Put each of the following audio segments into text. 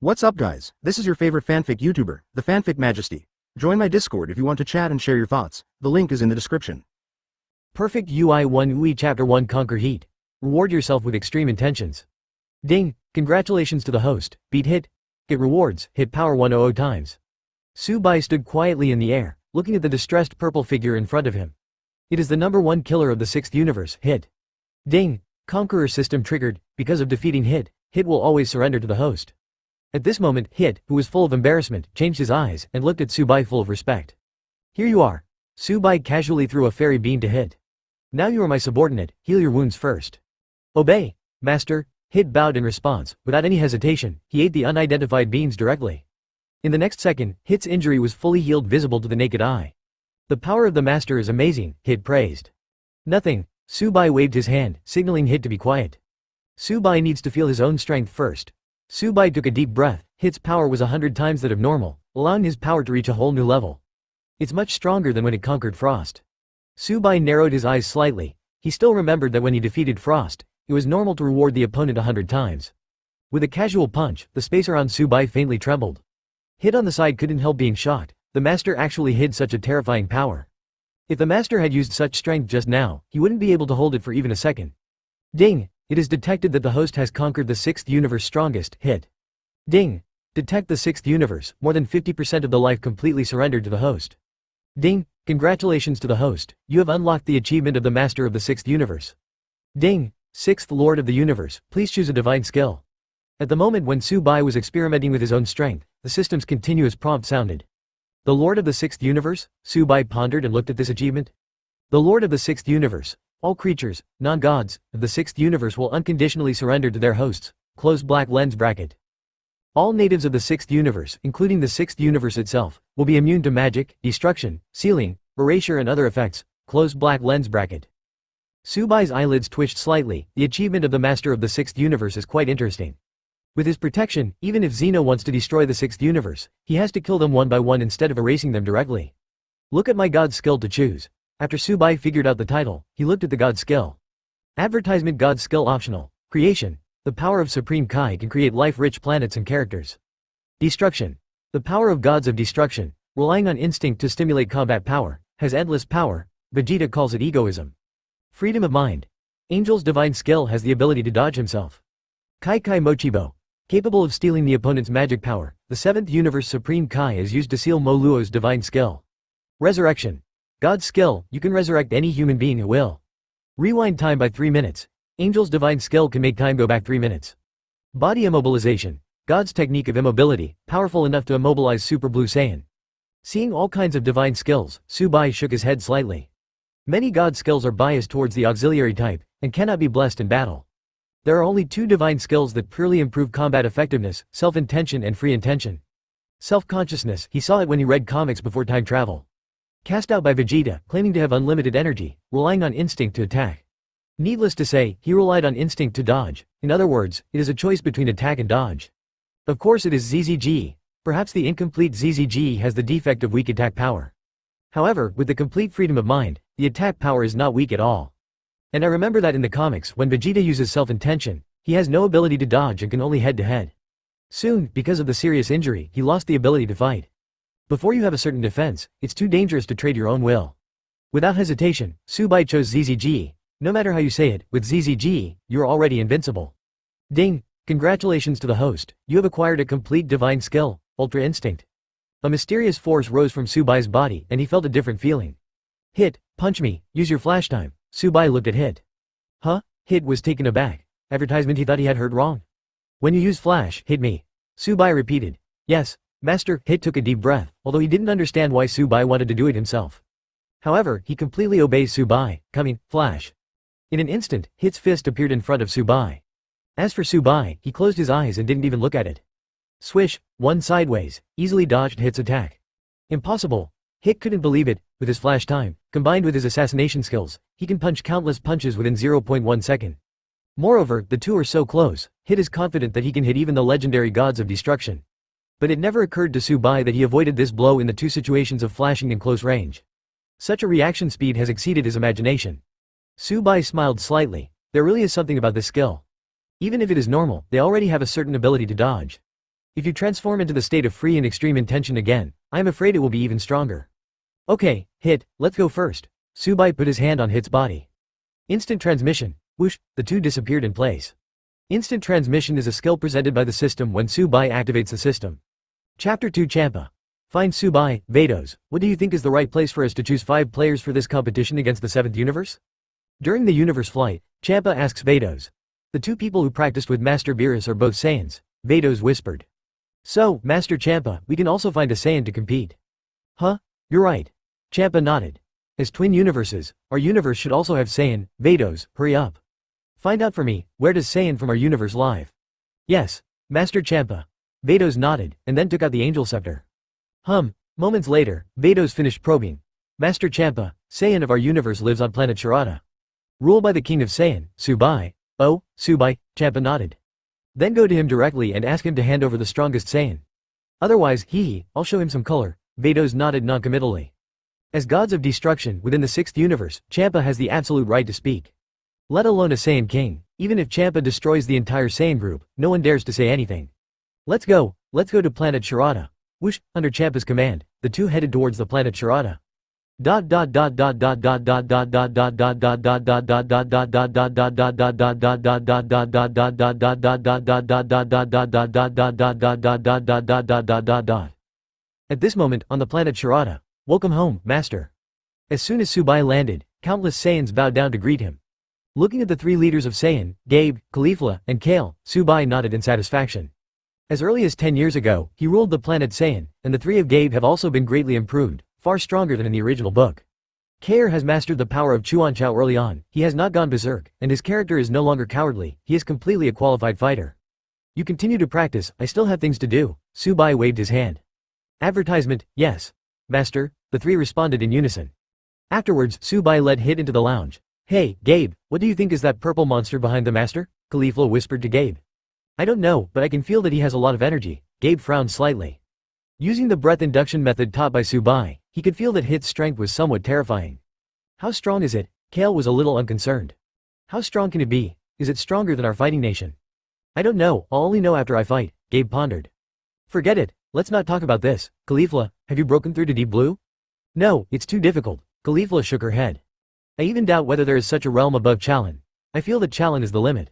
What's up guys, this is your favorite fanfic YouTuber, the Fanfic Majesty. Join my Discord if you want to chat and share your thoughts, the link is in the description. Perfect UI 1 UI Chapter 1 Conquer Hitt. Reward yourself with extreme intentions. Ding! Congratulations to the host, beat Hitt. Get rewards, hit power 100 times. Su Bai stood quietly in the air, looking at the distressed purple figure in front of him. It is the #1 killer of the 6th universe, Hitt. Ding! Conqueror system triggered. Because of defeating Hitt, Hitt will always surrender to the host. At this moment, Hitt, who was full of embarrassment, changed his eyes and looked at Su Bai full of respect. Here you are. Su Bai casually threw a fairy bean to Hitt. Now you are my subordinate, heal your wounds first. Obey, master. Hitt bowed in response. Without any hesitation, he ate the unidentified beans directly. In the next second, Hitt's injury was fully healed, visible to the naked eye. The power of the master is amazing, Hitt praised. Nothing. Su Bai waved his hand, signaling Hitt to be quiet. Su Bai needs to feel his own strength first. Su Bai took a deep breath. Hitt's power was 100 times that of normal, allowing his power to reach a whole new level. It's much stronger than when it conquered Frost. Su Bai narrowed his eyes slightly. He still remembered that when he defeated Frost, it was normal to reward the opponent 100 times. With a casual punch, the space around Su Bai faintly trembled. Hitt on the side couldn't help being shocked. The master actually hid such a terrifying power. If the master had used such strength just now, he wouldn't be able to hold it for even a second. Ding! It is detected that the host has conquered the 6th universe strongest, Hitt. Ding! Detect the 6th universe, more than 50% of the life completely surrendered to the host. Ding! Congratulations to the host, you have unlocked the achievement of the master of the 6th universe. Ding! 6th lord of the universe, please choose a divine skill. At the moment when Su Bai was experimenting with his own strength, the system's continuous prompt sounded. The lord of the 6th universe? Su Bai pondered and looked at this achievement. The lord of the 6th universe. All creatures, non-gods, of the 6th universe will unconditionally surrender to their hosts. Close black lens bracket. All natives of the 6th universe, including the 6th universe itself, will be immune to magic, destruction, sealing, erasure and other effects. Close black lens bracket. Su Bai's eyelids twitched slightly. The achievement of the master of the 6th universe is quite interesting. With his protection, even if Xeno wants to destroy the 6th universe, he has to kill them one by one instead of erasing them directly. Look at my god skill to choose. After Su Bai figured out the title, he looked at the god skill. Advertisement god skill optional. Creation. The power of Supreme Kai can create life-rich planets and characters. Destruction. The power of gods of destruction, relying on instinct to stimulate combat power, has endless power. Vegeta calls it egoism. Freedom of mind. Angel's divine skill has the ability to dodge himself. Kai Kai Mochibo. Capable of stealing the opponent's magic power, the 7th universe Supreme Kai is used to seal Mo Luo's divine skill. Resurrection. God's skill, you can resurrect any human being who will. Rewind time by 3 minutes. Angel's divine skill can make time go back 3 minutes. Body immobilization. God's technique of immobility, powerful enough to immobilize Super Blue Saiyan. Seeing all kinds of divine skills, Su Bai shook his head slightly. Many god skills are biased towards the auxiliary type, and cannot be blessed in battle. There are only 2 divine skills that purely improve combat effectiveness, self-intention and free intention. Self-consciousness, he saw it when he read comics before time travel. Cast out by Vegeta, claiming to have unlimited energy, relying on instinct to attack. Needless to say, he relied on instinct to dodge. In other words, it is a choice between attack and dodge. Of course it is ZZG. Perhaps the incomplete ZZG has the defect of weak attack power. However, with the complete freedom of mind, the attack power is not weak at all. And I remember that in the comics, when Vegeta uses self-intention, he has no ability to dodge and can only head-to-head. Soon, because of the serious injury, he lost the ability to fight. Before you have a certain defense, it's too dangerous to trade your own will. Without hesitation, Su Bai chose ZZG. No matter how you say it, with ZZG, you're already invincible. Ding! Congratulations to the host, you have acquired a complete divine skill, Ultra Instinct. A mysterious force rose from Su Bai's body and he felt a different feeling. Hitt, punch me, use your flash time. Su Bai looked at Hitt. Huh? Hitt was taken aback. Advertisement, he thought he had heard wrong. When you use flash, hit me. Su Bai repeated. Yes, master. Hitt took a deep breath, although he didn't understand why Su Bai wanted to do it himself. However, he completely obeys Su Bai, coming, flash. In an instant, Hitt's fist appeared in front of Su Bai. As for Su Bai, he closed his eyes and didn't even look at it. Swish, one sideways, easily dodged Hitt's attack. Impossible. Hitt couldn't believe it. With his flash time, combined with his assassination skills, he can punch countless punches within 0.1 second. Moreover, the two are so close, Hitt is confident that he can hit even the legendary gods of destruction. But it never occurred to Su Bai that he avoided this blow in the 2 situations of flashing in close range. Such a reaction speed has exceeded his imagination. Su Bai smiled slightly. There really is something about this skill. Even if it is normal, they already have a certain ability to dodge. If you transform into the state of free and extreme intention again, I am afraid it will be even stronger. Okay, Hitt, let's go first. Subai put his hand on Hitt's body. Instant transmission. Whoosh, the two disappeared in place. Instant transmission is a skill presented by the system when Su Bai activates the system. Chapter 2 Champa. Find Su Bai, Vados. What do you think is the right place for us to choose 5 players for this competition against the 7th universe? During the universe flight, Champa asks Vados. The 2 people who practiced with Master Beerus are both Saiyans, Vados whispered. So, Master Champa, we can also find a Saiyan to compete. Huh? You're right. Champa nodded. As twin universes, our universe should also have Saiyan, Vados, hurry up. Find out for me, where does Saiyan from our universe live? Yes, Master Champa. Vados nodded, and then took out the Angel Scepter. Moments later, Vados finished probing. Master Champa, Saiyan of our universe lives on planet Sharada. Ruled by the king of Saiyan, Subai. Oh, Subai, Champa nodded. Then go to him directly and ask him to hand over the strongest Saiyan. Otherwise, I'll show him some color. Vados nodded noncommittally. As gods of destruction within the 6th universe, Champa has the absolute right to speak. Let alone a Saiyan king. Even if Champa destroys the entire Saiyan group, no one dares to say anything. Let's go to planet Sharada. Whoosh, under Champa's command, the two headed towards the planet Sharada. At this moment, on the planet Sharada, welcome home, Master. As soon as Subai landed, countless Saiyans bowed down to greet him. Looking at the 3 leaders of Saiyan, Gabe, Caulifla, and Kale, Subai nodded in satisfaction. As early as 10 years ago, he ruled the planet Saiyan, and the 3 of Gabe have also been greatly improved, far stronger than in the original book. Kale has mastered the power of Chuanchao early on, he has not gone berserk, and his character is no longer cowardly, he is completely a qualified fighter. You continue to practice, I still have things to do. Subai waved his hand. Advertisement, yes. Master, the 3 responded in unison. Afterwards, Subai led Hitt into the lounge. Hey, Gabe, what do you think is that purple monster behind the master? Caulifla whispered to Gabe. I don't know, but I can feel that he has a lot of energy. Gabe frowned slightly. Using the breath induction method taught by Subai, he could feel that Hitt's strength was somewhat terrifying. How strong is it? Kale was a little unconcerned. How strong can it be? Is it stronger than our fighting nation? I don't know, I'll only know after I fight, Gabe pondered. Forget it, let's not talk about this. Caulifla, have you broken through to Deep Blue? No, it's too difficult. Caulifla shook her head. I even doubt whether there is such a realm above Chalan. I feel that Chalan is the limit.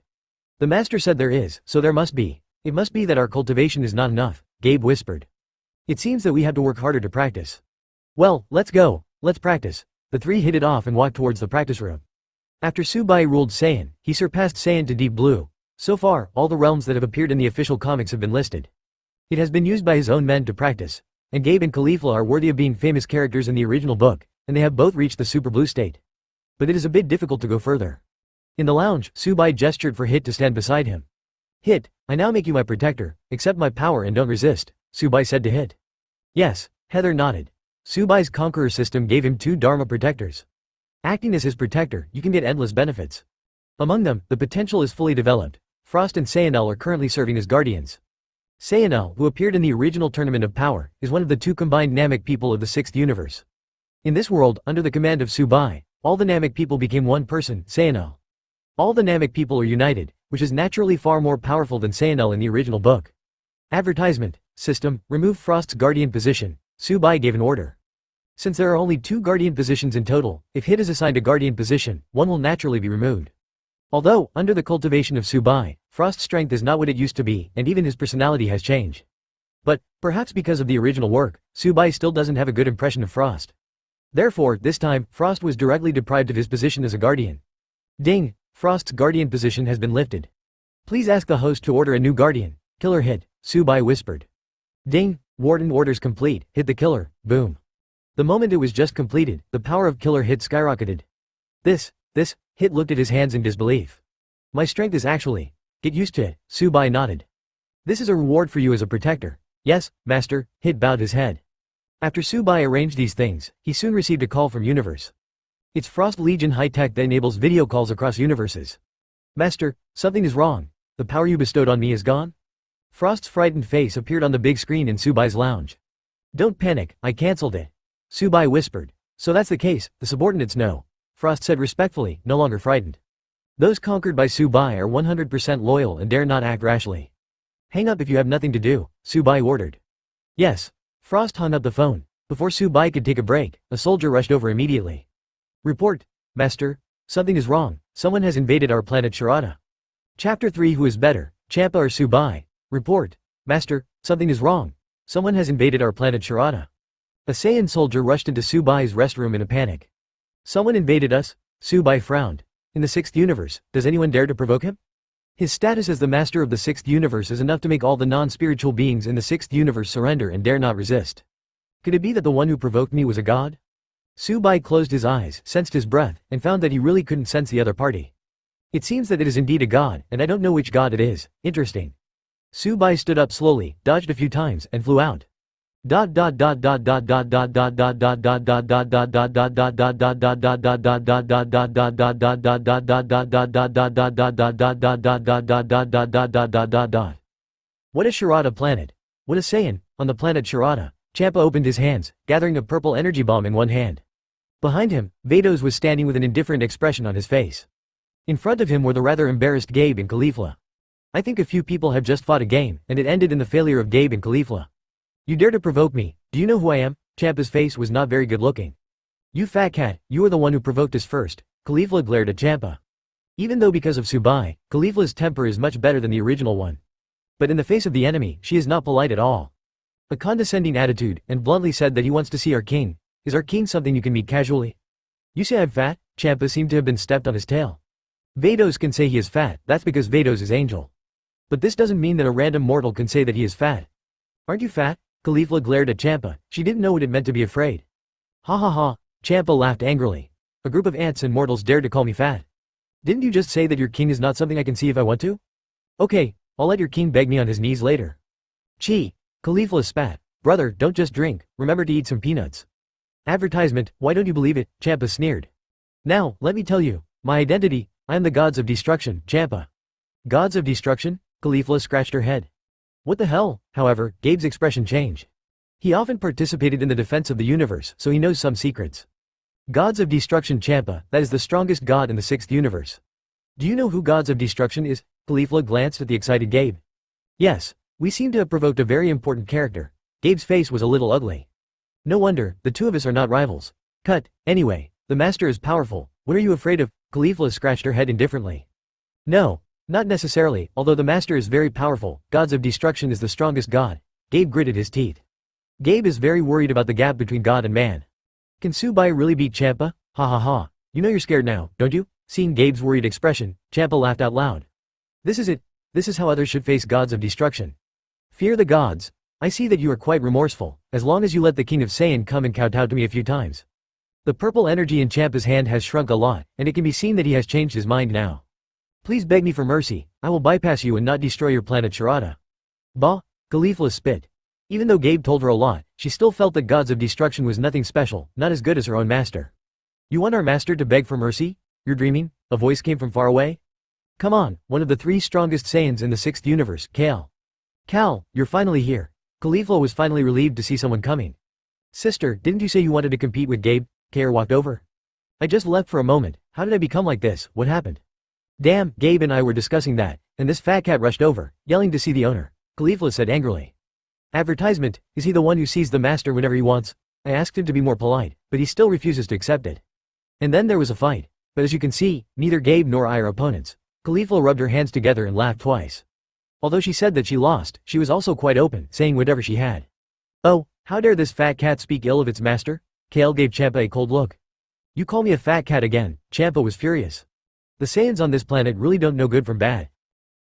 The master said there is, so there must be. It must be that our cultivation is not enough, Gabe whispered. It seems that we have to work harder to practice. Well, let's go, let's practice. The 3 hit it off and walked towards the practice room. After Subai ruled Saiyan, he surpassed Saiyan to Deep Blue. So far, all the realms that have appeared in the official comics have been listed. It has been used by his own men to practice, and Gabe and Caulifla are worthy of being famous characters in the original book, and they have both reached the Super Blue state. But it is a bit difficult to go further. In the lounge, Subai gestured for Hitt to stand beside him. Hitt, I now make you my protector, accept my power and don't resist, Subai said to Hitt. Yes, Heather nodded. Subai's conqueror system gave him 2 Dharma protectors. Acting as his protector, you can get endless benefits. Among them, the potential is fully developed. Frost and Saiyan are currently serving as guardians. Saiyan, who appeared in the original Tournament of Power, is one of the 2 combined Namek people of the 6th universe. In this world, under the command of Subai, all the Namek people became one person, Saiyan. All the Namek people are united, which is naturally far more powerful than Saiyan in the original book. Advertisement, system, remove Frost's guardian position, Subai gave an order. Since there are only 2 guardian positions in total, if Hitt is assigned a guardian position, one will naturally be removed. Although, under the cultivation of Subai, Frost's strength is not what it used to be, and even his personality has changed. But, perhaps because of the original work, Subai still doesn't have a good impression of Frost. Therefore, this time, Frost was directly deprived of his position as a guardian. Ding! Frost's guardian position has been lifted. Please ask the host to order a new guardian. Killer Hitt, Subai whispered. Ding! Warden orders complete, hit the killer, boom. The moment it was just completed, the power of Killer Hitt skyrocketed. This, Hitt looked at his hands in disbelief. My strength is actually. Get used to it, Subai nodded. This is a reward for you as a protector. Yes, master, Hitt bowed his head. After Subai arranged these things, he soon received a call from Universe. It's Frost Legion high-tech that enables video calls across universes. Master, something is wrong. The power you bestowed on me is gone? Frost's frightened face appeared on the big screen in Subai's lounge. Don't panic, I cancelled it. Subai whispered. So that's the case, the subordinates know. Frost said respectfully, no longer frightened. Those conquered by Subai are 100% loyal and dare not act rashly. Hang up if you have nothing to do, Subai ordered. Yes. Frost hung up the phone. Before Subai could take a break, a soldier rushed over immediately. Report, Master. Something is wrong. Someone has invaded our planet Sharada. Chapter 3. Who is better, Champa or Subai? Report, Master. Something is wrong. Someone has invaded our planet Sharada. A Saiyan soldier rushed into Subai's restroom in a panic. Someone invaded us? Subai frowned. In the 6th universe, does anyone dare to provoke him? His status as the master of the 6th universe is enough to make all the non-spiritual beings in the 6th universe surrender and dare not resist. Could it be that the one who provoked me was a god? Subai closed his eyes, sensed his breath, and found that he really couldn't sense the other party. It seems that it is indeed a god, and I don't know which god it is. Interesting. Subai stood up slowly, dodged a few times, and flew out. What is Sharada planet? What is Saiyan? On the planet Sharada, Champa opened his hands, gathering a purple energy bomb in one hand. Behind him, Vados was standing with an indifferent expression on his face. In front of him were the rather embarrassed Gabe and Caulifla. I think a few people have just fought a game, and it ended in the failure of Gabe and Caulifla. You dare to provoke me? Do you know who I am? Champa's face was not very good looking. You fat cat, you are the one who provoked us first. Caulifla glared at Champa. Even though because of Subai, Caulifla's temper is much better than the original one. But in the face of the enemy, she is not polite at all. A condescending attitude, and bluntly said that he wants to see our king. Is our king something you can meet casually? You say I'm fat? Champa seemed to have been stepped on his tail. Vados can say he is fat, that's because Vados is angel. But this doesn't mean that a random mortal can say that he is fat. Aren't you fat? Caulifla glared at Champa. She didn't know what it meant to be afraid. Ha ha ha, Champa laughed angrily. A group of ants and mortals dared to call me fat. Didn't you just say that your king is not something I can see if I want to? Okay, I'll let your king beg me on his knees later. Chi. Caulifla spat. Brother, don't just drink, remember to eat some peanuts. Advertisement, why don't you believe it? Champa sneered. Now, let me tell you, my identity, I am the gods of destruction, Champa. Gods of destruction? Caulifla scratched her head. What the hell? However, Gabe's expression changed. He often participated in the defense of the universe, so he knows some secrets. Gods of destruction Champa, that is the strongest god in the 6th universe. Do you know who Gods of Destruction is? Caulifla glanced at the excited Gabe. Yes, we seem to have provoked a very important character. Gabe's face was a little ugly. No wonder, the two of us are not rivals. Cut, anyway, the master is powerful, what are you afraid of? Caulifla scratched her head indifferently. No, not necessarily, although the master is very powerful, Gods of Destruction is the strongest god. Gabe gritted his teeth. Gabe is very worried about the gap between god and man. Can Subai really beat Champa? Ha ha ha, you know you're scared now, don't you? Seeing Gabe's worried expression, Champa laughed out loud. This is it. This is how others should face Gods of Destruction. Fear the gods. I see that you are quite remorseful, as long as you let the king of Saiyan come and kowtow to me a few times. The purple energy in Champa's hand has shrunk a lot, and it can be seen that he has changed his mind now. Please beg me for mercy, I will bypass you and not destroy your planet Sharada. Bah, Caulifla spit. Even though Gabe told her a lot, she still felt that Gods of Destruction was nothing special, not as good as her own master. You want our master to beg for mercy? You're dreaming? A voice came from far away. Come on, one of the 3 strongest Saiyans in the 6th universe, Cal. Cal, you're finally here. Caulifla was finally relieved to see someone coming. Sister, didn't you say you wanted to compete with Gabe? Kale walked over. I just left for a moment, how did I become like this, what happened? Damn, Gabe and I were discussing that, and this fat cat rushed over, yelling to see the owner. Caulifla said angrily. Advertisement, is he the one who sees the master whenever he wants? I asked him to be more polite, but he still refuses to accept it. And then there was a fight. But as you can see, neither Gabe nor I are opponents. Caulifla rubbed her hands together and laughed twice. Although she said that she lost, she was also quite open, saying whatever she had. Oh, how dare this fat cat speak ill of its master? Kale gave Champa a cold look. You call me a fat cat again, Champa was furious. The Saiyans on this planet really don't know good from bad.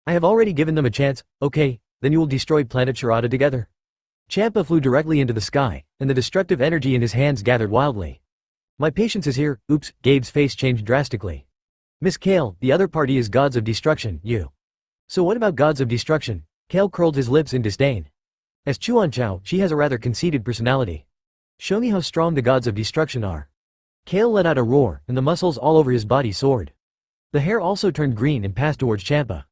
I have already given them a chance, okay, then you will destroy planet Sharada together. Champa flew directly into the sky, and the destructive energy in his hands gathered wildly. My patience is here, oops, Gabe's face changed drastically. Miss Kale, the other party is Gods of Destruction, you. So what about Gods of Destruction? Kale curled his lips in disdain. As Chuan Chao, she has a rather conceited personality. Show me how strong the Gods of Destruction are. Kale let out a roar, and the muscles all over his body soared. The hair also turned green and passed towards Champa.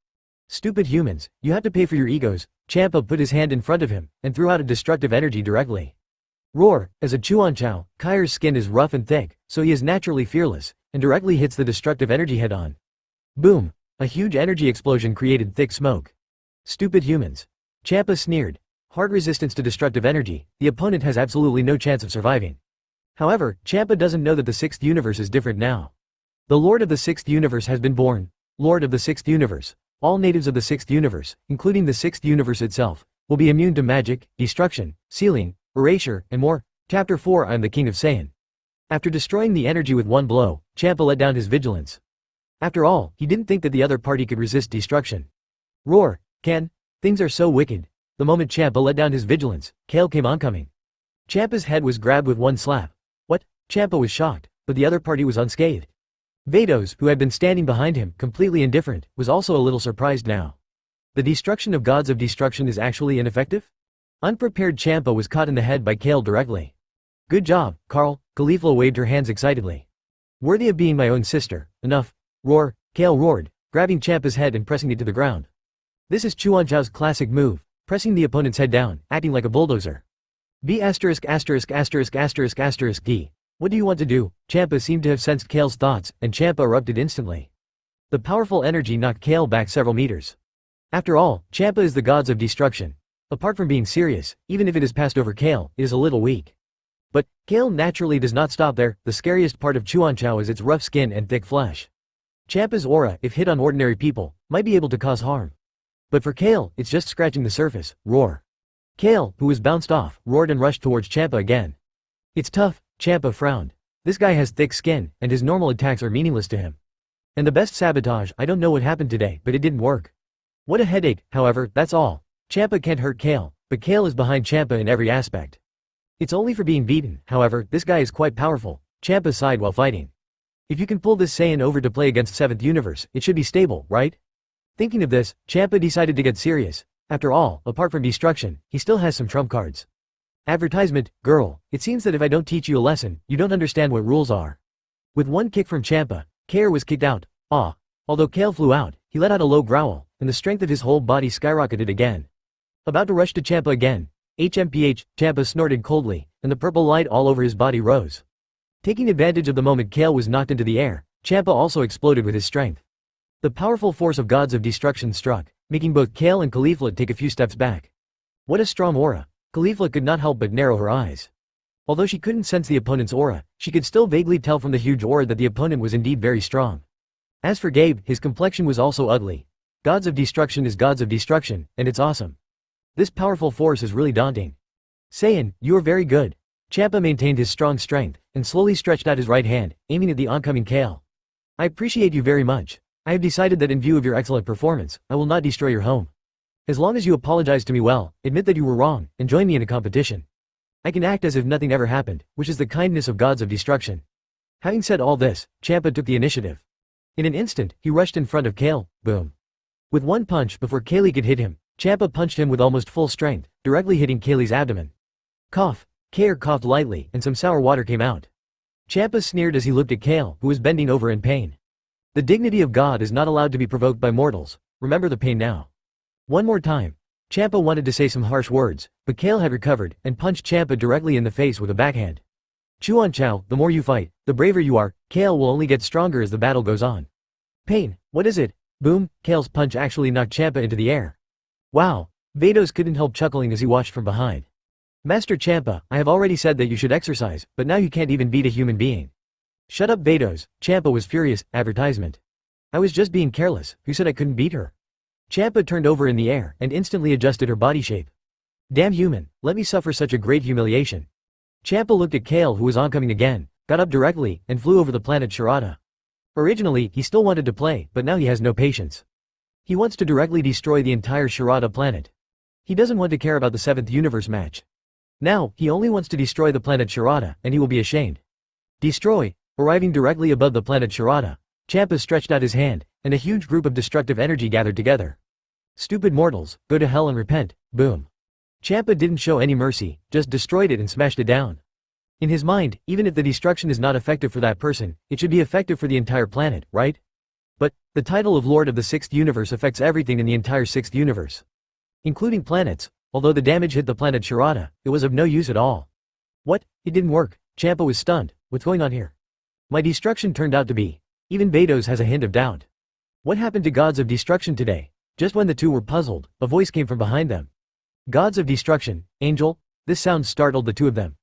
Stupid humans, you have to pay for your egos. Champa put his hand in front of him, and threw out a destructive energy directly. Roar, as a Chuan Chao, Kai's skin is rough and thick, so he is naturally fearless, and directly hits the destructive energy head-on. Boom! A huge energy explosion created thick smoke. Stupid humans. Champa sneered. Hard resistance to destructive energy, the opponent has absolutely no chance of surviving. However, Champa doesn't know that the 6th universe is different now. The Lord of the 6th universe has been born. Lord of the 6th universe. All natives of the 6th universe, including the 6th universe itself, will be immune to magic, destruction, sealing, erasure, and more. Chapter 4 I am the King of Saiyan. After destroying the energy with one blow, Champa let down his vigilance. After all, he didn't think that the other party could resist destruction. Roar, Ken. Things are so wicked. The moment Champa let down his vigilance, Kale came oncoming. Champa's head was grabbed with one slap. What? Champa was shocked, but the other party was unscathed. Vados, who had been standing behind him, completely indifferent, was also a little surprised now. The destruction of gods of destruction is actually ineffective? Unprepared Champa was caught in the head by Kale directly. Good job, Carl. Caulifla waved her hands excitedly. Worthy of being my own sister. Enough. Roar, Kale roared, grabbing Champa's head and pressing it to the ground. This is Chuanchao's classic move, pressing the opponent's head down, acting like a bulldozer. B****************. D. What do you want to do? Champa seemed to have sensed Kale's thoughts, and Champa erupted instantly. The powerful energy knocked Kale back several meters. After all, Champa is the gods of destruction. Apart from being serious, even if it is passed over Kale, it is a little weak. But, Kale naturally does not stop there. The scariest part of Chuanchao is its rough skin and thick flesh. Champa's aura, if hit on ordinary people, might be able to cause harm. But for Kale, it's just scratching the surface. Roar. Kale, who was bounced off, roared and rushed towards Champa again. It's tough, Champa frowned. This guy has thick skin, and his normal attacks are meaningless to him. And the best sabotage, I don't know what happened today, but it didn't work. What a headache, however, that's all. Champa can't hurt Kale, but Kale is behind Champa in every aspect. It's only for being beaten, however, this guy is quite powerful. Champa sighed while fighting. If you can pull this Saiyan over to play against 7th universe, it should be stable, right? Thinking of this, Champa decided to get serious. After all, apart from destruction, he still has some trump cards. Advertisement, girl, it seems that if I don't teach you a lesson, you don't understand what rules are. With one kick from Champa, Kale was kicked out. Although Kale flew out, he let out a low growl, and the strength of his whole body skyrocketed again. About to rush to Champa again. HMPH, Champa snorted coldly, and the purple light all over his body rose. Taking advantage of the moment Kale was knocked into the air, Champa also exploded with his strength. The powerful force of gods of destruction struck, making both Kale and Caulifla take a few steps back. What a strong aura. Caulifla could not help but narrow her eyes. Although she couldn't sense the opponent's aura, she could still vaguely tell from the huge aura that the opponent was indeed very strong. As for Gabe, his complexion was also ugly. Gods of destruction is gods of destruction, and it's awesome. This powerful force is really daunting. Saiyan, you are very good. Champa maintained his strong strength, and slowly stretched out his right hand, aiming at the oncoming Kale. I appreciate you very much. I have decided that in view of your excellent performance, I will not destroy your home. As long as you apologize to me well, admit that you were wrong, and join me in a competition. I can act as if nothing ever happened, which is the kindness of gods of destruction. Having said all this, Champa took the initiative. In an instant, he rushed in front of Kale, boom. With one punch before Kale could hit him, Champa punched him with almost full strength, directly hitting Kale's abdomen. Cough. Kale coughed lightly, and some sour water came out. Champa sneered as he looked at Kale, who was bending over in pain. The dignity of God is not allowed to be provoked by mortals. Remember the pain now. One more time. Champa wanted to say some harsh words, but Kale had recovered, and punched Champa directly in the face with a backhand. Chuanchao, the more you fight, the braver you are. Kale will only get stronger as the battle goes on. Pain, what is it? Boom, Kale's punch actually knocked Champa into the air. Wow. Vados couldn't help chuckling as he watched from behind. Master Champa, I have already said that you should exercise, but now you can't even beat a human being. Shut up Vados, Champa was furious. Advertisement. I was just being careless. Who said I couldn't beat her? Champa turned over in the air, and instantly adjusted her body shape. Damn human, let me suffer such a great humiliation. Champa looked at Kale who was oncoming again, got up directly, and flew over the planet Sharada. Originally, he still wanted to play, but now he has no patience. He wants to directly destroy the entire Sharada planet. He doesn't want to care about the 7th universe match. Now, he only wants to destroy the planet Sharada, and he will be ashamed. Destroy. Arriving directly above the planet Sharada, Champa stretched out his hand, and a huge group of destructive energy gathered together. Stupid mortals, go to hell and repent. Boom. Champa didn't show any mercy, just destroyed it and smashed it down. In his mind, even if the destruction is not effective for that person, it should be effective for the entire planet, right? But, the title of Lord of the 6th universe affects everything in the entire 6th universe. Including planets. Although the damage hit the planet Sharada, it was of no use at all. What? It didn't work. Champa was stunned. What's going on here? My destruction turned out to be. Even Vados has a hint of doubt. What happened to gods of destruction today? Just when the two were puzzled, a voice came from behind them. Gods of destruction, Angel? This sound startled the two of them.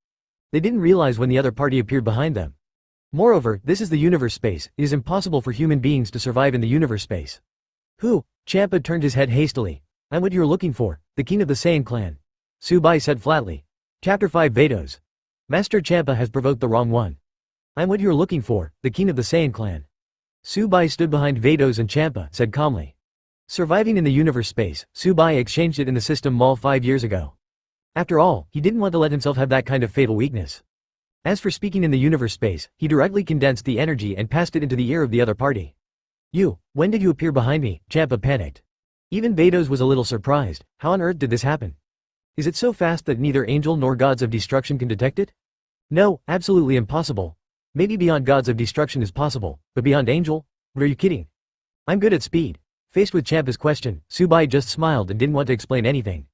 They didn't realize when the other party appeared behind them. Moreover, this is the universe space, it is impossible for human beings to survive in the universe space. Who? Champa turned his head hastily. I'm what you're looking for, the king of the Saiyan clan. Subai said flatly. Chapter 5 Vados. Master Champa has provoked the wrong one. I'm what you're looking for, the king of the Saiyan clan. Subai stood behind Vados and Champa said calmly. Surviving in the universe space, Subai exchanged it in the system mall 5 years ago. After all, he didn't want to let himself have that kind of fatal weakness. As for speaking in the universe space, he directly condensed the energy and passed it into the ear of the other party. When did you appear behind me? Champa panicked. Even Vados was a little surprised. How on earth did this happen? Is it so fast that neither angel nor gods of destruction can detect it? No, absolutely impossible. Maybe beyond gods of destruction is possible, but beyond angel? What are you kidding? I'm good at speed. Faced with Champa's question, Subai just smiled and didn't want to explain anything.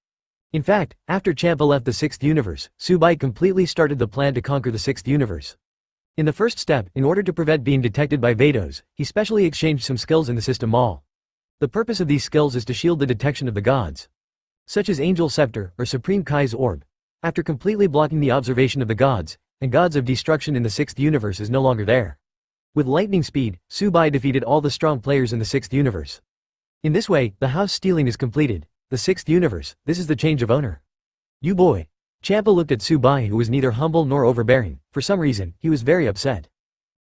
In fact, after Champa left the 6th universe, Subai completely started the plan to conquer the 6th universe. In the first step, in order to prevent being detected by Vados, he specially exchanged some skills in the system mall. The purpose of these skills is to shield the detection of the gods, such as Angel Scepter or Supreme Kai's Orb. After completely blocking the observation of the gods, and gods of destruction in the 6th universe is no longer there. With lightning speed, Subai defeated all the strong players in the 6th universe. In this way, the house stealing is completed. The 6th universe, this is the change of owner. You boy. Champa looked at Subai, who was neither humble nor overbearing. For some reason, he was very upset.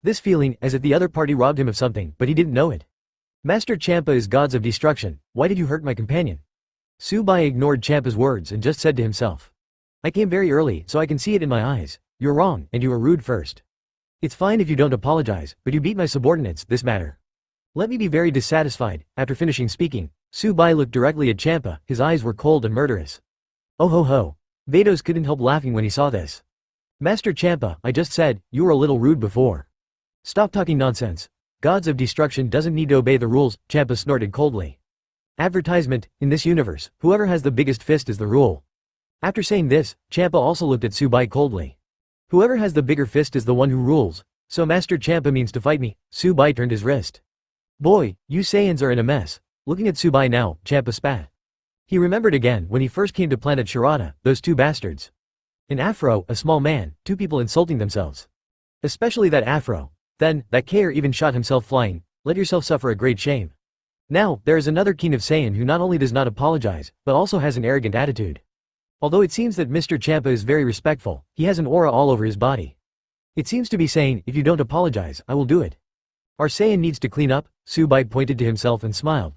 This feeling, as if the other party robbed him of something, but he didn't know it. Master Champa is gods of destruction, why did you hurt my companion? Subai ignored Champa's words and just said to himself. I came very early, so I can see it in my eyes. You're wrong, and you were rude first. It's fine if you don't apologize, but you beat my subordinates, this matter. Let me be very dissatisfied. After finishing speaking, Subai looked directly at Champa, his eyes were cold and murderous. Oh ho ho. Vados couldn't help laughing when he saw this. Master Champa, I just said, you were a little rude before. Stop talking nonsense. Gods of destruction doesn't need to obey the rules, Champa snorted coldly. Advertisement, in this universe, whoever has the biggest fist is the rule. After saying this, Champa also looked at Subai coldly. Whoever has the bigger fist is the one who rules, so Master Champa means to fight me. Subai turned his wrist. Boy, you Saiyans are in a mess. Looking at Subai now, Champa spat. He remembered again when he first came to planet Shirata, those two bastards. An afro, a small man, two people insulting themselves. Especially that afro. Then, that Kair even shot himself flying. Let yourself suffer a great shame. Now, there is another king of Saiyan who not only does not apologize, but also has an arrogant attitude. Although it seems that Mr. Champa is very respectful, he has an aura all over his body. It seems to be saying, if you don't apologize, I will do it. Our Saiyan needs to clean up, Subai pointed to himself and smiled.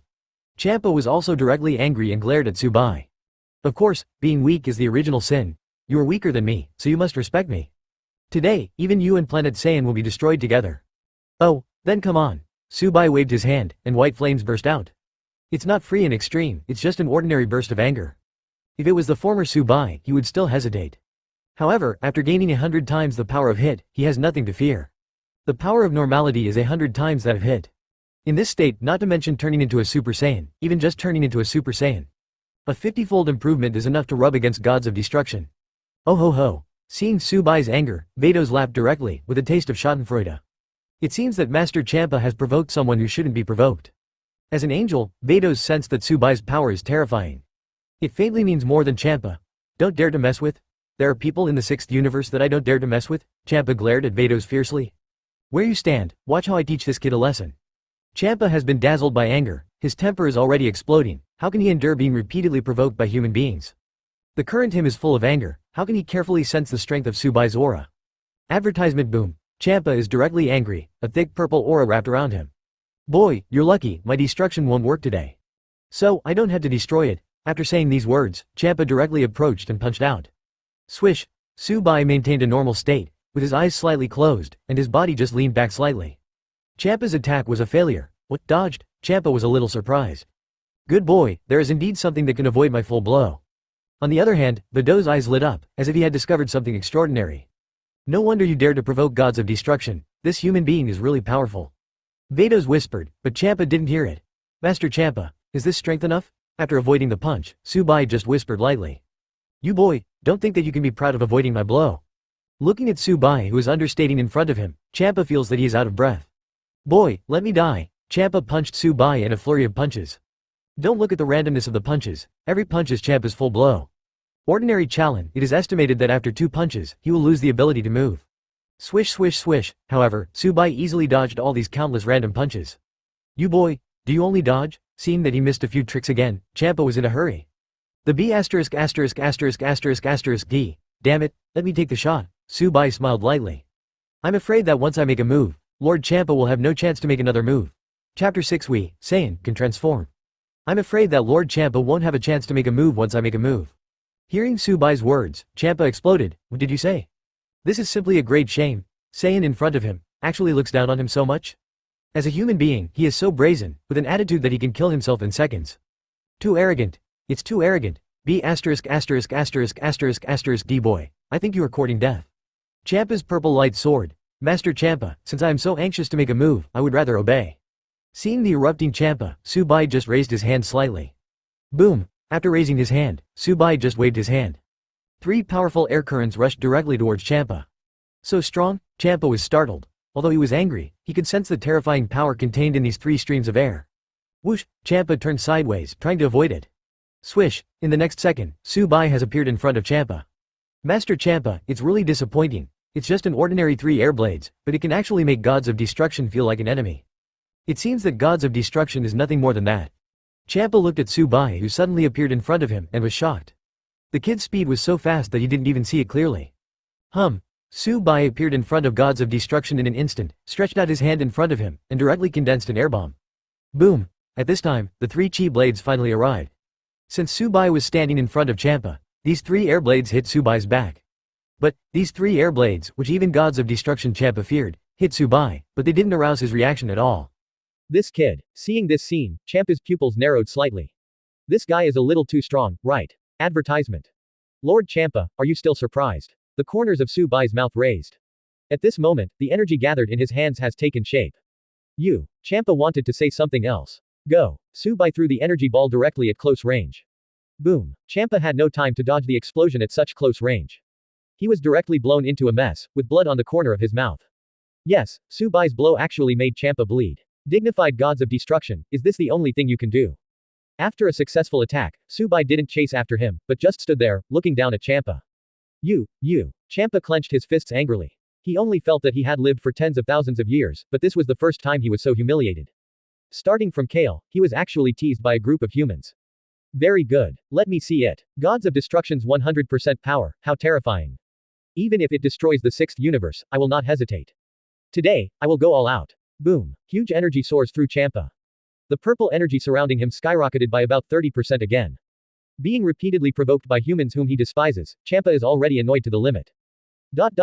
Champa was also directly angry and glared at Subai. Of course, being weak is the original sin. You are weaker than me, so you must respect me. Today, even you and Planet Saiyan will be destroyed together. Oh, then come on. Subai waved his hand, and white flames burst out. It's not free and extreme, it's just an ordinary burst of anger. If it was the former Subai, he would still hesitate. However, after gaining 100 times the power of Hitt, he has nothing to fear. The power of normality is 100 times that of Hitt. In this state, not to mention turning into a Super Saiyan, even just turning into a Super Saiyan. A 50-fold improvement is enough to rub against gods of destruction. Oh ho ho. Seeing Subai's anger, Vados laughed directly, with a taste of schadenfreude. It seems that Master Champa has provoked someone who shouldn't be provoked. As an angel, Vados sensed that Subai's power is terrifying. It faintly means more than Champa. Don't dare to mess with? There are people in the 6th universe that I don't dare to mess with? Champa glared at Vados fiercely. Where you stand, watch how I teach this kid a lesson. Champa has been dazzled by anger, his temper is already exploding, how can he endure being repeatedly provoked by human beings? The current him is full of anger, how can he carefully sense the strength of Subai's aura? Advertisement boom. Champa is directly angry, a thick purple aura wrapped around him. Boy, you're lucky, my destruction won't work today. So, I don't have to destroy it. After saying these words, Champa directly approached and punched out. Swish. Subai maintained a normal state, with his eyes slightly closed, and his body just leaned back slightly. Champa's attack was a failure. What, dodged? Champa was a little surprised. Good boy, there is indeed something that can avoid my full blow. On the other hand, Vados' eyes lit up, as if he had discovered something extraordinary. No wonder you dared to provoke gods of destruction, this human being is really powerful. Vados whispered, but Champa didn't hear it. Master Champa, is this strength enough? After avoiding the punch, Subai just whispered lightly. You boy, don't think that you can be proud of avoiding my blow. Looking at Subai who is understating in front of him, Champa feels that he is out of breath. Boy, let me die. Champa punched Subai in a flurry of punches. Don't look at the randomness of the punches, every punch is Champa's full blow. Ordinary Challen, it is estimated that after 2 punches, he will lose the ability to move. Swish swish swish, however, Subai easily dodged all these countless random punches. You boy, do you only dodge? Seeing that he missed a few tricks again, Champa was in a hurry. The B asterisk asterisk asterisk asterisk asterisk D. Damn it, let me take the shot. Subai smiled lightly. I'm afraid that once I make a move, Lord Champa will have no chance to make another move. Chapter 6 We, Saiyan, can transform. I'm afraid that Lord Champa won't have a chance to make a move once I make a move. Hearing Subai's words, Champa exploded. What did you say? This is simply a great shame. Saiyan in front of him, actually looks down on him so much? As a human being, he is so brazen, with an attitude that he can kill himself in seconds. Too arrogant. It's too arrogant. B asterisk asterisk asterisk asterisk asterisk D boy, I think you are courting death. Champa's purple light sword. Master Champa, since I am so anxious to make a move, I would rather obey. Seeing the erupting Champa, Subai just raised his hand slightly. Boom. After raising his hand, Subai just waved his hand. 3 powerful air currents rushed directly towards Champa. So strong, Champa was startled. Although he was angry, he could sense the terrifying power contained in these 3 streams of air. Whoosh, Champa turned sideways, trying to avoid it. Swish, in the next second, Subai has appeared in front of Champa. Master Champa, it's really disappointing. It's just an ordinary 3 air blades, but it can actually make gods of destruction feel like an enemy. It seems that gods of destruction is nothing more than that. Champa looked at Subai who suddenly appeared in front of him and was shocked. The kid's speed was so fast that he didn't even see it clearly. Subai appeared in front of gods of destruction in an instant, stretched out his hand in front of him, and directly condensed an air bomb. Boom! At this time, the 3 chi blades finally arrived. Since Subai was standing in front of Champa, these 3 air blades hit Subai's back. But, these 3 air blades, which even gods of destruction Champa feared, hit Subai, but they didn't arouse his reaction at all. This kid. Seeing this scene, Champa's pupils narrowed slightly. This guy is a little too strong, right? Advertisement. Lord Champa, are you still surprised? The corners of Subai's mouth raised. At this moment, the energy gathered in his hands has taken shape. Champa wanted to say something else. Go. Subai threw the energy ball directly at close range. Boom. Champa had no time to dodge the explosion at such close range. He was directly blown into a mess, with blood on the corner of his mouth. Yes, Subai's blow actually made Champa bleed. Dignified gods of destruction, is this the only thing you can do? After a successful attack, Subai didn't chase after him, but just stood there, looking down at Champa. Champa clenched his fists angrily. He only felt that he had lived for tens of thousands of years, but this was the first time he was so humiliated. Starting from Kale, he was actually teased by a group of humans. Very good. Let me see it. Gods of Destruction's 100% power, how terrifying. Even if it destroys the 6th universe, I will not hesitate. Today, I will go all out. Boom. Huge energy soars through Champa. The purple energy surrounding him skyrocketed by about 30% again. Being repeatedly provoked by humans whom he despises, Champa is already annoyed to the limit. At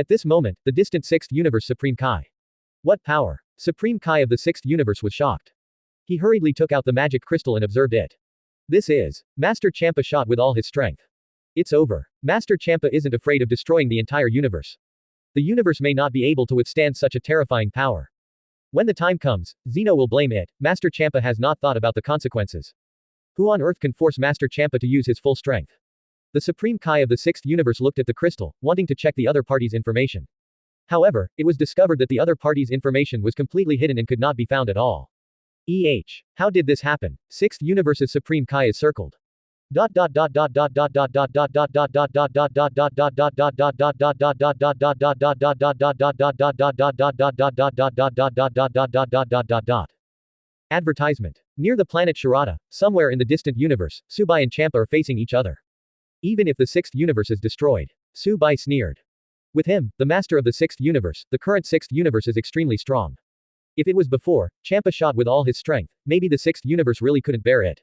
this moment, the distant 6th universe Supreme Kai. What power? Supreme Kai of the 6th universe was shocked. He hurriedly took out the magic crystal and observed it. This is. Master Champa shot with all his strength. It's over. Master Champa isn't afraid of destroying the entire universe. The universe may not be able to withstand such a terrifying power. When the time comes, Zeno will blame it. Master Champa has not thought about the consequences. Who on earth can force Master Champa to use his full strength? The Supreme Kai of the 6th universe looked at the crystal, wanting to check the other party's information. However, it was discovered that the other party's information was completely hidden and could not be found at all. How did this happen? 6th universe's Supreme Kai is circled. Advertisement. Near the planet Sharada, somewhere in the distant universe, Subai and Champa are facing each other. Even if the 6th universe is destroyed. Subai sneered. With him, the master of the 6th universe, the current 6th universe is extremely strong. If it was before, Champa shot with all his strength, maybe the 6th universe really couldn't bear it.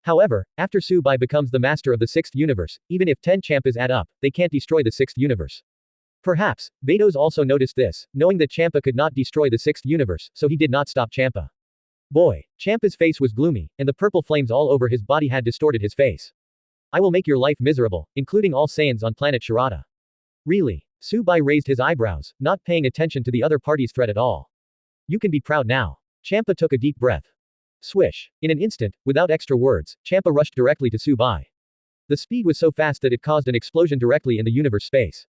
However, after Subai becomes the master of the 6th universe, even if 10 Champas add up, they can't destroy the 6th universe. Perhaps, Vados also noticed this, knowing that Champa could not destroy the 6th universe, so he did not stop Champa. Boy, Champa's face was gloomy, and the purple flames all over his body had distorted his face. I will make your life miserable, including all Saiyans on planet Sharada. Really? Subai raised his eyebrows, not paying attention to the other party's threat at all. You can be proud now. Champa took a deep breath. Swish. In an instant, without extra words, Champa rushed directly to Subai. The speed was so fast that it caused an explosion directly in the universe space.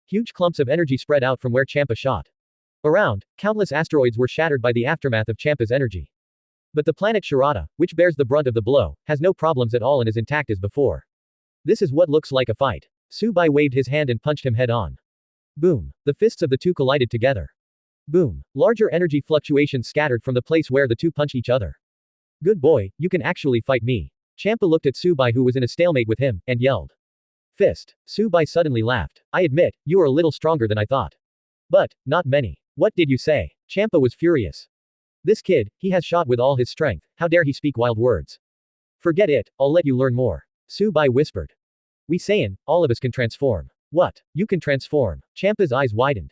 Huge clumps of energy spread out from where Champa shot. Around, countless asteroids were shattered by the aftermath of Champa's energy. But the planet Shirata, which bears the brunt of the blow, has no problems at all and is intact as before. This is what looks like a fight. Su Bai waved his hand and punched him head on. Boom. The fists of the two collided together. Boom. Larger energy fluctuations scattered from the place where the two punch each other. Good boy, you can actually fight me. Champa looked at Su Bai, who was in a stalemate with him, and yelled. Fist. Su Bai suddenly laughed. I admit, you are a little stronger than I thought. But, not many. What did you say? Champa was furious. This kid, he has shot with all his strength, how dare he speak wild words. Forget it, I'll let you learn more. Su Bai whispered. We Saiyan, all of us can transform. What? You can transform? Champa's eyes widened.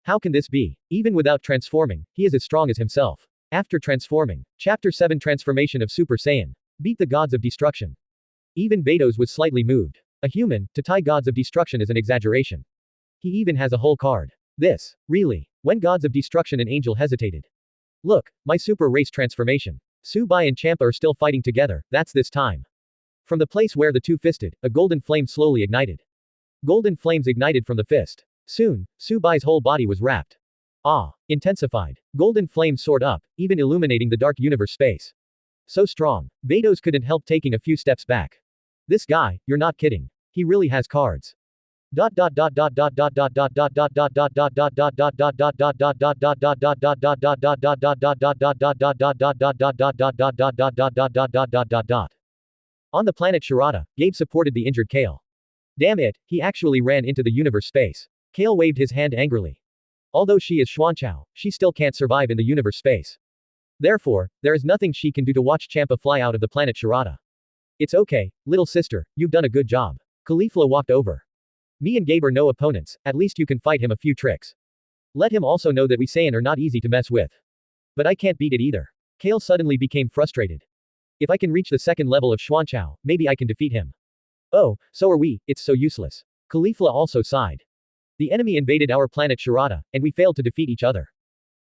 How can this be? Even without transforming, he is as strong as himself. After transforming, Chapter 7 Transformation of Super Saiyan. Beat the gods of destruction. Even Vados was slightly moved. A human, to tie gods of destruction is an exaggeration. He even has a whole card. This, really, when gods of destruction and angel hesitated. Look, my super race transformation. Su Bai and Champa are still fighting together, that's this time. From the place where the two fisted, a golden flame slowly ignited. Golden flames ignited from the fist. Soon, Su Bai's whole body was wrapped. Intensified. Golden flames soared up, even illuminating the dark universe space. So strong, Vados couldn't help taking a few steps back. This guy, you're not kidding. He really has cards. On the planet Shirata, Gabe supported the injured Kale. Damn it, he actually ran into the universe space. Kale waved his hand angrily. Although she is Xuanchao, she still can't survive in the universe space. Therefore, there is nothing she can do to watch Champa fly out of the planet Shirata. It's okay, little sister, you've done a good job. Caulifla walked over. Me and Gabe are no opponents, at least you can fight him a few tricks. Let him also know that we Saiyan are not easy to mess with. But I can't beat it either. Kale suddenly became frustrated. If I can reach the second level of Xuanchao, maybe I can defeat him. Oh, so are we, it's so useless. Caulifla also sighed. The enemy invaded our planet Shirata, and we failed to defeat each other.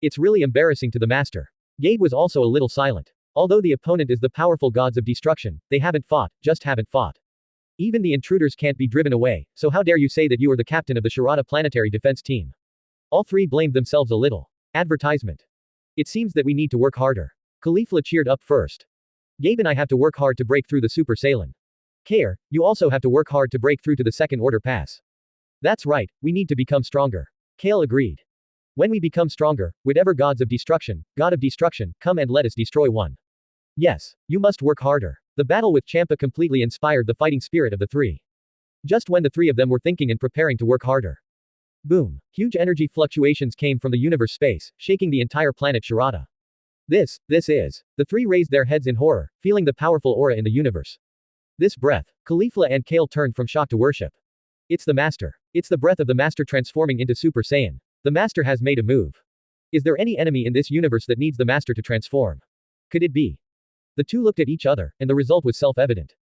It's really embarrassing to the master. Gabe was also a little silent. Although the opponent is the powerful gods of destruction, they haven't fought, just haven't fought. Even the intruders can't be driven away, so how dare you say that you are the captain of the Shirata planetary defense team? All three blamed themselves a little. Advertisement. It seems that we need to work harder. Caulifla cheered up first. Gabe and I have to work hard to break through the Super Saiyan. Kale, you also have to work hard to break through to the second order pass. That's right, we need to become stronger. Kale agreed. When we become stronger, whatever gods of destruction, god of destruction, come and let us destroy one. Yes, you must work harder. The battle with Champa completely inspired the fighting spirit of the three. Just when the three of them were thinking and preparing to work harder. Boom. Huge energy fluctuations came from the universe space, shaking the entire planet Shirata. This is. The three raised their heads in horror, feeling the powerful aura in the universe. This breath, Caulifla and Kale turned from shock to worship. It's the master. It's the breath of the master transforming into Super Saiyan. The master has made a move. Is there any enemy in this universe that needs the master to transform? Could it be? The two looked at each other, and the result was self-evident.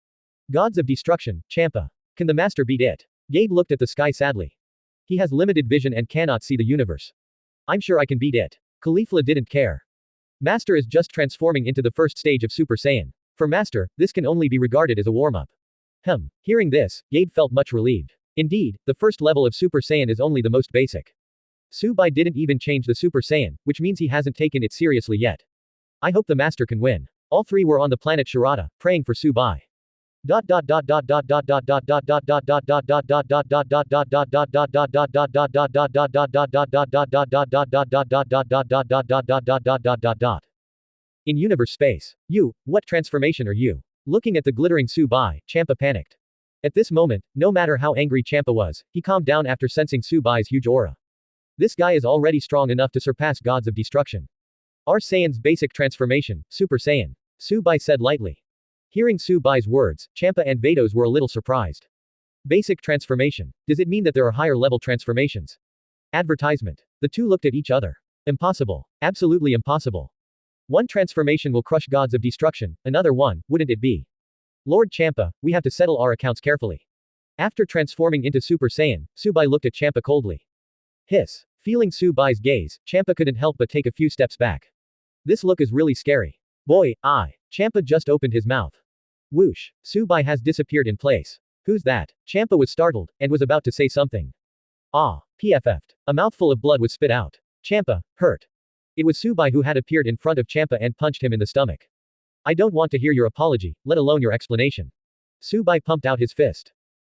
Gods of destruction, Champa. Can the master beat it? Gabe looked at the sky sadly. He has limited vision and cannot see the universe. I'm sure I can beat it. Caulifla didn't care. Master is just transforming into the first stage of Super Saiyan. For Master, this can only be regarded as a warm-up. Hearing this, Gabe felt much relieved. Indeed, the first level of Super Saiyan is only the most basic. Subai didn't even change the Super Saiyan, which means he hasn't taken it seriously yet. I hope the Master can win. All three were on the planet Shirata, praying for Subai. In universe space. You, what transformation are you? Looking at the glittering Subai, Champa panicked. At this moment, no matter how angry Champa was, he calmed down after sensing Subai's huge aura. This guy is already strong enough to surpass gods of destruction. Our Saiyan's basic transformation, Super Saiyan. Subai said lightly. Hearing Subai's words, Champa and Vados were a little surprised. Basic transformation. Does it mean that there are higher level transformations? Advertisement. The two looked at each other. Impossible. Absolutely impossible. One transformation will crush gods of destruction, another one, wouldn't it be? Lord Champa, we have to settle our accounts carefully. After transforming into Super Saiyan, Subai looked at Champa coldly. Hiss. Feeling Subai's gaze, Champa couldn't help but take a few steps back. This look is really scary. Boy, Champa just opened his mouth. Whoosh. Subai has disappeared in place. Who's that? Champa was startled, and was about to say something. Ah, PFF'd. A mouthful of blood was spit out. Champa, hurt. It was Subai who had appeared in front of Champa and punched him in the stomach. I don't want to hear your apology, let alone your explanation. Subai pumped out his fist.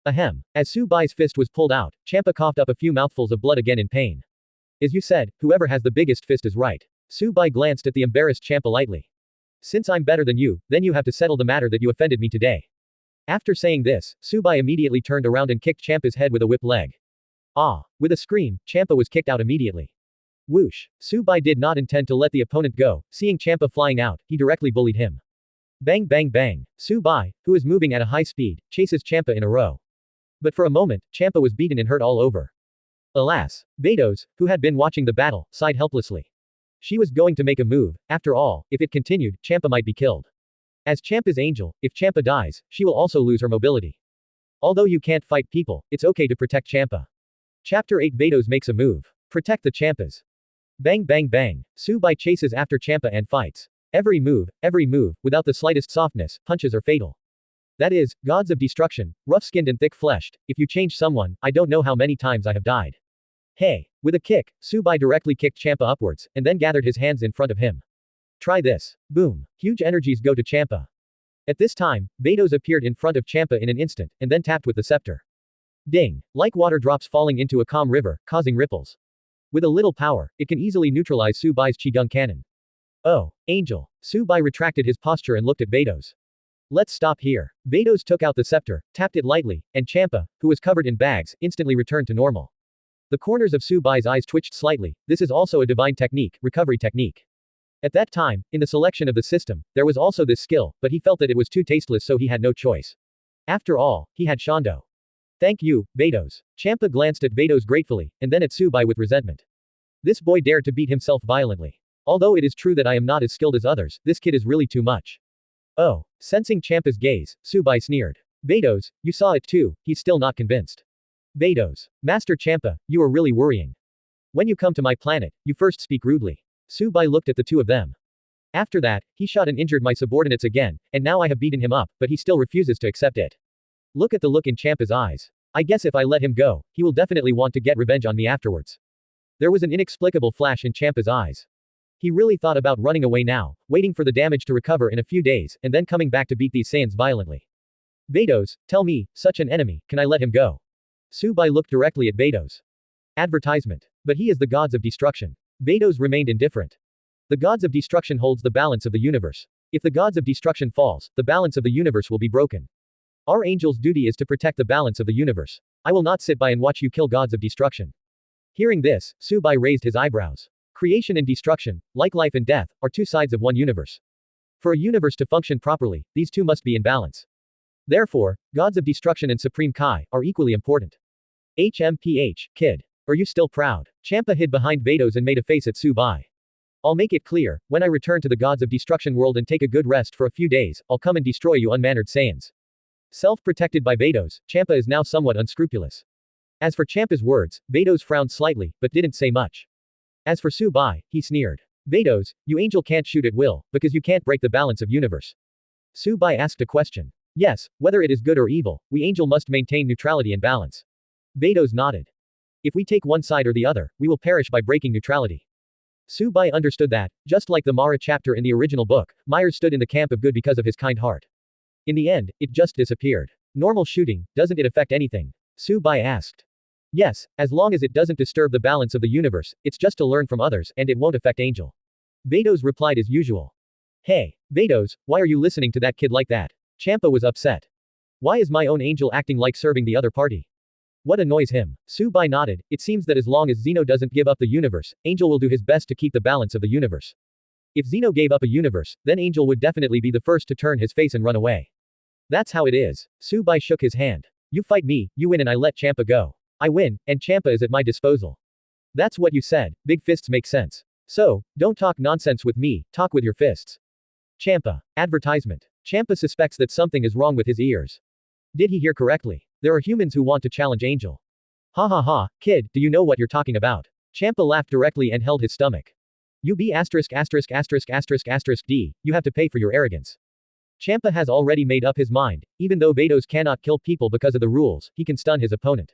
Ahem. As Subai's fist was pulled out, Champa coughed up a few mouthfuls of blood again in pain. As you said, whoever has the biggest fist is right. Subai glanced at the embarrassed Champa lightly. Since I'm better than you, then you have to settle the matter that you offended me today. After saying this, Subai immediately turned around and kicked Champa's head with a whip leg. Ah! With a scream, Champa was kicked out immediately. Whoosh! Subai did not intend to let the opponent go, seeing Champa flying out, he directly bullied him. Bang bang bang! Subai, who is moving at a high speed, chases Champa in a row. But for a moment, Champa was beaten and hurt all over. Alas! Vados, who had been watching the battle, sighed helplessly. She was going to make a move, after all, if it continued, Champa might be killed. As Champa's angel, if Champa dies, she will also lose her mobility. Although you can't fight people, it's okay to protect Champa. Chapter 8 Vados makes a move. Protect the Champas. Bang bang bang, Subai chases after Champa and fights. Every move, without the slightest softness, punches are fatal. That is, gods of destruction, rough-skinned and thick-fleshed, if you change someone, I don't know how many times I have died. Hey! With a kick, Subai directly kicked Champa upwards, and then gathered his hands in front of him. Try this. Boom. Huge energies go to Champa. At this time, Vados appeared in front of Champa in an instant, and then tapped with the scepter. Ding. Like water drops falling into a calm river, causing ripples. With a little power, it can easily neutralize Subai's Qigong cannon. Oh, angel. Subai retracted his posture and looked at Vados. Let's stop here. Vados took out the scepter, tapped it lightly, and Champa, who was covered in bags, instantly returned to normal. The corners of Subai's eyes twitched slightly, this is also a divine technique, recovery technique. At that time, in the selection of the system, there was also this skill, but he felt that it was too tasteless so he had no choice. After all, he had Shondo. Thank you, Vados. Champa glanced at Vados gratefully, and then at Subai with resentment. This boy dared to beat himself violently. Although it is true that I am not as skilled as others, this kid is really too much. Oh. Sensing Champa's gaze, Subai sneered. Vados, you saw it too, he's still not convinced. Vados. Master Champa, you are really worrying. When you come to my planet, you first speak rudely. Subai looked at the two of them. After that, he shot and injured my subordinates again, and now I have beaten him up, but he still refuses to accept it. Look at the look in Champa's eyes. I guess if I let him go, he will definitely want to get revenge on me afterwards. There was an inexplicable flash in Champa's eyes. He really thought about running away now, waiting for the damage to recover in a few days, and then coming back to beat these Saiyans violently. Vados, tell me, such an enemy, can I let him go? Subai looked directly at Vados. Advertisement. But he is the gods of destruction. Vados remained indifferent. The gods of destruction holds the balance of the universe. If the gods of destruction falls, the balance of the universe will be broken. Our angel's duty is to protect the balance of the universe. I will not sit by and watch you kill gods of destruction. Hearing this, Subai raised his eyebrows. Creation and destruction, like life and death, are two sides of one universe. For a universe to function properly, these two must be in balance. Therefore, gods of destruction and supreme Kai are equally important. HMPH, kid. Are you still proud? Champa hid behind Vados and made a face at Subai. I'll make it clear, when I return to the gods of destruction world and take a good rest for a few days, I'll come and destroy you unmannered Saiyans. Self-protected by Vados, Champa is now somewhat unscrupulous. As for Champa's words, Vados frowned slightly, but didn't say much. As for Subai, he sneered. Vados, you angel can't shoot at will, because you can't break the balance of universe. Subai asked a question. Yes, whether it is good or evil, we angel must maintain neutrality and balance. Vados nodded. If we take one side or the other, we will perish by breaking neutrality. Subai understood that, just like the Mara chapter in the original book, Myers stood in the camp of good because of his kind heart. In the end, it just disappeared. Normal shooting, doesn't it affect anything? Subai asked. Yes, as long as it doesn't disturb the balance of the universe, it's just to learn from others, and it won't affect Angel. Vados replied as usual. Hey, Vados, why are you listening to that kid like that? Champa was upset. Why is my own angel acting like serving the other party? What annoys him? Subai nodded. It seems that as long as Zeno doesn't give up the universe, Angel will do his best to keep the balance of the universe. If Zeno gave up a universe, then Angel would definitely be the first to turn his face and run away. That's how it is. Subai shook his hand. You fight me, you win and I let Champa go. I win, and Champa is at my disposal. That's what you said, big fists make sense. So, don't talk nonsense with me, talk with your fists. Champa. Advertisement. Champa suspects that something is wrong with his ears. Did he hear correctly? There are humans who want to challenge Angel. Ha ha ha, kid, do you know what you're talking about? Champa laughed directly and held his stomach. You be asterisk asterisk asterisk asterisk asterisk D, you have to pay for your arrogance. Champa has already made up his mind, even though Vados cannot kill people because of the rules, he can stun his opponent.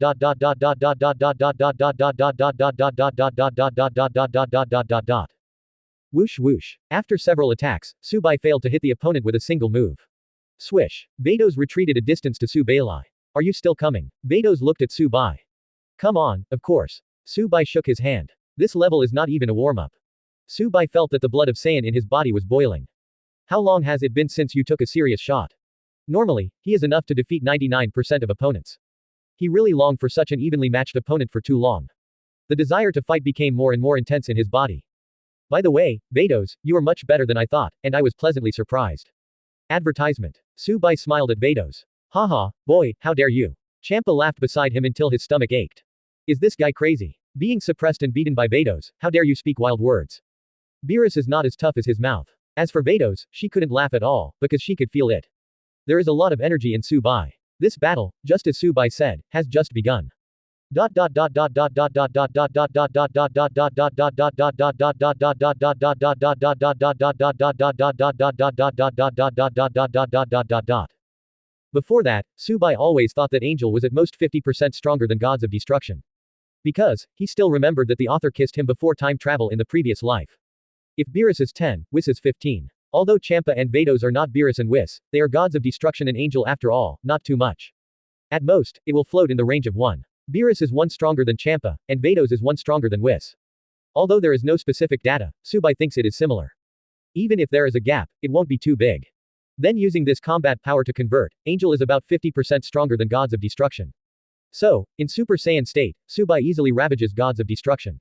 Whoosh whoosh. After several attacks, Subai failed to hit the opponent with a single move. Swish. Vados retreated a distance to Su Bai. Are you still coming? Vados looked at Su Bai. Come on, of course. Su Bai shook his hand. This level is not even a warm-up. Su Bai felt that the blood of Saiyan in his body was boiling. How long has it been since you took a serious shot? Normally, he is enough to defeat 99% of opponents. He really longed for such an evenly matched opponent for too long. The desire to fight became more and more intense in his body. By the way, Vados, you are much better than I thought, and I was pleasantly surprised. Advertisement. Su Bai smiled at Vados. Haha, boy, how dare you. Champa laughed beside him until his stomach ached. Is this guy crazy? Being suppressed and beaten by Vados, how dare you speak wild words? Beerus is not as tough as his mouth. As for Vados, she couldn't laugh at all, because she could feel it. There is a lot of energy in Su Bai. This battle, just as Su Bai said, has just begun. Before that, Su Bai always thought that Angel was at most 50% stronger than Gods of Destruction. Because, he still remembered that the author kissed him before time travel in the previous life. If Beerus is 10, Whis is 15. Although Champa and Vados are not Beerus and Whis, they are gods of destruction and angel after all, not too much. At most, it will float in the range of 1. Beerus is 1 stronger than Champa, and Vados is 1 stronger than Whis. Although there is no specific data, Subai thinks it is similar. Even if there is a gap, it won't be too big. Then using this combat power to convert, Angel is about 50% stronger than gods of destruction. So, in Super Saiyan state, Subai easily ravages gods of destruction.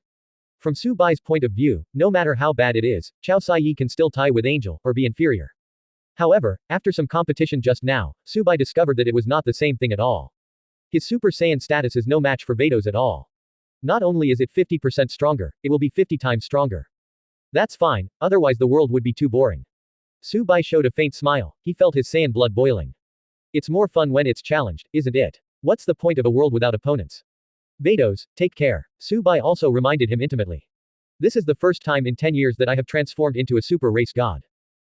From Subai's point of view, no matter how bad it is, Chao Sai can still tie with Angel, or be inferior. However, after some competition just now, Subai discovered that it was not the same thing at all. His Super Saiyan status is no match for Vados at all. Not only is it 50% stronger, it will be 50 times stronger. That's fine, otherwise the world would be too boring. Subai showed a faint smile, he felt his Saiyan blood boiling. It's more fun when it's challenged, isn't it? What's the point of a world without opponents? Vados, take care. Subai also reminded him intimately. This is the first time in 10 years that I have transformed into a super race god.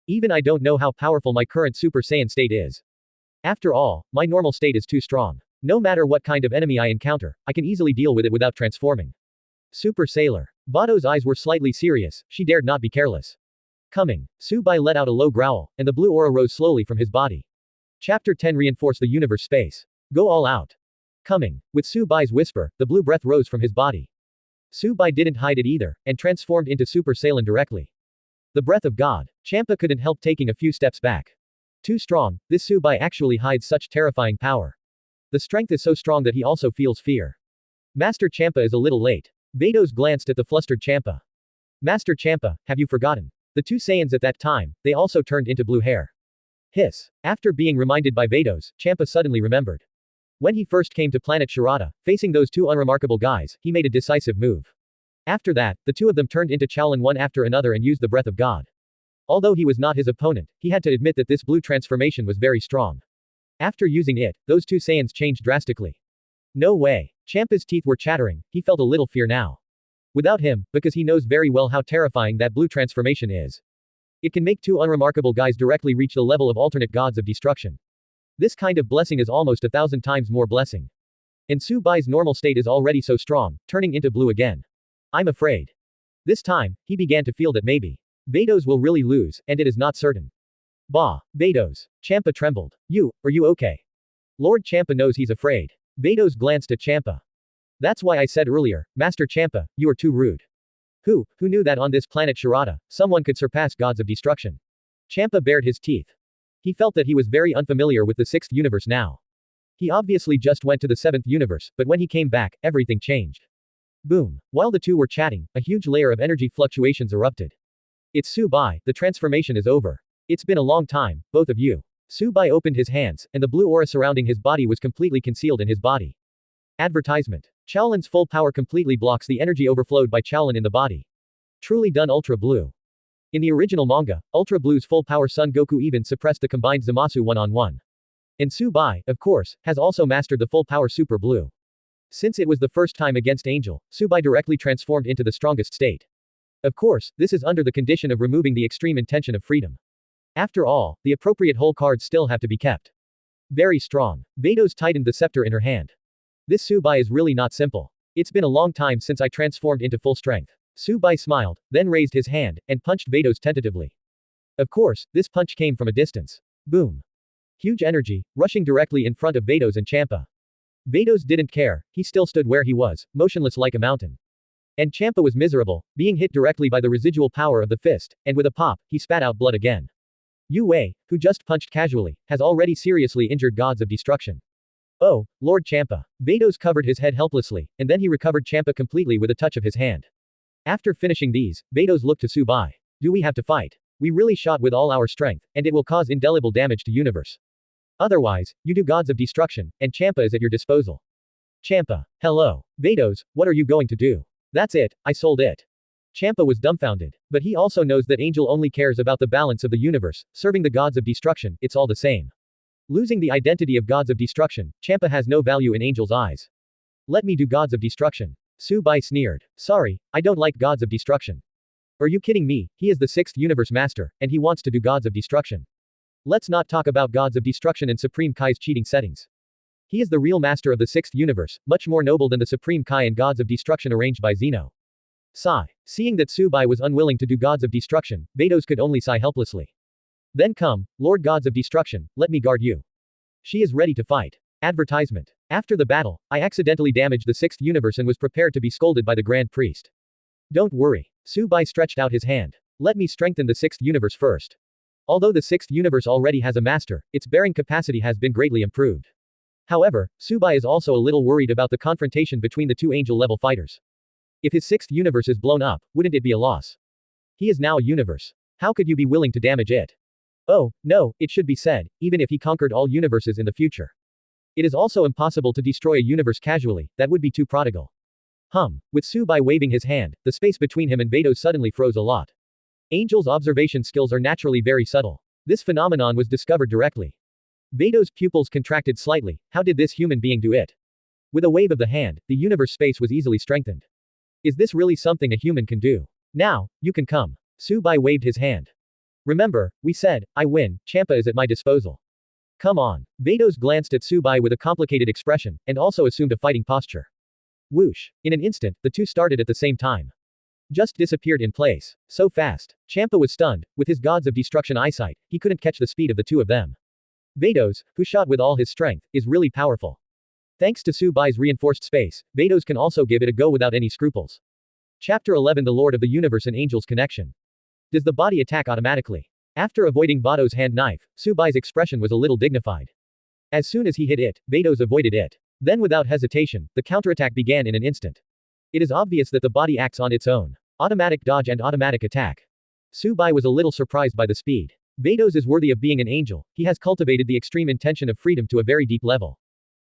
Even I don't know how powerful my current Super Saiyan state is. After all, my normal state is too strong. No matter what kind of enemy I encounter, I can easily deal with it without transforming. Super Sailor. Vado's eyes were slightly serious, she dared not be careless. Coming. Subai let out a low growl, and the blue aura rose slowly from his body. Chapter 10 Reinforce the universe space. Go all out. Coming. With Subai's whisper, the blue breath rose from his body. Subai didn't hide it either, and transformed into Super Saiyan directly. The breath of God. Champa couldn't help taking a few steps back. Too strong, this Subai actually hides such terrifying power. The strength is so strong that he also feels fear. Master Champa is a little late. Vados glanced at the flustered Champa. Master Champa, have you forgotten? The 2 Saiyans at that time, they also turned into blue hair. Hiss. After being reminded by Vados, Champa suddenly remembered. When he first came to planet Shirata, facing those 2 unremarkable guys, he made a decisive move. After that, the 2 of them turned into Chaolin one after another and used the breath of God. Although he was not his opponent, he had to admit that this blue transformation was very strong. After using it, those 2 Saiyans changed drastically. No way. Champa's teeth were chattering, he felt a little fear now. Without him, because he knows very well how terrifying that blue transformation is. It can make 2 unremarkable guys directly reach the level of alternate gods of destruction. This kind of blessing is almost 1,000 times more blessing. And Subai's normal state is already so strong, turning into blue again. I'm afraid. This time, he began to feel that maybe Vados will really lose, and it is not certain. Bah, Vados. Champa trembled. Are you okay? Lord Champa knows he's afraid. Vados glanced at Champa. That's why I said earlier, Master Champa, you are too rude. Who knew that on this planet Shirata, someone could surpass gods of destruction? Champa bared his teeth. He felt that he was very unfamiliar with the 6th universe now. He obviously just went to the 7th universe, but when he came back, everything changed. Boom. While the 2 were chatting, a huge layer of energy fluctuations erupted. It's Su Bai, the transformation is over. It's been a long time, both of you. Su Bai opened his hands, and the blue aura surrounding his body was completely concealed in his body. Advertisement. Chaolin's full power completely blocks the energy overflowed by Chaolin in the body. Truly done Ultra Blue. In the original manga, Ultra Blue's full power son Goku even suppressed the combined Zamasu one-on-one. And Su Bai, of course, has also mastered the full power Super Blue. Since it was the first time against Angel, Su Bai directly transformed into the strongest state. Of course, this is under the condition of removing the extreme intention of freedom. After all, the appropriate whole cards still have to be kept. Very strong. Vados tightened the scepter in her hand. This Subai is really not simple. It's been a long time since I transformed into full strength. Subai smiled, then raised his hand, and punched Vados tentatively. Of course, this punch came from a distance. Boom. Huge energy, rushing directly in front of Vados and Champa. Vados didn't care, he still stood where he was, motionless like a mountain. And Champa was miserable, being hit directly by the residual power of the fist, and with a pop, he spat out blood again. Yu Wei, who just punched casually, has already seriously injured gods of destruction. Oh, Lord Champa. Vados covered his head helplessly, and then he recovered Champa completely with a touch of his hand. After finishing these, Vados looked to Subai. Do we have to fight? We really shot with all our strength, and it will cause indelible damage to universe. Otherwise, you do gods of destruction, and Champa is at your disposal. Champa. Hello. Vados, what are you going to do? That's it, I sold it. Champa was dumbfounded. But he also knows that Angel only cares about the balance of the universe, serving the gods of destruction, it's all the same. Losing the identity of gods of destruction, Champa has no value in Angel's eyes. Let me do gods of destruction. Su Bai sneered. Sorry, I don't like gods of destruction. Are you kidding me? He is the 6th universe master, and he wants to do gods of destruction. Let's not talk about gods of destruction in Supreme Kai's cheating settings. He is the real master of the sixth universe, much more noble than the supreme Kai and gods of destruction arranged by Zeno. Sigh. Seeing that Subai was unwilling to do gods of destruction, Vados could only sigh helplessly. Then come, Lord Gods of Destruction, let me guard you. She is ready to fight. Advertisement. After the battle, I accidentally damaged the sixth universe and was prepared to be scolded by the Grand Priest. Don't worry. Subai stretched out his hand. Let me strengthen the sixth universe first. Although the sixth universe already has a master, its bearing capacity has been greatly improved. However, Subai is also a little worried about the confrontation between the two angel-level fighters. If his sixth universe is blown up, wouldn't it be a loss? He is now a universe. How could you be willing to damage it? Oh, no, it should be said, even if he conquered all universes in the future. It is also impossible to destroy a universe casually, that would be too prodigal. With Subai waving his hand, the space between him and Vados suddenly froze a lot. Angel's observation skills are naturally very subtle. This phenomenon was discovered directly. Vados' pupils contracted slightly. How did this human being do it? With a wave of the hand, the universe space was easily strengthened. Is this really something a human can do? Now, you can come. Subai waved his hand. Remember, we said, I win, Champa is at my disposal. Come on. Vados glanced at Subai with a complicated expression, and also assumed a fighting posture. Whoosh. In an instant, the two started at the same time. Just disappeared in place. So fast. Champa was stunned. With his gods of destruction eyesight, he couldn't catch the speed of the two of them. Vados, who shot with all his strength, is really powerful. Thanks to Subai's reinforced space, Vados can also give it a go without any scruples. Chapter 11 The Lord of the Universe and Angel's Connection. Does the body attack automatically? After avoiding Vados' hand knife, Subai's expression was a little dignified. As soon as he hit it, Vados avoided it. Then without hesitation, the counterattack began in an instant. It is obvious that the body acts on its own. Automatic dodge and automatic attack. Subai was a little surprised by the speed. Vados is worthy of being an angel, he has cultivated the extreme intention of freedom to a very deep level.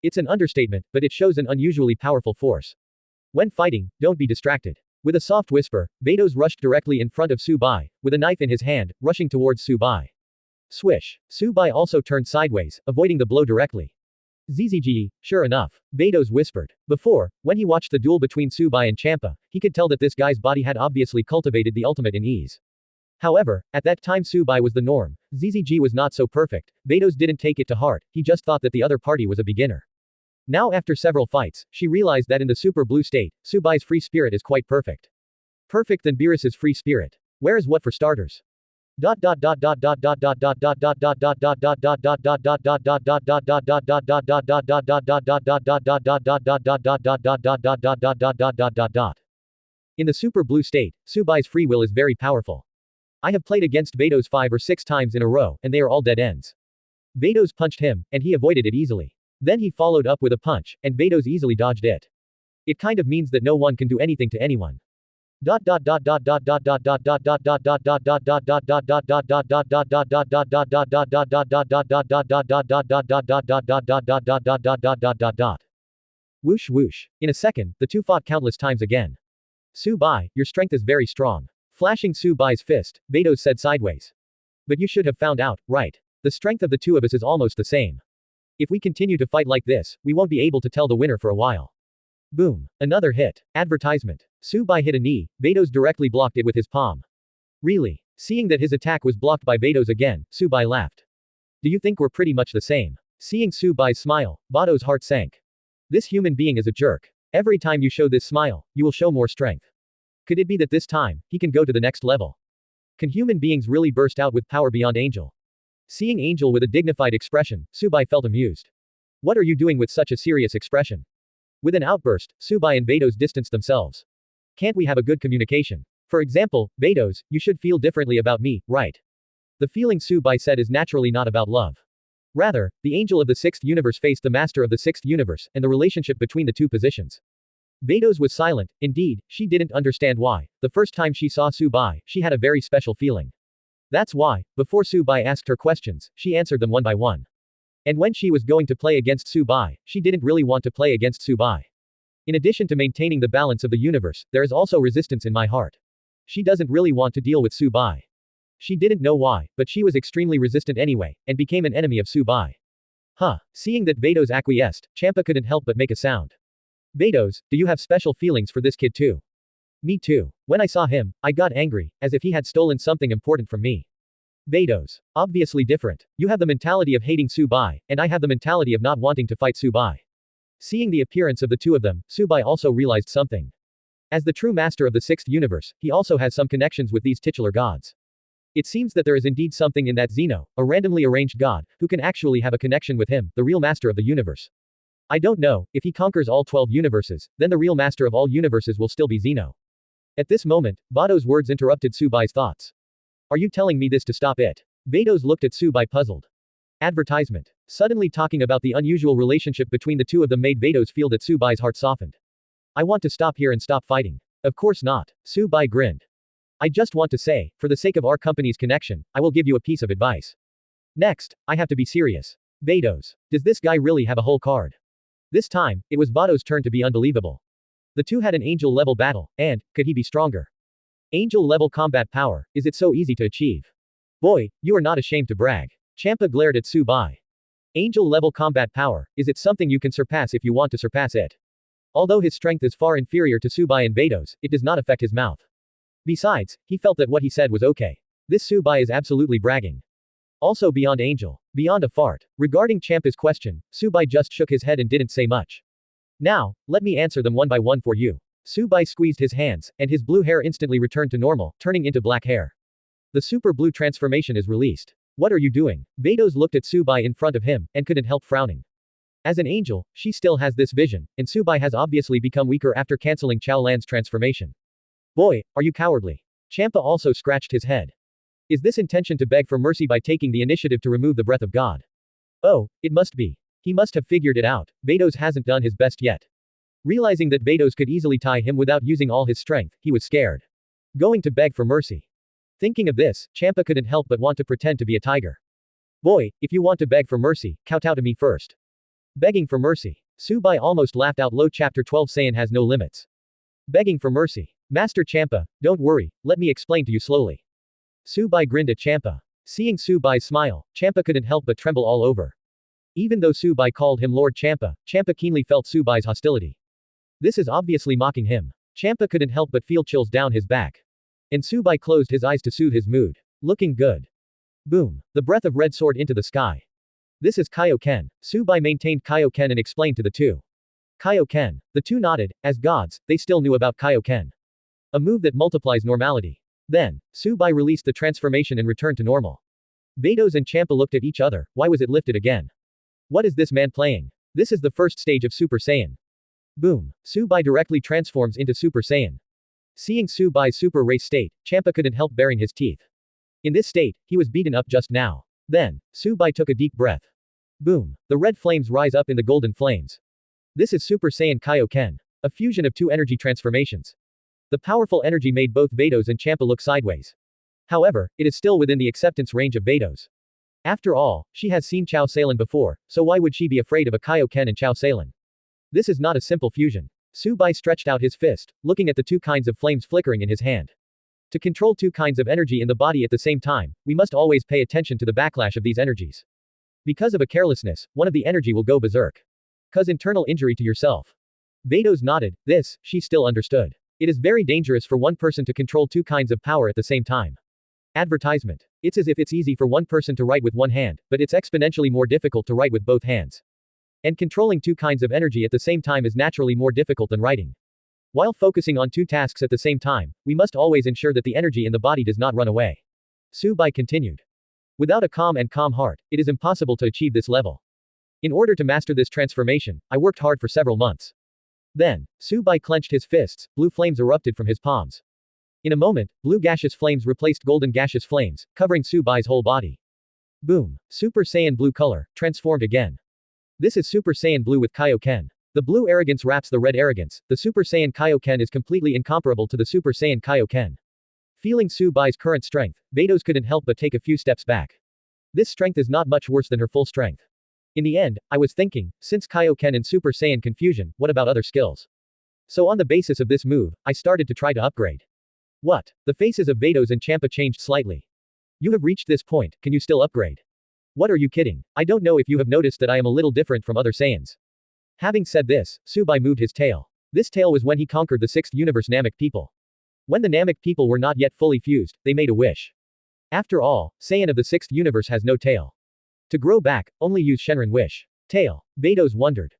It's an understatement, but it shows an unusually powerful force. When fighting, don't be distracted. With a soft whisper, Vados rushed directly in front of Subai, with a knife in his hand, rushing towards Subai. Swish. Subai also turned sideways, avoiding the blow directly. ZZGE, sure enough, Vados whispered. Before, when he watched the duel between Subai and Champa, he could tell that this guy's body had obviously cultivated the ultimate in ease. However, at that time Subai was the norm, ZZG was not so perfect, Vados didn't take it to heart, he just thought that the other party was a beginner. Now after several fights, she realized that in the super blue state, Subai's free spirit is quite perfect. Perfect than Beerus's free spirit. Where is what for starters? In the super blue state, Subai's free will is very powerful. I have played against Vados 5 or 6 times in a row, and they are all dead ends. Vados punched him, and he avoided it easily. Then he followed up with a punch, and Vados easily dodged it. It kind of means that no one can do anything to anyone. Whoosh whoosh. In a second, the two fought countless times again. Subai, your strength is very strong. Flashing Subai's fist, Vados said sideways. But you should have found out, right? The strength of the two of us is almost the same. If we continue to fight like this, we won't be able to tell the winner for a while. Boom. Another hit. Advertisement. Subai hit a knee, Vados directly blocked it with his palm. Really? Seeing that his attack was blocked by Vados again, Subai laughed. Do you think we're pretty much the same? Seeing Subai's smile, Vados' heart sank. This human being is a jerk. Every time you show this smile, you will show more strength. Could it be that this time, he can go to the next level? Can human beings really burst out with power beyond Angel? Seeing Angel with a dignified expression, Subai felt amused. What are you doing with such a serious expression? With an outburst, Subai and Vados distanced themselves. Can't we have a good communication? For example, Vados, you should feel differently about me, right? The feeling Subai said is naturally not about love. Rather, the angel of the sixth universe faced the master of the sixth universe, and the relationship between the two positions. Vados was silent, indeed, she didn't understand why. The first time she saw Subai, she had a very special feeling. That's why, before Subai asked her questions, she answered them one by one. And when she was going to play against Subai, she didn't really want to play against Subai. In addition to maintaining the balance of the universe, there is also resistance in my heart. She doesn't really want to deal with Subai. She didn't know why, but she was extremely resistant anyway, and became an enemy of Subai. Seeing that Vados acquiesced, Champa couldn't help but make a sound. Vados, do you have special feelings for this kid too? Me too. When I saw him, I got angry, as if he had stolen something important from me. Vados. Obviously different. You have the mentality of hating Su Bai, and I have the mentality of not wanting to fight Su Bai. Seeing the appearance of the two of them, Su Bai also realized something. As the true master of the sixth universe, he also has some connections with these titular gods. It seems that there is indeed something in that Zeno, a randomly arranged god, who can actually have a connection with him, the real master of the universe. I don't know, if he conquers all 12 universes, then the real master of all universes will still be Zeno. At this moment, Vados' words interrupted Su Bai's thoughts. Are you telling me this to stop it? Vados looked at Su Bai puzzled. Advertisement. Suddenly talking about the unusual relationship between the two of them made Vados feel that Su Bai's heart softened. I want to stop here and stop fighting. Of course not. Su Bai grinned. I just want to say, for the sake of our company's connection, I will give you a piece of advice. Next, I have to be serious. Vados. Does this guy really have a whole card? This time, it was Vados' turn to be unbelievable. The two had an angel-level battle, and, could he be stronger? Angel-level combat power, is it so easy to achieve? Boy, you are not ashamed to brag. Champa glared at Su Bai. Angel-level combat power, is it something you can surpass if you want to surpass it? Although his strength is far inferior to Su Bai and Vados, it does not affect his mouth. Besides, he felt that what he said was okay. This Su Bai is absolutely bragging. Also beyond angel. Beyond a fart. Regarding Champa's question, Su Bai just shook his head and didn't say much. Now, let me answer them one by one for you. Su Bai squeezed his hands, and his blue hair instantly returned to normal, turning into black hair. The super blue transformation is released. What are you doing? Vados looked at Su Bai in front of him, and couldn't help frowning. As an angel, she still has this vision, and Su Bai has obviously become weaker after cancelling Chao Lan's transformation. Boy, are you cowardly. Champa also scratched his head. Is this intention to beg for mercy by taking the initiative to remove the breath of God? Oh, it must be. He must have figured it out. Vados hasn't done his best yet. Realizing that Vados could easily tie him without using all his strength, he was scared. Going to beg for mercy. Thinking of this, Champa couldn't help but want to pretend to be a tiger. Boy, if you want to beg for mercy, kowtow to me first. Begging for mercy. Su Bai almost laughed out loud. Chapter 12 Saiyan has no limits. Begging for mercy. Master Champa, don't worry, let me explain to you slowly. Su Bai grinned at Champa. Seeing Su Bai's smile, Champa couldn't help but tremble all over. Even though Su Bai called him Lord Champa, Champa keenly felt Su Bai's hostility. This is obviously mocking him. Champa couldn't help but feel chills down his back. And Su Bai closed his eyes to soothe his mood. Looking good. Boom. The breath of red soared into the sky. This is Kaioken. Su Bai maintained Kaioken and explained to the two. Kaioken. The two nodded. As gods, they still knew about Kaioken. A move that multiplies normality. Then, Su Bai released the transformation and returned to normal. Vados and Champa looked at each other. Why was it lifted again? What is this man playing? This is the first stage of Super Saiyan. Boom. Su Bai directly transforms into Super Saiyan. Seeing Su Bai's super race state, Champa couldn't help baring his teeth. In this state, he was beaten up just now. Then, Su Bai took a deep breath. Boom. The red flames rise up in the golden flames. This is Super Saiyan Kaioken. A fusion of two energy transformations. The powerful energy made both Vados and Champa look sideways. However, it is still within the acceptance range of Vados. After all, she has seen Chao Saiyan before, so why would she be afraid of a Kaioken and Chao Saiyan? This is not a simple fusion. Su Bai stretched out his fist, looking at the two kinds of flames flickering in his hand. To control two kinds of energy in the body at the same time, we must always pay attention to the backlash of these energies. Because of a carelessness, one of the energy will go berserk. Cause internal injury to yourself. Vados nodded. This, she still understood. It is very dangerous for one person to control two kinds of power at the same time. Advertisement. It's as if it's easy for one person to write with one hand, but it's exponentially more difficult to write with both hands. And controlling two kinds of energy at the same time is naturally more difficult than writing. While focusing on two tasks at the same time, we must always ensure that the energy in the body does not run away. Su Bai continued. Without a calm heart, it is impossible to achieve this level. In order to master this transformation, I worked hard for several months. Then, Su Bai clenched his fists, blue flames erupted from his palms. In a moment, blue gaseous flames replaced golden gaseous flames, covering Su Bai's whole body. Boom. Super Saiyan blue color, transformed again. This is Super Saiyan blue with Kaioken. The blue arrogance wraps the red arrogance. The Super Saiyan Kaioken is completely incomparable to the Super Saiyan Kaioken. Feeling Su Bai's current strength, Vados couldn't help but take a few steps back. This strength is not much worse than her full strength. In the end, I was thinking, since Kaioken and Super Saiyan confusion, what about other skills? So on the basis of this move, I started to try to upgrade. What? The faces of Vados and Champa changed slightly. You have reached this point, can you still upgrade? What are you kidding? I don't know if you have noticed that I am a little different from other Saiyans. Having said this, Su Bai moved his tail. This tail was when he conquered the 6th universe Namek people. When the Namek people were not yet fully fused, they made a wish. After all, Saiyan of the 6th universe has no tail. To grow back, only use Shenron Wish. Tail. Vados wondered.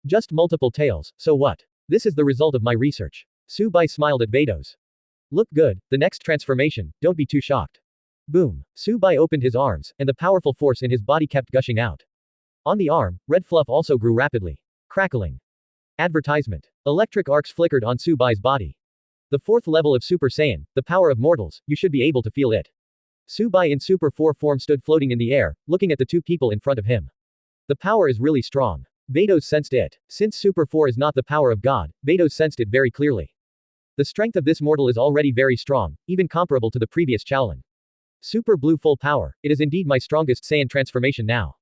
Just multiple tails, so what? This is the result of my research. Su Bai smiled at Vados. Look good, the next transformation, don't be too shocked. Boom. Su Bai opened his arms, and the powerful force in his body kept gushing out. On the arm, red fluff also grew rapidly. Crackling. Advertisement. Electric arcs flickered on Su Bai's body. The 4th level of Super Saiyan, the power of mortals, you should be able to feel it. Su Bai in Super 4 form stood floating in the air, looking at the two people in front of him. The power is really strong. Vados sensed it. Since Super 4 is not the power of God, Vados sensed it very clearly. The strength of this mortal is already very strong, even comparable to the previous Shaolin. Super Blue full power, it is indeed my strongest Saiyan transformation now.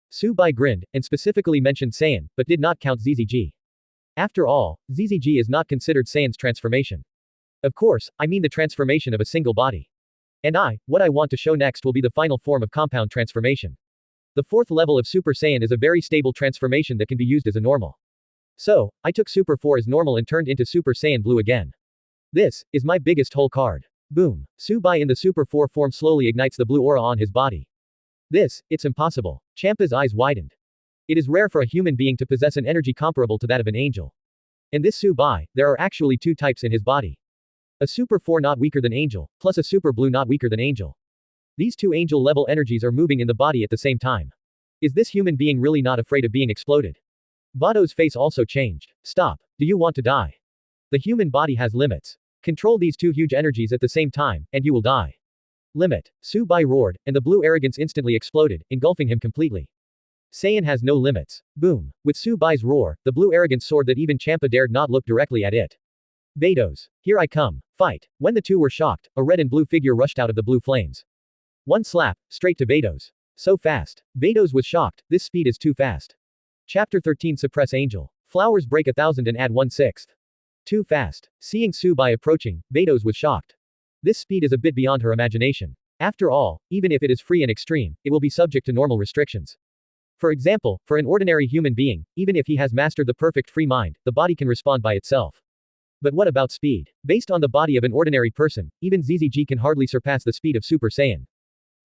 Su Bai grinned, and specifically mentioned Saiyan, but did not count ZZG. After all, ZZG is not considered Saiyan's transformation. Of course, I mean the transformation of a single body. And what I want to show next will be the final form of compound transformation. The 4th level of Super Saiyan is a very stable transformation that can be used as a normal. So, I took Super 4 as normal and turned into Super Saiyan Blue again. This is my biggest hole card. Boom. Su Bai in the Super 4 form slowly ignites the blue aura on his body. It's impossible. Champa's eyes widened. It is rare for a human being to possess an energy comparable to that of an angel. In this Su Bai, there are actually 2 types in his body. A Super 4 not weaker than angel, plus a Super Blue not weaker than angel. These 2 angel level energies are moving in the body at the same time. Is this human being really not afraid of being exploded? Vado's face also changed. Stop. Do you want to die? The human body has limits. Control these 2 huge energies at the same time, and you will die. Limit. Su Bai roared, and the blue arrogance instantly exploded, engulfing him completely. Saiyan has no limits. Boom. With Su Bai's roar, the blue arrogance soared that even Champa dared not look directly at it. Vados. Here I come. Fight. When the 2 were shocked, a red and blue figure rushed out of the blue flames. One slap, straight to Vados. So fast. Vados was shocked, this speed is too fast. Chapter 13 Suppress Angel. Flowers break 1,000 and add 1/6. Too fast. Seeing Su Bai approaching, Vados was shocked. This speed is a bit beyond her imagination. After all, even if it is free and extreme, it will be subject to normal restrictions. For example, for an ordinary human being, even if he has mastered the perfect free mind, the body can respond by itself. But what about speed? Based on the body of an ordinary person, even ZZG can hardly surpass the speed of Super Saiyan.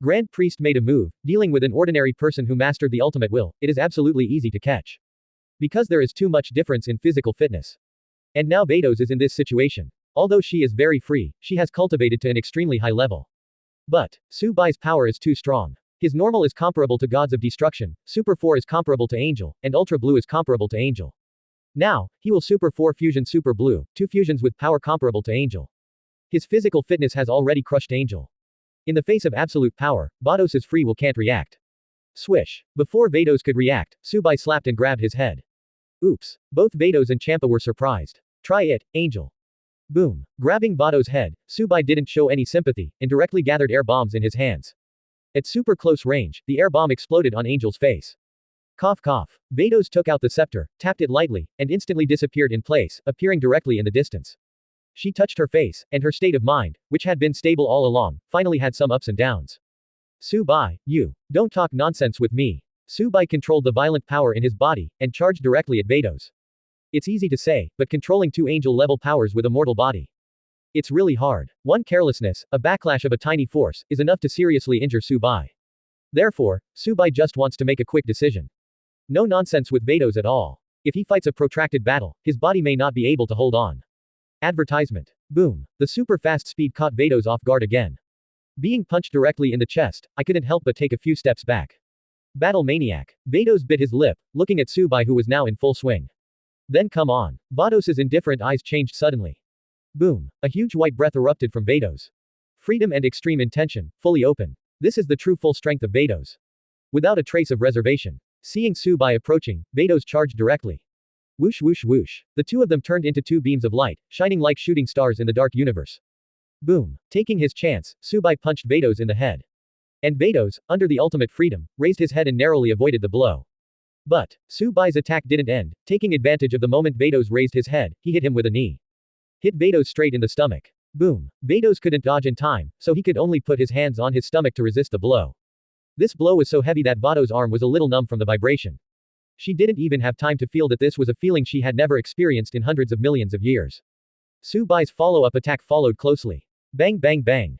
Grand Priest made a move, dealing with an ordinary person who mastered the ultimate will, it is absolutely easy to catch. Because there is too much difference in physical fitness. And now Vados is in this situation. Although she is very free, she has cultivated to an extremely high level. But, Su Bai's power is too strong. His normal is comparable to Gods of Destruction, Super 4 is comparable to Angel, and Ultra Blue is comparable to Angel. Now, he will Super 4 fusion Super Blue, 2 fusions with power comparable to Angel. His physical fitness has already crushed Angel. In the face of absolute power, Vados' free will can't react. Swish. Before Vados could react, Su Bai slapped and grabbed his head. Oops. Both Vados and Champa were surprised. Try it, Angel. Boom. Grabbing Vados' head, Su Bai didn't show any sympathy, and directly gathered air bombs in his hands. At super close range, the air bomb exploded on Angel's face. Cough cough. Vados took out the scepter, tapped it lightly, and instantly disappeared in place, appearing directly in the distance. She touched her face, and her state of mind, which had been stable all along, finally had some ups and downs. Su Bai, you. Don't talk nonsense with me. Su Bai controlled the violent power in his body, and charged directly at Vados. It's easy to say, but controlling 2 angel-level powers with a mortal body. It's really hard. One carelessness, a backlash of a tiny force, is enough to seriously injure Su Bai. Therefore, Su Bai just wants to make a quick decision. No nonsense with Vados at all. If he fights a protracted battle, his body may not be able to hold on. Advertisement. Boom. The super fast speed caught Vados off guard again. Being punched directly in the chest, I couldn't help but take a few steps back. Battle maniac. Vados bit his lip, looking at Su Bai who was now in full swing. Then come on. Vados' indifferent eyes changed suddenly. Boom. A huge white breath erupted from Vados. Freedom and extreme intention, fully open. This is the true full strength of Vados. Without a trace of reservation. Seeing Su Bai approaching, Vados charged directly. Whoosh whoosh whoosh. The 2 of them turned into 2 beams of light, shining like shooting stars in the dark universe. Boom. Taking his chance, Su Bai punched Vados in the head. And Vados, under the ultimate freedom, raised his head and narrowly avoided the blow. But, Su Bai's attack didn't end. Taking advantage of the moment Vados raised his head, he hit him with a knee. Hit Vados straight in the stomach. Boom. Vados couldn't dodge in time, so he could only put his hands on his stomach to resist the blow. This blow was so heavy that Vados' arm was a little numb from the vibration. She didn't even have time to feel that this was a feeling she had never experienced in hundreds of millions of years. Su Bai's follow-up attack followed closely. Bang bang bang.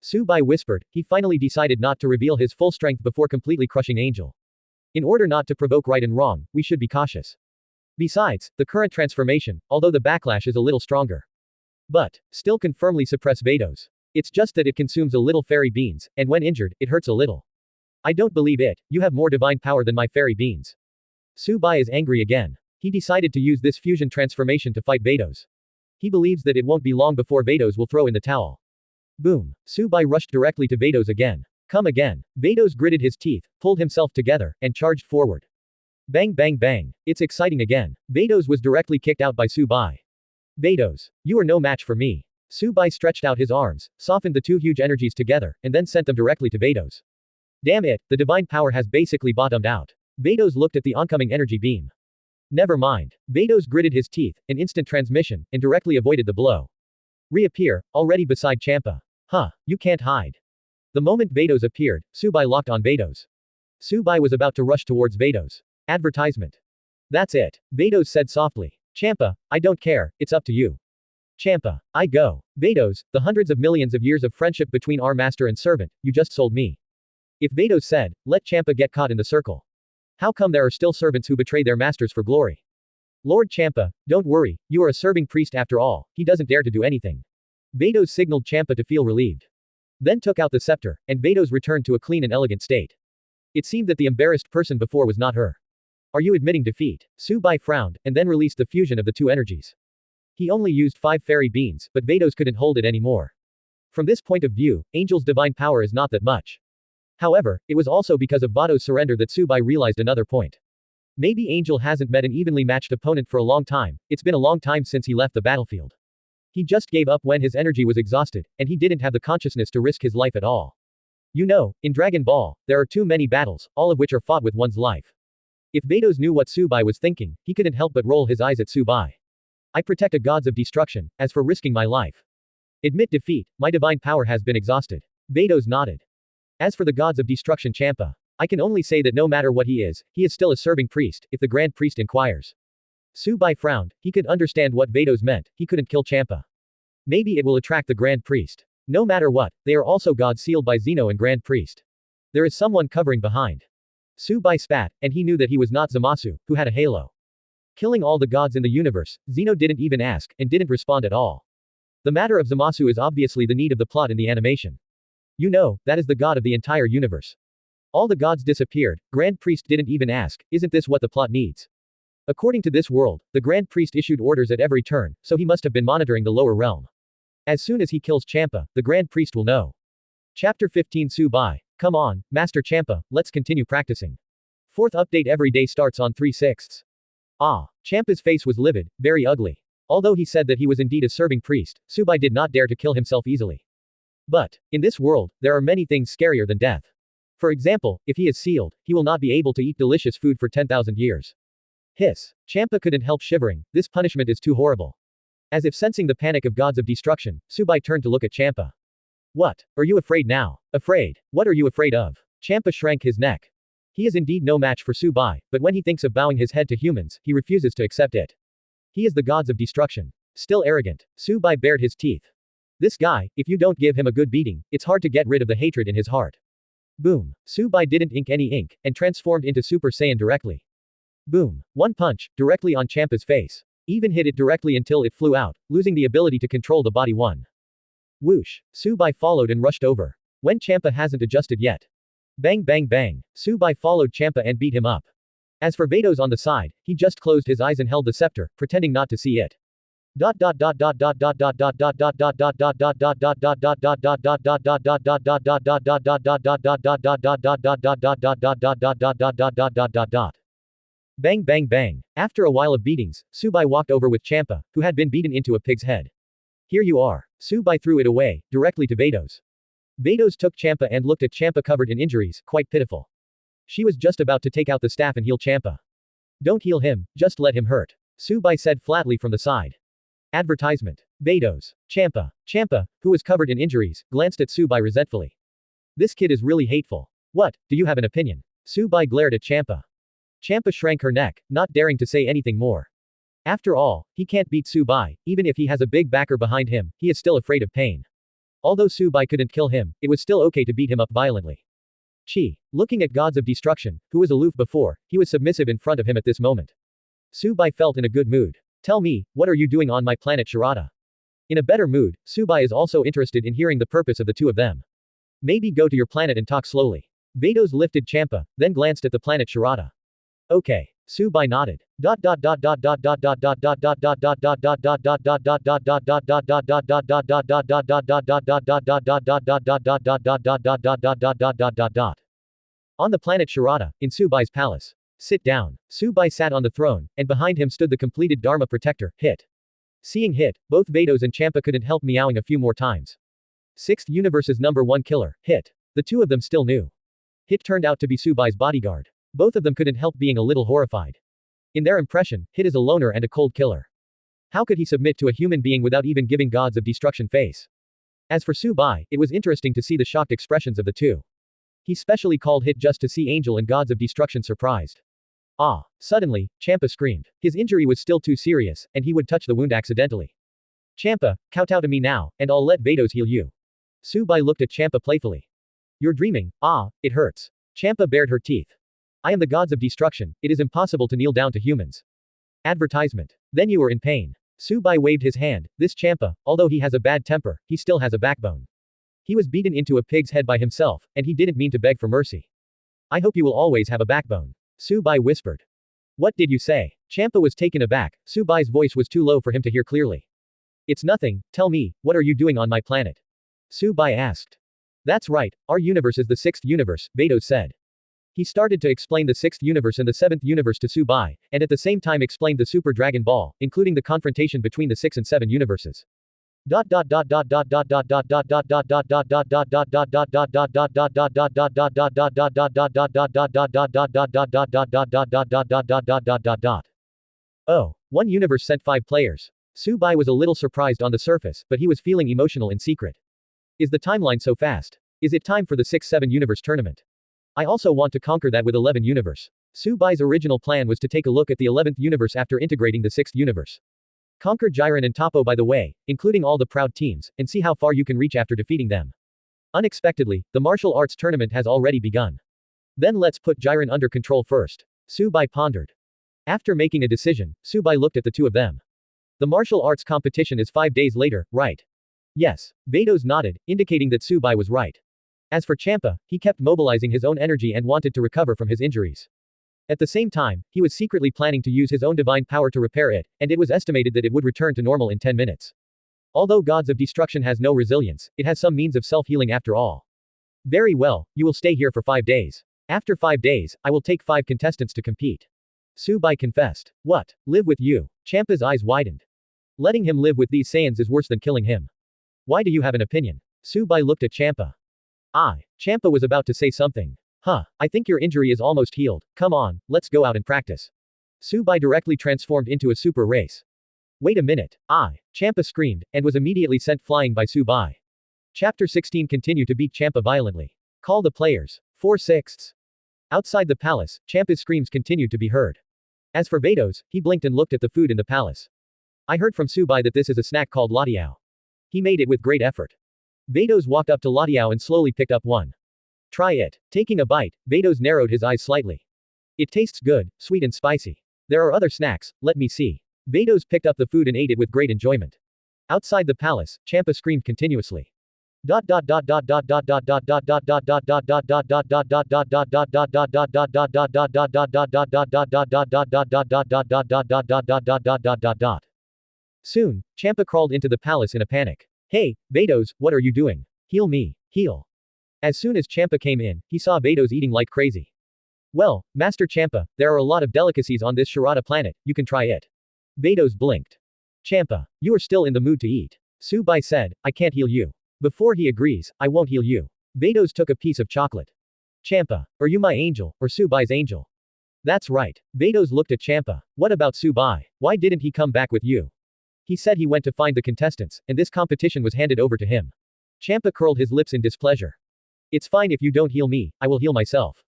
Subai whispered, he finally decided not to reveal his full strength before completely crushing Angel. In order not to provoke right and wrong, we should be cautious. Besides, the current transformation, although the backlash is a little stronger, but still can firmly suppress Vados. It's just that it consumes a little fairy beans, and when injured, it hurts a little. I don't believe it, you have more divine power than my fairy beans. Subai is angry again. He decided to use this fusion transformation to fight Vados. He believes that it won't be long before Vados will throw in the towel. Boom. Subai rushed directly to Vados again. Come again. Vados gritted his teeth, pulled himself together, and charged forward. Bang bang bang. It's exciting again. Vados was directly kicked out by Subai. Vados, you are no match for me. Subai stretched out his arms, softened the two huge energies together, and then sent them directly to Vados. Damn it, the divine power has basically bottomed out. Vados looked at the oncoming energy beam. Never mind. Vados gritted his teeth, an instant transmission, and directly avoided the blow. Reappear, already beside Champa. Huh, you can't hide. The moment Vados appeared, Subai locked on Vados. Subai was about to rush towards Vados. Advertisement. That's it, Vados said softly. Champa, I don't care, it's up to you. Champa, I go. Vados, the hundreds of millions of years of friendship between our master and servant, you just sold me. If Vados said, let Champa get caught in the circle. How come there are still servants who betray their masters for glory? Lord Champa, don't worry, you are a serving priest after all, he doesn't dare to do anything. Vados signaled Champa to feel relieved. Then took out the scepter, and Vados returned to a clean and elegant state. It seemed that the embarrassed person before was not her. Are you admitting defeat? Subai frowned, and then released the fusion of the two energies. He only used 5 fairy beans, but Vados couldn't hold it anymore. From this point of view, Angel's divine power is not that much. However, it was also because of Vados' surrender that Subai realized another point. Maybe Angel hasn't met an evenly matched opponent for a long time, it's been a long time since he left the battlefield. He just gave up when his energy was exhausted, and he didn't have the consciousness to risk his life at all. You know, in Dragon Ball, there are too many battles, all of which are fought with one's life. If Vados knew what Subai was thinking, he couldn't help but roll his eyes at Subai. I protect the gods of destruction, as for risking my life. Admit defeat, my divine power has been exhausted. Vados nodded. As for the gods of destruction Champa, I can only say that no matter what he is still a serving priest, if the Grand Priest inquires. Subai frowned, he could understand what Vados meant, he couldn't kill Champa. Maybe it will attract the Grand Priest. No matter what, they are also gods sealed by Zeno and Grand Priest. There is someone covering behind. Subai spat, and he knew that he was not Zamasu, who had a halo. Killing all the gods in the universe, Zeno didn't even ask, and didn't respond at all. The matter of Zamasu is obviously the need of the plot in the animation. You know, that is the god of the entire universe. All the gods disappeared, Grand Priest didn't even ask, isn't this what the plot needs? According to this world, the Grand Priest issued orders at every turn, so he must have been monitoring the lower realm. As soon as he kills Champa, the Grand Priest will know. Chapter 15 Su Bai. Come on, Master Champa, let's continue practicing. Fourth update every day starts on 3/6. Ah, Champa's face was livid, very ugly. Although he said that he was indeed a serving priest, Subai did not dare to kill himself easily. But, in this world, there are many things scarier than death. For example, if he is sealed, he will not be able to eat delicious food for 10,000 years. Hiss. Champa couldn't help shivering, this punishment is too horrible. As if sensing the panic of gods of destruction, Subai turned to look at Champa. What? Are you afraid now? Afraid? What are you afraid of? Champa shrank his neck. He is indeed no match for Subai, but when he thinks of bowing his head to humans, he refuses to accept it. He is the gods of destruction. Still arrogant, Subai bared his teeth. This guy, if you don't give him a good beating, it's hard to get rid of the hatred in his heart. Boom. Subai didn't ink any ink, and transformed into Super Saiyan directly. Boom. One punch, directly on Champa's face. Even hit it directly until it flew out, losing the ability to control the body one. Whoosh. Subai followed and rushed over. When Champa hasn't adjusted yet. Bang bang bang. Subai followed Champa and beat him up. As for Vados on the side, he just closed his eyes and held the scepter, pretending not to see it. Bang bang bang. After a while of beatings, Subai walked over with Champa, who had been beaten into a pig's head. Here you are. Subai threw it away, directly to Vados. Vados took Champa and looked at Champa covered in injuries, quite pitiful. She was just about to take out the staff and heal Champa. Don't heal him, just let him hurt. Subai said flatly from the side. Advertisement. Vados. Champa. Champa, who was covered in injuries, glanced at Subai resentfully. This kid is really hateful. What, do you have an opinion? Subai glared at Champa. Champa shrank her neck, not daring to say anything more. After all, he can't beat Subai, even if he has a big backer behind him, he is still afraid of pain. Although Subai couldn't kill him, it was still okay to beat him up violently. Chi. Looking at gods of destruction, who was aloof before, he was submissive in front of him at this moment. Subai felt in a good mood. Tell me, what are you doing on my planet Sharada? In a better mood, Subai is also interested in hearing the purpose of the two of them. Maybe go to your planet and talk slowly. Vados lifted Champa, then glanced at the planet Sharada. Okay. Subai nodded. On the planet Sharada, in Subai's palace. Sit down. Subai sat on the throne, and behind him stood the completed Dharma protector, Hitt. Seeing Hitt, both Vados and Champa couldn't help meowing a few more times. Sixth universe's #1 killer, Hitt. The two of them still knew. Hitt turned out to be Subai's bodyguard. Both of them couldn't help being a little horrified. In their impression, Hitt is a loner and a cold killer. How could he submit to a human being without even giving gods of destruction face? As for Subai, it was interesting to see the shocked expressions of the two. He specially called Hitt just to see Angel and gods of destruction surprised. Ah! Suddenly, Champa screamed. His injury was still too serious, and he would touch the wound accidentally. Champa, kowtow to me now, and I'll let Vados heal you. Subai looked at Champa playfully. You're dreaming, it hurts. Champa bared her teeth. I am the gods of destruction, it is impossible to kneel down to humans. Advertisement. Then you are in pain. Subai waved his hand. This Champa, although he has a bad temper, he still has a backbone. He was beaten into a pig's head by himself, and he didn't mean to beg for mercy. I hope you will always have a backbone. Subai whispered. What did you say? Champa was taken aback. Subai's voice was too low for him to hear clearly. It's nothing, tell me, what are you doing on my planet? Subai asked. That's right, our universe is the sixth universe, Vados said. He started to explain the sixth universe and the seventh universe to Subai, and at the same time explained the Super Dragon Ball, including the confrontation between the 6 and 7 universes. Oh, one universe sent 5 players. Subai was a little surprised on the surface, but he was feeling emotional in secret. Is the timeline so fast? Is it time for the 6-7 universe tournament? I also want to conquer that with 11 universe. Subai's original plan was to take a look at the 11th universe after integrating the 6th universe. Conquer Jiren and Toppo by the way, including all the proud teams, and see how far you can reach after defeating them. Unexpectedly, the martial arts tournament has already begun. Then let's put Jiren under control first. Subai pondered. After making a decision, Subai looked at the two of them. The martial arts competition is 5 days later, right? Yes. Vados nodded, indicating that Subai was right. As for Champa, he kept mobilizing his own energy and wanted to recover from his injuries. At the same time, he was secretly planning to use his own divine power to repair it, and it was estimated that it would return to normal in 10 minutes. Although Gods of Destruction has no resilience, it has some means of self-healing after all. Very well, you will stay here for 5 days. After 5 days, I will take 5 contestants to compete. Subai confessed. What? Live with you? Champa's eyes widened. Letting him live with these Saiyans is worse than killing him. Why do you have an opinion? Subai looked at Champa. Champa was about to say something. I think your injury is almost healed, come on, let's go out and practice. Subai directly transformed into a super race. Wait a minute, Champa screamed, and was immediately sent flying by Subai. Chapter 16 Continue to beat Champa violently. Call the players. 4/6. Outside the palace, Champa's screams continued to be heard. As for Vados, he blinked and looked at the food in the palace. I heard from Subai that this is a snack called latiao. He made it with great effort. Vados walked up to latiao and slowly picked up one. Try it. Taking a bite, Vados narrowed his eyes slightly. It tastes good, sweet and spicy. There are other snacks, let me see. Vados picked up the food and ate it with great enjoyment. Outside the palace, Champa screamed continuously. Soon, Champa crawled into the palace in a panic. Hey, Vados, what are you doing? Heal me, heal. As soon as Champa came in, he saw Vados eating like crazy. Well, Master Champa, there are a lot of delicacies on this Sharada planet, you can try it. Vados blinked. Champa, you are still in the mood to eat. Subai said, I can't heal you. Before he agrees, I won't heal you. Vados took a piece of chocolate. Champa, are you my angel, or Subai's angel? That's right. Vados looked at Champa. What about Subai? Why didn't he come back with you? He said he went to find the contestants, and this competition was handed over to him. Champa curled his lips in displeasure. It's fine if you don't heal me, I will heal myself.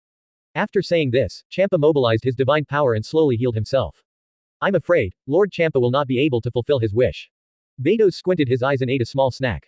After saying this, Champa mobilized his divine power and slowly healed himself. I'm afraid, Lord Champa will not be able to fulfill his wish. Vados squinted his eyes and ate a small snack.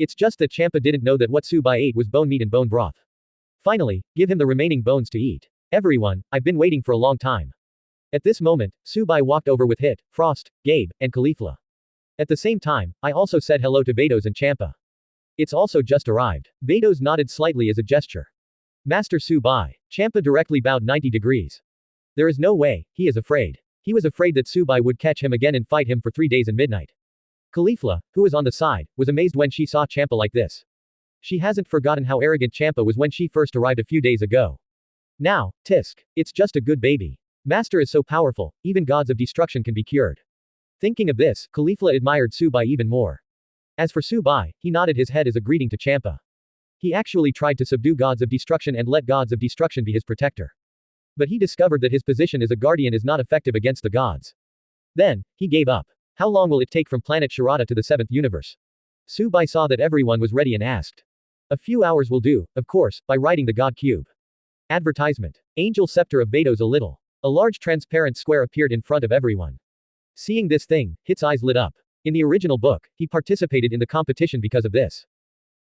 It's just that Champa didn't know that what Subai ate was bone meat and bone broth. Finally, give him the remaining bones to eat. Everyone, I've been waiting for a long time. At this moment, Subai walked over with Hitt, Frost, Gabe, and Caulifla. At the same time, I also said hello to Vados and Champa. It's also just arrived. Vados nodded slightly as a gesture. Master Su Bai. Champa directly bowed 90 degrees. There is no way, he is afraid. He was afraid that Subai would catch him again and fight him for 3 days and midnight. Caulifla, who was on the side, was amazed when she saw Champa like this. She hasn't forgotten how arrogant Champa was when she first arrived a few days ago. Now, tisk. It's just a good baby. Master is so powerful, even gods of destruction can be cured. Thinking of this, Caulifla admired Subai even more. As for Subai, he nodded his head as a greeting to Champa. He actually tried to subdue gods of destruction and let gods of destruction be his protector. But he discovered that his position as a guardian is not effective against the gods. Then, he gave up. How long will it take from planet Sharada to the 7th universe? Subai saw that everyone was ready and asked. A few hours will do, of course, by riding the God Cube. Advertisement. Angel Scepter of Vados a little. A large transparent square appeared in front of everyone. Seeing this thing, Hitt's eyes lit up. In the original book, he participated in the competition because of this.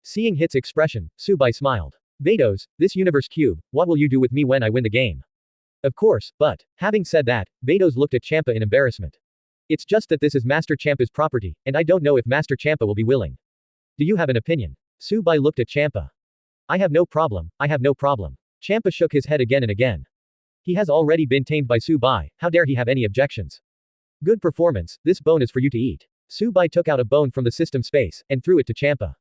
Seeing Hitt's expression, Subai smiled. Vados, this universe cube, what will you do with me when I win the game? Of course, but, having said that, Vados looked at Champa in embarrassment. It's just that this is Master Champa's property, and I don't know if Master Champa will be willing. Do you have an opinion? Subai looked at Champa. I have no problem, I have no problem. Champa shook his head again and again. He has already been tamed by Subai, how dare he have any objections? Good performance, this bone is for you to eat. Subai took out a bone from the system space, and threw it to Champa.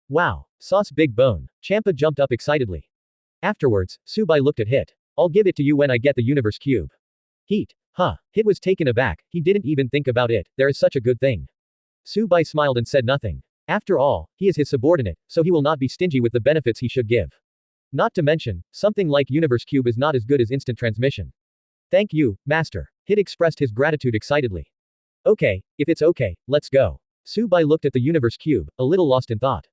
Wow, sauce big bone. Champa jumped up excitedly. Afterwards, Subai looked at Hitt. I'll give it to you when I get the universe cube. Hitt. Huh. Hitt was taken aback, he didn't even think about it, there is such a good thing. Subai smiled and said nothing. After all, he is his subordinate, so he will not be stingy with the benefits he should give. Not to mention, something like universe cube is not as good as instant transmission. Thank you, master. Hitt expressed his gratitude excitedly. Okay, if it's okay, let's go. Subai looked at the universe cube, a little lost in thought.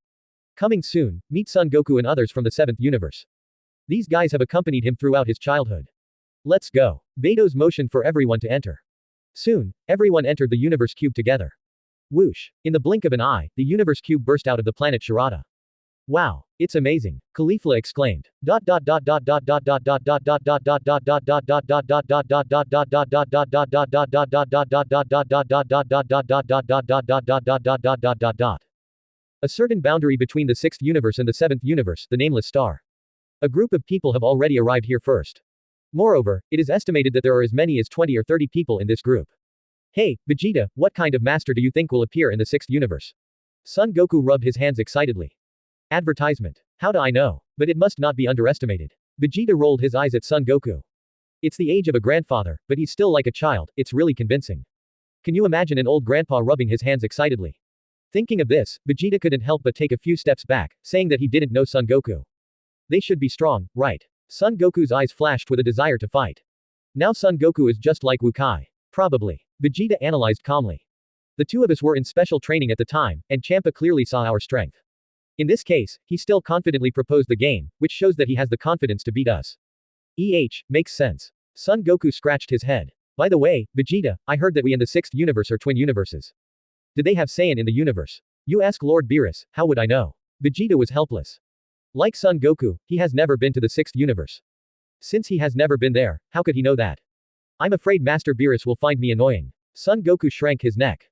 Coming soon, meet Son Goku and others from the 7th universe. These guys have accompanied him throughout his childhood. Let's go. Vados motioned for everyone to enter. Soon, everyone entered the universe cube together. Whoosh. In the blink of an eye, the universe cube burst out of the planet Sharada. Wow, it's amazing. Caulifla exclaimed. A certain boundary between the 6th universe and the 7th universe, the nameless star. A group of people have already arrived here first. Moreover, it is estimated that there are as many as 20 or 30 people in this group. Hey, Vegeta, what kind of master do you think will appear in the 6th universe? Son Goku rubbed his hands excitedly. Advertisement. How do I know? But it must not be underestimated. Vegeta rolled his eyes at Son Goku. It's the age of a grandfather, but he's still like a child, it's really convincing. Can you imagine an old grandpa rubbing his hands excitedly? Thinking of this, Vegeta couldn't help but take a few steps back, saying that he didn't know Son Goku. They should be strong, right? Son Goku's eyes flashed with a desire to fight. Now Son Goku is just like Wu Kai. Probably. Vegeta analyzed calmly. The two of us were in special training at the time, and Champa clearly saw our strength. In this case, he still confidently proposed the game, which shows that he has the confidence to beat us. Makes sense. Son Goku scratched his head. By the way, Vegeta, I heard that we in the 6th universe are twin universes. Did they have Saiyan in the universe? You ask Lord Beerus, how would I know? Vegeta was helpless. Like Son Goku, he has never been to the 6th universe. Since he has never been there, how could he know that? I'm afraid Master Beerus will find me annoying. Son Goku shrank his neck.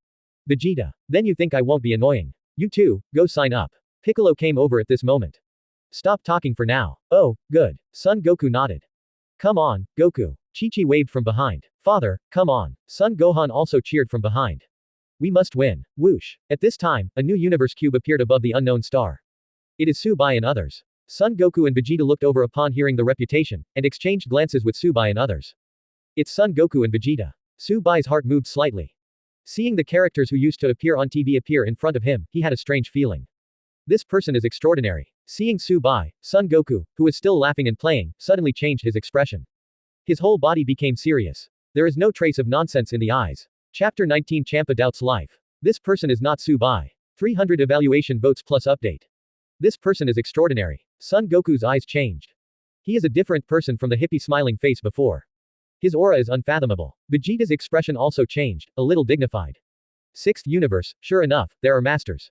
Vegeta. Then you think I won't be annoying. You too, go sign up. Piccolo came over at this moment. Stop talking for now. Oh, good. Son Goku nodded. Come on, Goku. Chi-Chi waved from behind. Father, come on. Son Gohan also cheered from behind. We must win. Whoosh. At this time, a new universe cube appeared above the unknown star. It is Subai and others. Son Goku and Vegeta looked over upon hearing the reputation, and exchanged glances with Subai and others. It's Son Goku and Vegeta. Subai's heart moved slightly. Seeing the characters who used to appear on TV appear in front of him, he had a strange feeling. This person is extraordinary. Seeing Subai, Son Goku, who was still laughing and playing, suddenly changed his expression. His whole body became serious. There is no trace of nonsense in the eyes. Chapter 19 Champa doubts life. This person is not Subai. 300 evaluation votes plus update. This person is extraordinary. Son Goku's eyes changed. He is a different person from the hippie smiling face before. His aura is unfathomable. Vegeta's expression also changed, a little dignified. 6th universe, sure enough, there are masters.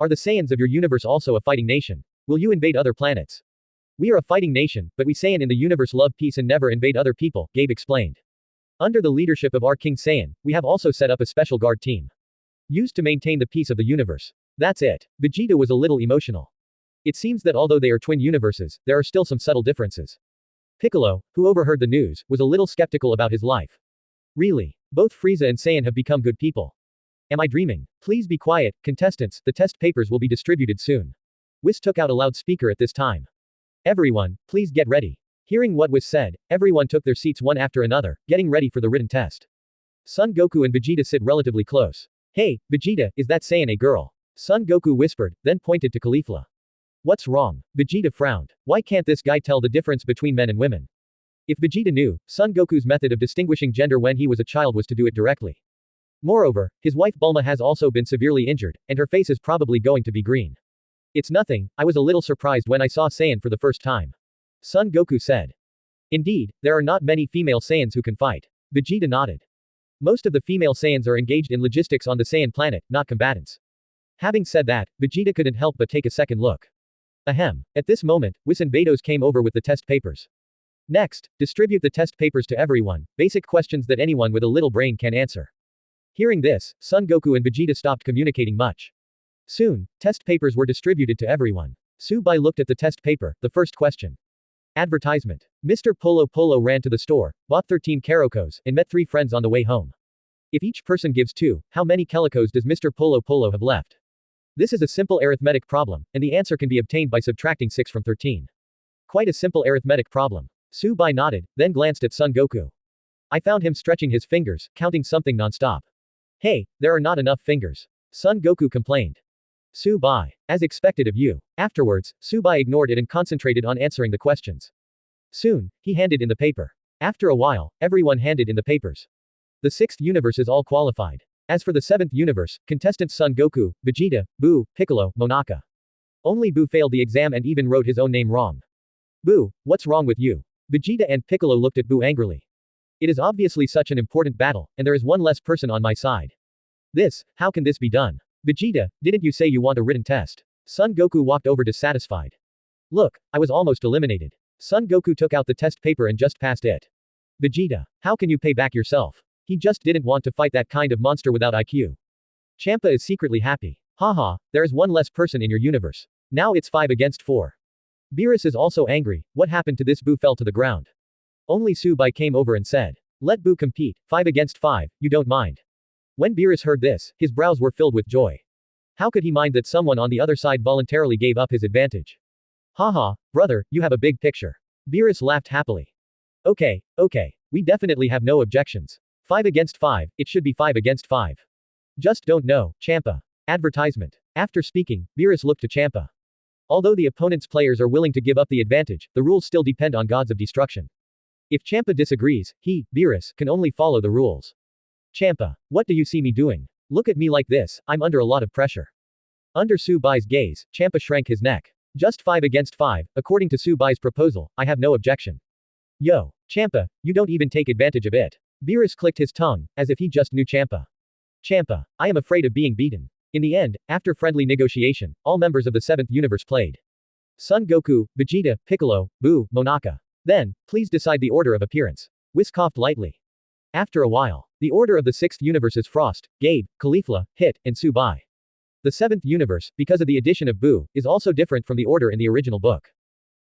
Are the Saiyans of your universe also a fighting nation? Will you invade other planets? We are a fighting nation, but we Saiyan in the universe love peace and never invade other people, Gabe explained. Under the leadership of our King Saiyan, we have also set up a special guard team. Used to maintain the peace of the universe. That's it. Vegeta was a little emotional. It seems that although they are twin universes, there are still some subtle differences. Piccolo, who overheard the news, was a little skeptical about his life. Really? Both Frieza and Saiyan have become good people. Am I dreaming? Please be quiet, contestants, the test papers will be distributed soon. Whis took out a loudspeaker at this time. Everyone, please get ready. Hearing what was said, everyone took their seats one after another, getting ready for the written test. Son Goku and Vegeta sit relatively close. Hey, Vegeta, is that Saiyan a girl? Son Goku whispered, then pointed to Caulifla. What's wrong? Vegeta frowned. Why can't this guy tell the difference between men and women? If Vegeta knew, Son Goku's method of distinguishing gender when he was a child was to do it directly. Moreover, his wife Bulma has also been severely injured, and her face is probably going to be green. It's nothing, I was a little surprised when I saw Saiyan for the first time. Son Goku said. Indeed, there are not many female Saiyans who can fight. Vegeta nodded. Most of the female Saiyans are engaged in logistics on the Saiyan planet, not combatants. Having said that, Vegeta couldn't help but take a second look. Ahem. At this moment, Whis and Vados came over with the test papers. Next, distribute the test papers to everyone, basic questions that anyone with a little brain can answer. Hearing this, Son Goku and Vegeta stopped communicating much. Soon, test papers were distributed to everyone. Su Bai looked at the test paper, the first question. Advertisement. Mr. Polo Polo ran to the store, bought 13 carocos, and met 3 friends on the way home. If each person gives 2, how many calicos does Mr. Polo Polo have left? This is a simple arithmetic problem, and the answer can be obtained by subtracting 6 from 13. Quite a simple arithmetic problem. Su Bai nodded, then glanced at Son Goku. I found him stretching his fingers, counting something non-stop. Hey, there are not enough fingers. Son Goku complained. Su Bai. As expected of you. Afterwards, Su Bai ignored it and concentrated on answering the questions. Soon, he handed in the paper. After a while, everyone handed in the papers. The 6th universe is all qualified. As for the 7th universe, contestants Son Goku, Vegeta, Buu, Piccolo, Monaka. Only Buu failed the exam and even wrote his own name wrong. Buu, what's wrong with you? Vegeta and Piccolo looked at Buu angrily. It is obviously such an important battle, and there is one less person on my side. How can this be done? Vegeta, didn't you say you want a written test? Son Goku walked over dissatisfied. Look, I was almost eliminated. Son Goku took out the test paper and just passed it. Vegeta, how can you pay back yourself? He just didn't want to fight that kind of monster without IQ. Champa is secretly happy. Haha, there is one less person in your universe. Now it's 5 against 4. Beerus is also angry. What happened to this? Buu fell to the ground. Only Su Bai came over and said. Let Buu compete, 5 against 5, you don't mind. When Beerus heard this, his brows were filled with joy. How could he mind that someone on the other side voluntarily gave up his advantage? Haha, brother, you have a big picture. Beerus laughed happily. Okay, we definitely have no objections. 5 against 5, it should be 5 against 5. Just don't know, Champa. Advertisement. After speaking, Beerus looked to Champa. Although the opponent's players are willing to give up the advantage, the rules still depend on gods of destruction. If Champa disagrees, he, Beerus, can only follow the rules. Champa, what do you see me doing? Look at me like this, I'm under a lot of pressure. Under Su Bai's gaze, Champa shrank his neck. Just 5 against 5, according to Su Bai's proposal, I have no objection. Yo, Champa, you don't even take advantage of it. Beerus clicked his tongue, as if he just knew Champa. Champa, I am afraid of being beaten. In the end, after friendly negotiation, all members of the 7th universe played. Son Goku, Vegeta, Piccolo, Buu, Monaka. Then, please decide the order of appearance. Whis coughed lightly. After a while, the order of the 6th universe is Frost, Gabe, Caulifla, Hitt, and Su Bai. The 7th universe, because of the addition of Buu, is also different from the order in the original book.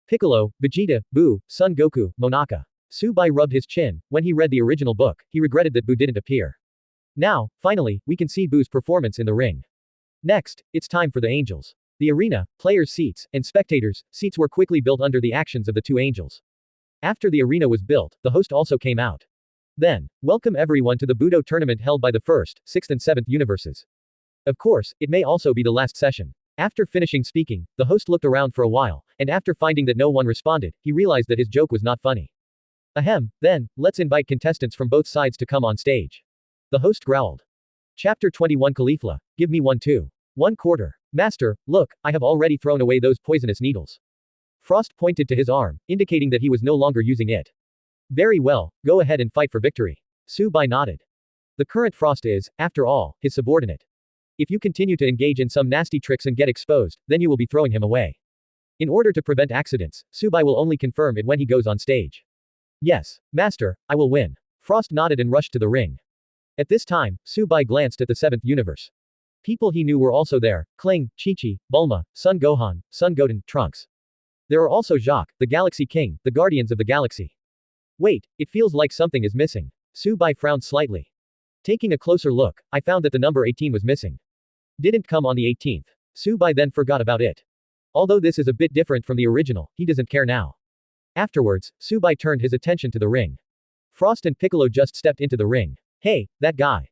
Piccolo, Vegeta, Buu, Son Goku, Monaka. Su Bai rubbed his chin. When he read the original book, he regretted that Buu didn't appear. Now, finally, we can see Buu's performance in the ring. Next, it's time for the angels. The arena, players' seats, and spectators' seats were quickly built under the actions of the 2 angels. After the arena was built, the host also came out. Then, welcome everyone to the Budo Tournament held by the 1st, 6th and 7th universes. Of course, it may also be the last session. After finishing speaking, the host looked around for a while, and after finding that no one responded, he realized that his joke was not funny. Ahem, then, let's invite contestants from both sides to come on stage. The host growled. Chapter 21 Caulifla, give me 1 2. 1/4. Master, look, I have already thrown away those poisonous needles. Frost pointed to his arm, indicating that he was no longer using it. Very well, go ahead and fight for victory. Su Bai nodded. The current Frost is, after all, his subordinate. If you continue to engage in some nasty tricks and get exposed, then you will be throwing him away. In order to prevent accidents, Subai will only confirm it when he goes on stage. Yes, master, I will win. Frost nodded and rushed to the ring. At this time, Subai glanced at the 7th universe. People he knew were also there: Kling, Chi-Chi, Bulma, Son Gohan, Son Goten, Trunks. There are also Jacques, the Galaxy King, the Guardians of the Galaxy. Wait, it feels like something is missing. Subai frowned slightly. Taking a closer look, I found that the number 18 was missing. Didn't come on the 18th. Subai then forgot about it. Although this is a bit different from the original, he doesn't care now. Afterwards, Subai turned his attention to the ring. Frost and Piccolo just stepped into the ring. Hey, that guy.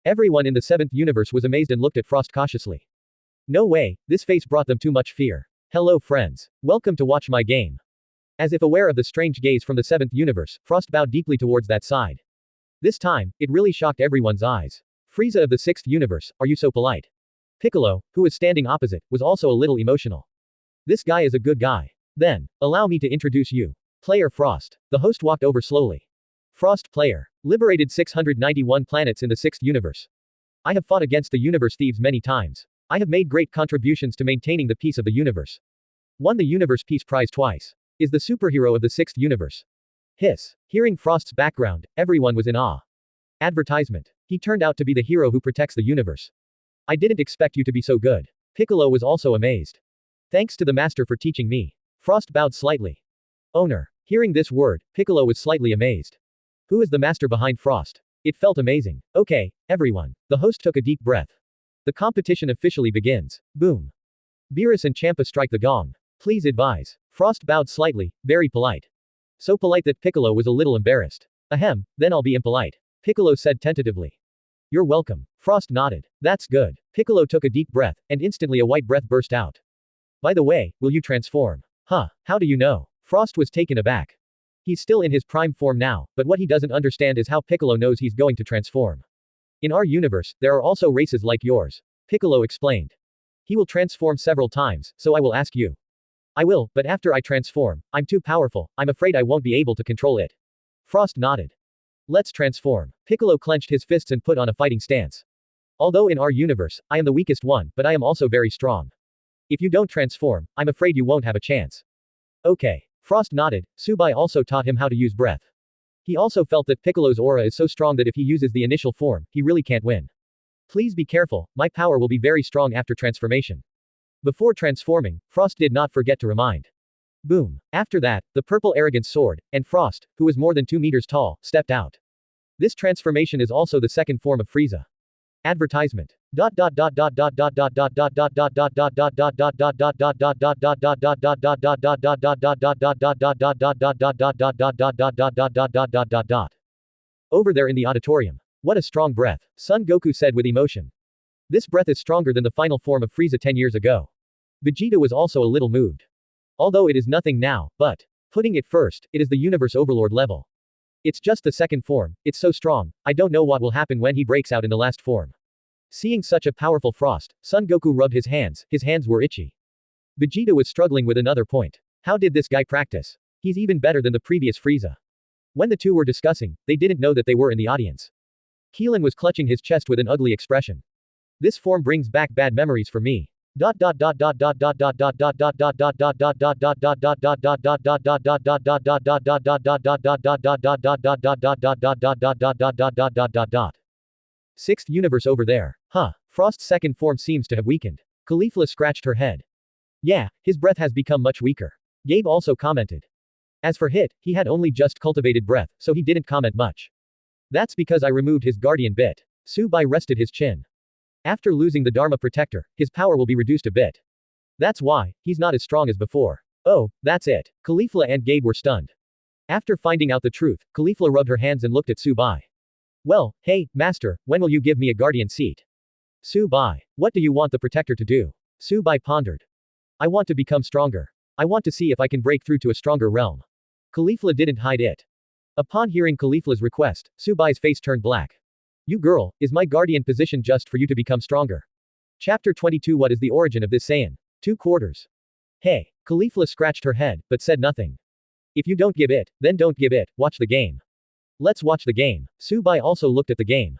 Everyone in the 7th universe was amazed and looked at Frost cautiously. No way, this face brought them too much fear. Hello friends. Welcome to watch my game. As if aware of the strange gaze from the 7th universe, Frost bowed deeply towards that side. This time, it really shocked everyone's eyes. Frieza of the 6th universe, are you so polite? Piccolo, who was standing opposite, was also a little emotional. This guy is a good guy. Then, allow me to introduce you. Player Frost. The host walked over slowly. Frost player. Liberated 691 planets in the 6th universe. I have fought against the universe thieves many times. I have made great contributions to maintaining the peace of the universe. Won the Universe Peace Prize twice. Is the superhero of the 6th universe. Hiss. Hearing Frost's background, everyone was in awe. Advertisement. He turned out to be the hero who protects the universe. I didn't expect you to be so good. Piccolo was also amazed. Thanks to the master for teaching me. Frost bowed slightly. Owner. Hearing this word, Piccolo was slightly amazed. Who is the master behind Frost? It felt amazing. Okay, everyone. The host took a deep breath. The competition officially begins. Boom. Beerus and Champa strike the gong. Please advise. Frost bowed slightly, very polite. So polite that Piccolo was a little embarrassed. Ahem, then I'll be impolite. Piccolo said tentatively. You're welcome. Frost nodded. That's good. Piccolo took a deep breath, and instantly a white breath burst out. By the way, will you transform? Huh, how do you know? Frost was taken aback. He's still in his prime form now, but what he doesn't understand is how Piccolo knows he's going to transform. In our universe, there are also races like yours. Piccolo explained. He will transform several times, so I will ask you. I will, but after I transform, I'm too powerful, I'm afraid I won't be able to control it. Frost nodded. Let's transform. Piccolo clenched his fists and put on a fighting stance. Although in our universe, I am the weakest one, but I am also very strong. If you don't transform, I'm afraid you won't have a chance. Okay. Frost nodded. Subai also taught him how to use breath. He also felt that Piccolo's aura is so strong that if he uses the initial form, he really can't win. Please be careful, my power will be very strong after transformation. Before transforming, Frost did not forget to remind. Boom. After that, the purple arrogance sword, and Frost, who was more than 2 meters tall, stepped out. This transformation is also the second form of Frieza. Advertisement. Over there in the auditorium. What a strong breath, Son Goku said with emotion. This breath is stronger than the final form of Frieza 10 years ago. Vegeta was also a little moved. Although it is nothing now, but, putting it first, it is the universe overlord level. It's just the second form, it's so strong, I don't know what will happen when he breaks out in the last form. Seeing such a powerful Frost, Son Goku rubbed his hands were itchy. Vegeta was struggling with another point. How did this guy practice? He's even better than the previous Frieza. When the two were discussing, they didn't know that they were in the audience. Keelan was clutching his chest with an ugly expression. This form brings back bad memories for me. Sixth universe over there. Huh. Frost's second form seems to have weakened. Caulifla scratched her head. Yeah, his breath has become much weaker. Gabe also commented. As for Hitt, he had only just cultivated breath, so he didn't comment much. That's because I removed his guardian bit. Su Bai rested his chin. After losing the Dharma protector, his power will be reduced a bit. That's why, he's not as strong as before. Oh, that's it. Caulifla and Gabe were stunned. After finding out the truth, Caulifla rubbed her hands and looked at Su Bai. Well, hey, master, when will you give me a guardian seat? Su Bai. What do you want the protector to do? Su Bai pondered. I want to become stronger. I want to see if I can break through to a stronger realm. Caulifla didn't hide it. Upon hearing Caulifla's request, Su Bai's face turned black. You girl, is my guardian position just for you to become stronger? Chapter 22. What is the origin of this Saiyan? 2/4. Hey. Caulifla scratched her head, but said nothing. If you don't give it, then don't give it, watch the game. Let's watch the game. Su Bai also looked at the game.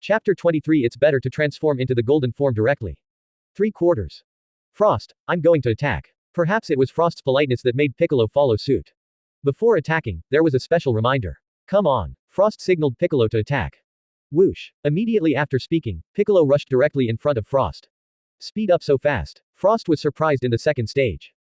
Chapter 23. It's better to transform into the golden form directly. 3/4. Frost, I'm going to attack. Perhaps it was Frost's politeness that made Piccolo follow suit. Before attacking, there was a special reminder. Come on. Frost signaled Piccolo to attack. Whoosh. Immediately after speaking, Piccolo rushed directly in front of Frost. Speed up so fast. Frost was surprised in the second stage.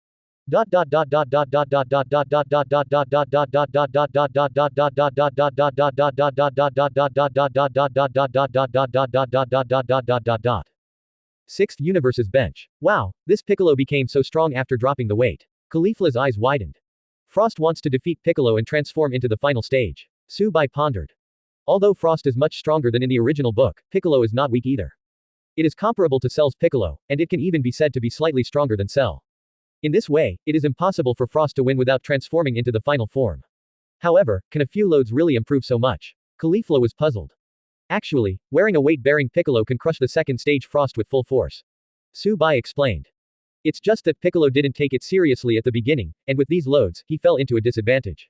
Sixth Universe's bench. Wow, this Piccolo became so strong after dropping the weight. Caulifla's eyes widened. Frost wants to defeat Piccolo and transform into the final stage. Su Bai pondered. Although Frost is much stronger than in the original book, Piccolo is not weak either. It is comparable to Cell's Piccolo, and it can even be said to be slightly stronger than Cell. In this way, it is impossible for Frost to win without transforming into the final form. However, can a few loads really improve so much? Caulifla was puzzled. Actually, wearing a weight-bearing Piccolo can crush the second stage Frost with full force. Su Bai explained. It's just that Piccolo didn't take it seriously at the beginning, and with these loads, he fell into a disadvantage.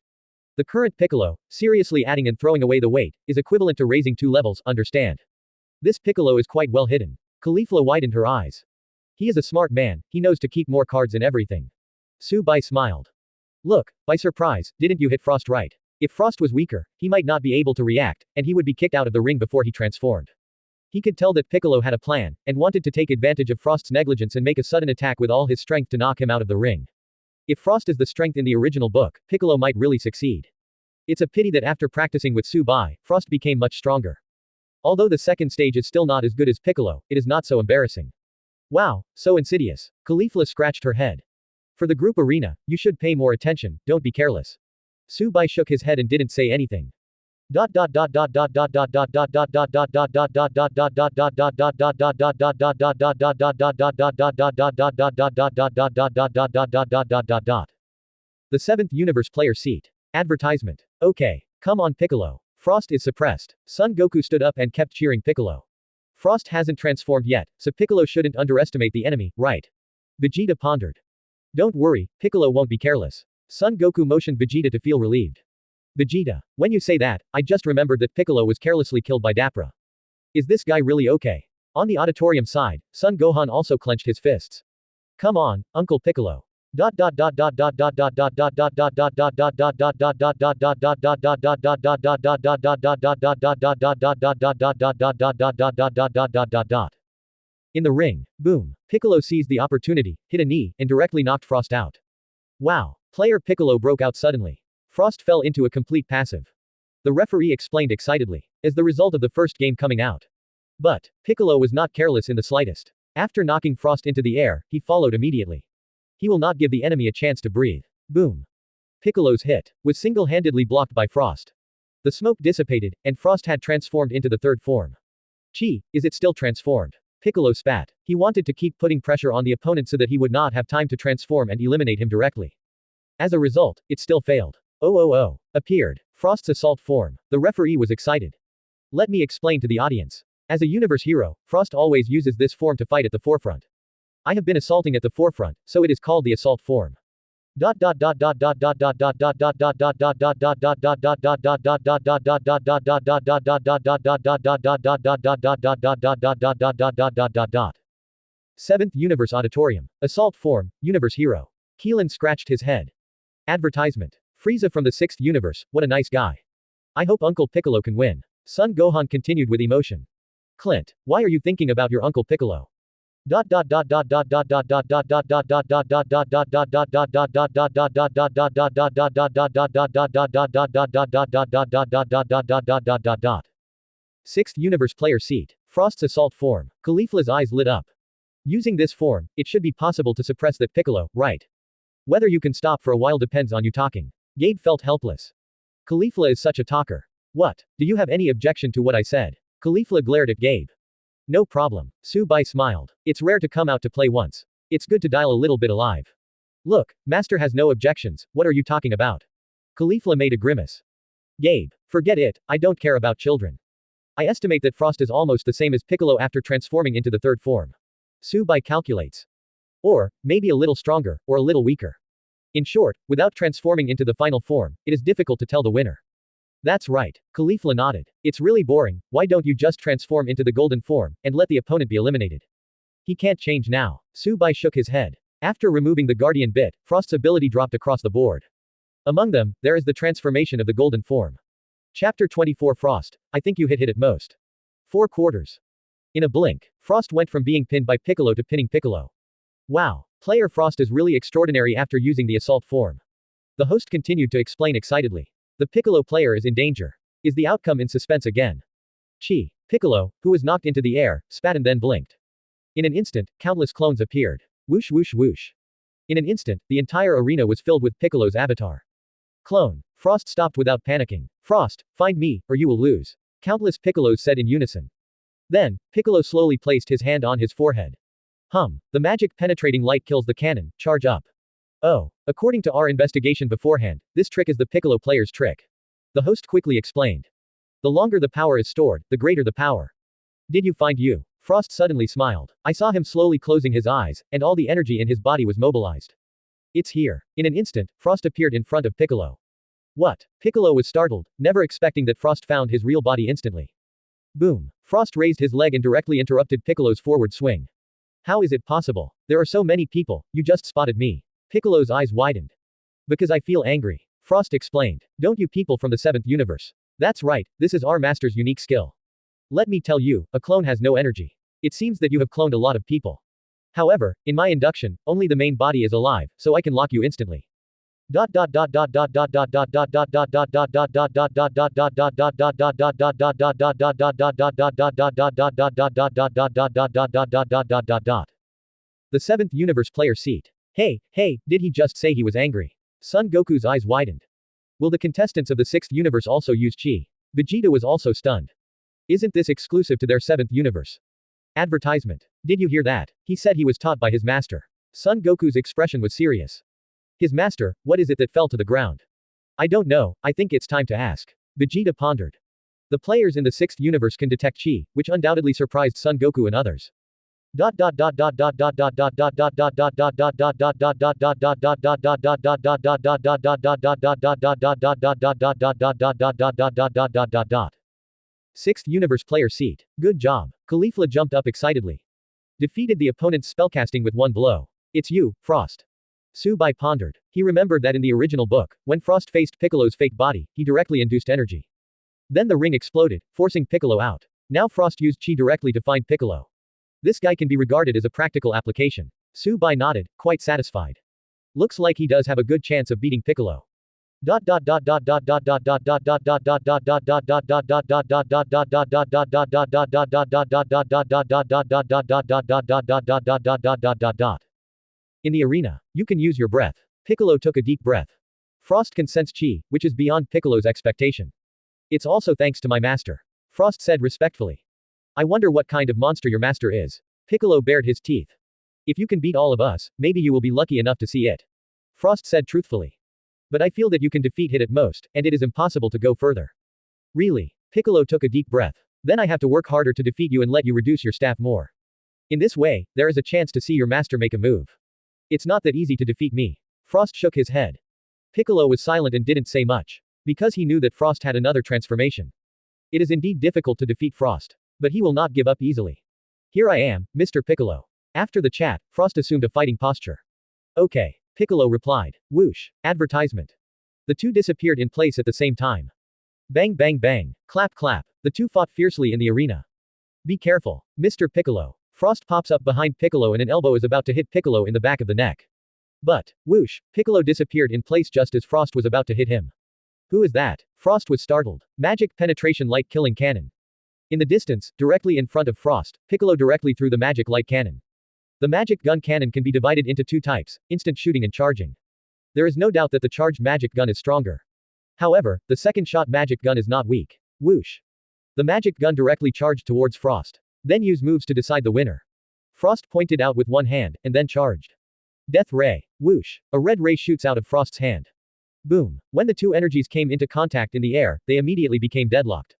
The current Piccolo, seriously adding and throwing away the weight, is equivalent to raising 2 levels, understand? This Piccolo is quite well hidden. Caulifla widened her eyes. He is a smart man, he knows to keep more cards in everything. Su Bai smiled. Look, by surprise, didn't you hit Frost right? If Frost was weaker, he might not be able to react, and he would be kicked out of the ring before he transformed. He could tell that Piccolo had a plan, and wanted to take advantage of Frost's negligence and make a sudden attack with all his strength to knock him out of the ring. If Frost is the strength in the original book, Piccolo might really succeed. It's a pity that after practicing with Su Bai, Frost became much stronger. Although the second stage is still not as good as Piccolo, it is not so embarrassing. Wow, so insidious. Caulifla scratched her head. For the group arena, you should pay more attention, don't be careless. Su Bai shook his head and didn't say anything. The 7th Universe player seat. Advertisement. Okay. Come on Piccolo. Frost is suppressed. Son Goku stood up and kept cheering Piccolo. Frost hasn't transformed yet, so Piccolo shouldn't underestimate the enemy, right? Vegeta pondered. Don't worry, Piccolo won't be careless. Son Goku motioned Vegeta to feel relieved. Vegeta, when you say that, I just remembered that Piccolo was carelessly killed by Dapra. Is this guy really okay? On the auditorium side, Son Gohan also clenched his fists. Come on, Uncle Piccolo. In the ring, boom. Piccolo seized the opportunity, hit a knee, and directly knocked Frost out. Wow. Player Piccolo broke out suddenly. Frost fell into a complete passive. The referee explained excitedly, as the result of the first game coming out. But, Piccolo was not careless in the slightest. After knocking Frost into the air, he followed immediately. He will not give the enemy a chance to breathe. Boom. Piccolo's hit was single-handedly blocked by Frost. The smoke dissipated, and Frost had transformed into the third form. Chi, is it still transformed? Piccolo spat. He wanted to keep putting pressure on the opponent so that he would not have time to transform and eliminate him directly. As a result, it still failed. Oh. Appeared. Frost's assault form. The referee was excited. Let me explain to the audience. As a universe hero, Frost always uses this form to fight at the forefront. I have been assaulting at the forefront, so it is called the assault form. Seventh Universe Auditorium. Assault form, Universe Hero. Keelan scratched his head. Advertisement. Frieza from the 6th Universe, what a nice guy. I hope Uncle Piccolo can win. Son Gohan continued with emotion. Clint, why are you thinking about your Uncle Piccolo? Sixth Universe player seat. Frost's assault form. Caulifla's eyes lit up. Using this form, it should be possible to suppress that Piccolo, right? Whether you can stop for a while depends on you talking. Gabe felt helpless. Caulifla is such a talker. What? Do you have any objection to what I said? Caulifla glared at Gabe. No problem. Su Bai smiled. It's rare to come out to play once. It's good to dial a little bit alive. Look, Master has no objections, what are you talking about? Caulifla made a grimace. Gabe, forget it, I don't care about children. I estimate that Frost is almost the same as Piccolo after transforming into the third form. Su Bai calculates. Or, maybe a little stronger, or a little weaker. In short, without transforming into the final form, it is difficult to tell the winner. That's right. Caulifla nodded. It's really boring, why don't you just transform into the golden form, and let the opponent be eliminated? He can't change now. Subai shook his head. After removing the guardian bit, Frost's ability dropped across the board. Among them, there is the transformation of the golden form. Chapter 24 Frost, I think you hit it most. 4 quarters. In a blink, Frost went from being pinned by Piccolo to pinning Piccolo. Wow, player Frost is really extraordinary after using the assault form. The host continued to explain excitedly. The Piccolo player is in danger. Is the outcome in suspense again? Chi. Piccolo, who was knocked into the air, spat and then blinked. In an instant, countless clones appeared. Whoosh whoosh whoosh. In an instant, the entire arena was filled with Piccolo's avatar. Clone. Frost stopped without panicking. Frost, find me, or you will lose. Countless Piccolos said in unison. Then, Piccolo slowly placed his hand on his forehead. The magic penetrating light kills the cannon, charge up. Oh, according to our investigation beforehand, this trick is the Piccolo player's trick. The host quickly explained. The longer the power is stored, the greater the power. Did you find you? Frost suddenly smiled. I saw him slowly closing his eyes, and all the energy in his body was mobilized. It's here. In an instant, Frost appeared in front of Piccolo. What? Piccolo was startled, never expecting that Frost found his real body instantly. Boom. Frost raised his leg and directly interrupted Piccolo's forward swing. How is it possible? There are so many people, you just spotted me. Piccolo's eyes widened. Because I feel angry. Frost explained. Don't you people from the 7th universe? That's right, this is our master's unique skill. Let me tell you, a clone has no energy. It seems that you have cloned a lot of people. However, in my induction, only the main body is alive, so I can lock you instantly. The 7th universe player seat. Hey, did he just say he was angry? Son Goku's eyes widened. Will the contestants of the 6th universe also use chi? Vegeta was also stunned. Isn't this exclusive to their 7th universe? Advertisement. Did you hear that? He said he was taught by his master. Son Goku's expression was serious. His master, what is it that fell to the ground? I don't know, I think it's time to ask. Vegeta pondered. The players in the 6th universe can detect chi, which undoubtedly surprised Son Goku and others. Sixth universe player seat. Good job. Caulifla jumped up excitedly. Defeated the opponent's spellcasting with one blow. It's you, Frost. Su Bai pondered. He remembered that in the original book, when Frost faced Piccolo's fake body, he directly induced energy. Then the ring exploded, forcing Piccolo out. Now Frost used chi directly to find Piccolo. This guy can be regarded as a practical application. Su Bai nodded, quite satisfied. Looks like he does have a good chance of beating Piccolo. In the arena, you can use your breath. Piccolo took a deep breath. Frost can sense chi, which is beyond Piccolo's expectation. It's also thanks to my master. Frost said respectfully. I wonder what kind of monster your master is. Piccolo bared his teeth. If you can beat all of us, maybe you will be lucky enough to see it. Frost said truthfully. But I feel that you can defeat Hitt at most, and it is impossible to go further. Really? Piccolo took a deep breath. Then I have to work harder to defeat you and let you reduce your staff more. In this way, there is a chance to see your master make a move. It's not that easy to defeat me. Frost shook his head. Piccolo was silent and didn't say much. Because he knew that Frost had another transformation. It is indeed difficult to defeat Frost. But he will not give up easily. Here I am, Mr. Piccolo. After the chat, Frost assumed a fighting posture. Okay. Piccolo replied. Whoosh. Advertisement. The two disappeared in place at the same time. Bang bang bang. Clap clap. The two fought fiercely in the arena. Be careful, Mr. Piccolo. Frost pops up behind Piccolo and an elbow is about to hit Piccolo in the back of the neck. But, whoosh, Piccolo disappeared in place just as Frost was about to hit him. Who is that? Frost was startled. Magic penetration light killing cannon. In the distance, directly in front of Frost, Piccolo directly threw the magic light cannon. The magic gun cannon can be divided into two types, instant shooting and charging. There is no doubt that the charged magic gun is stronger. However, the second shot magic gun is not weak. Whoosh. The magic gun directly charged towards Frost. Then use moves to decide the winner. Frost pointed out with one hand, and then charged. Death ray. Whoosh. A red ray shoots out of Frost's hand. Boom. When the two energies came into contact in the air, they immediately became deadlocked.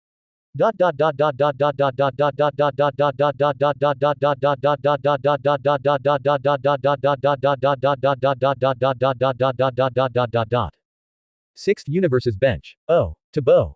Sixth universe's bench. Oh, Tabo.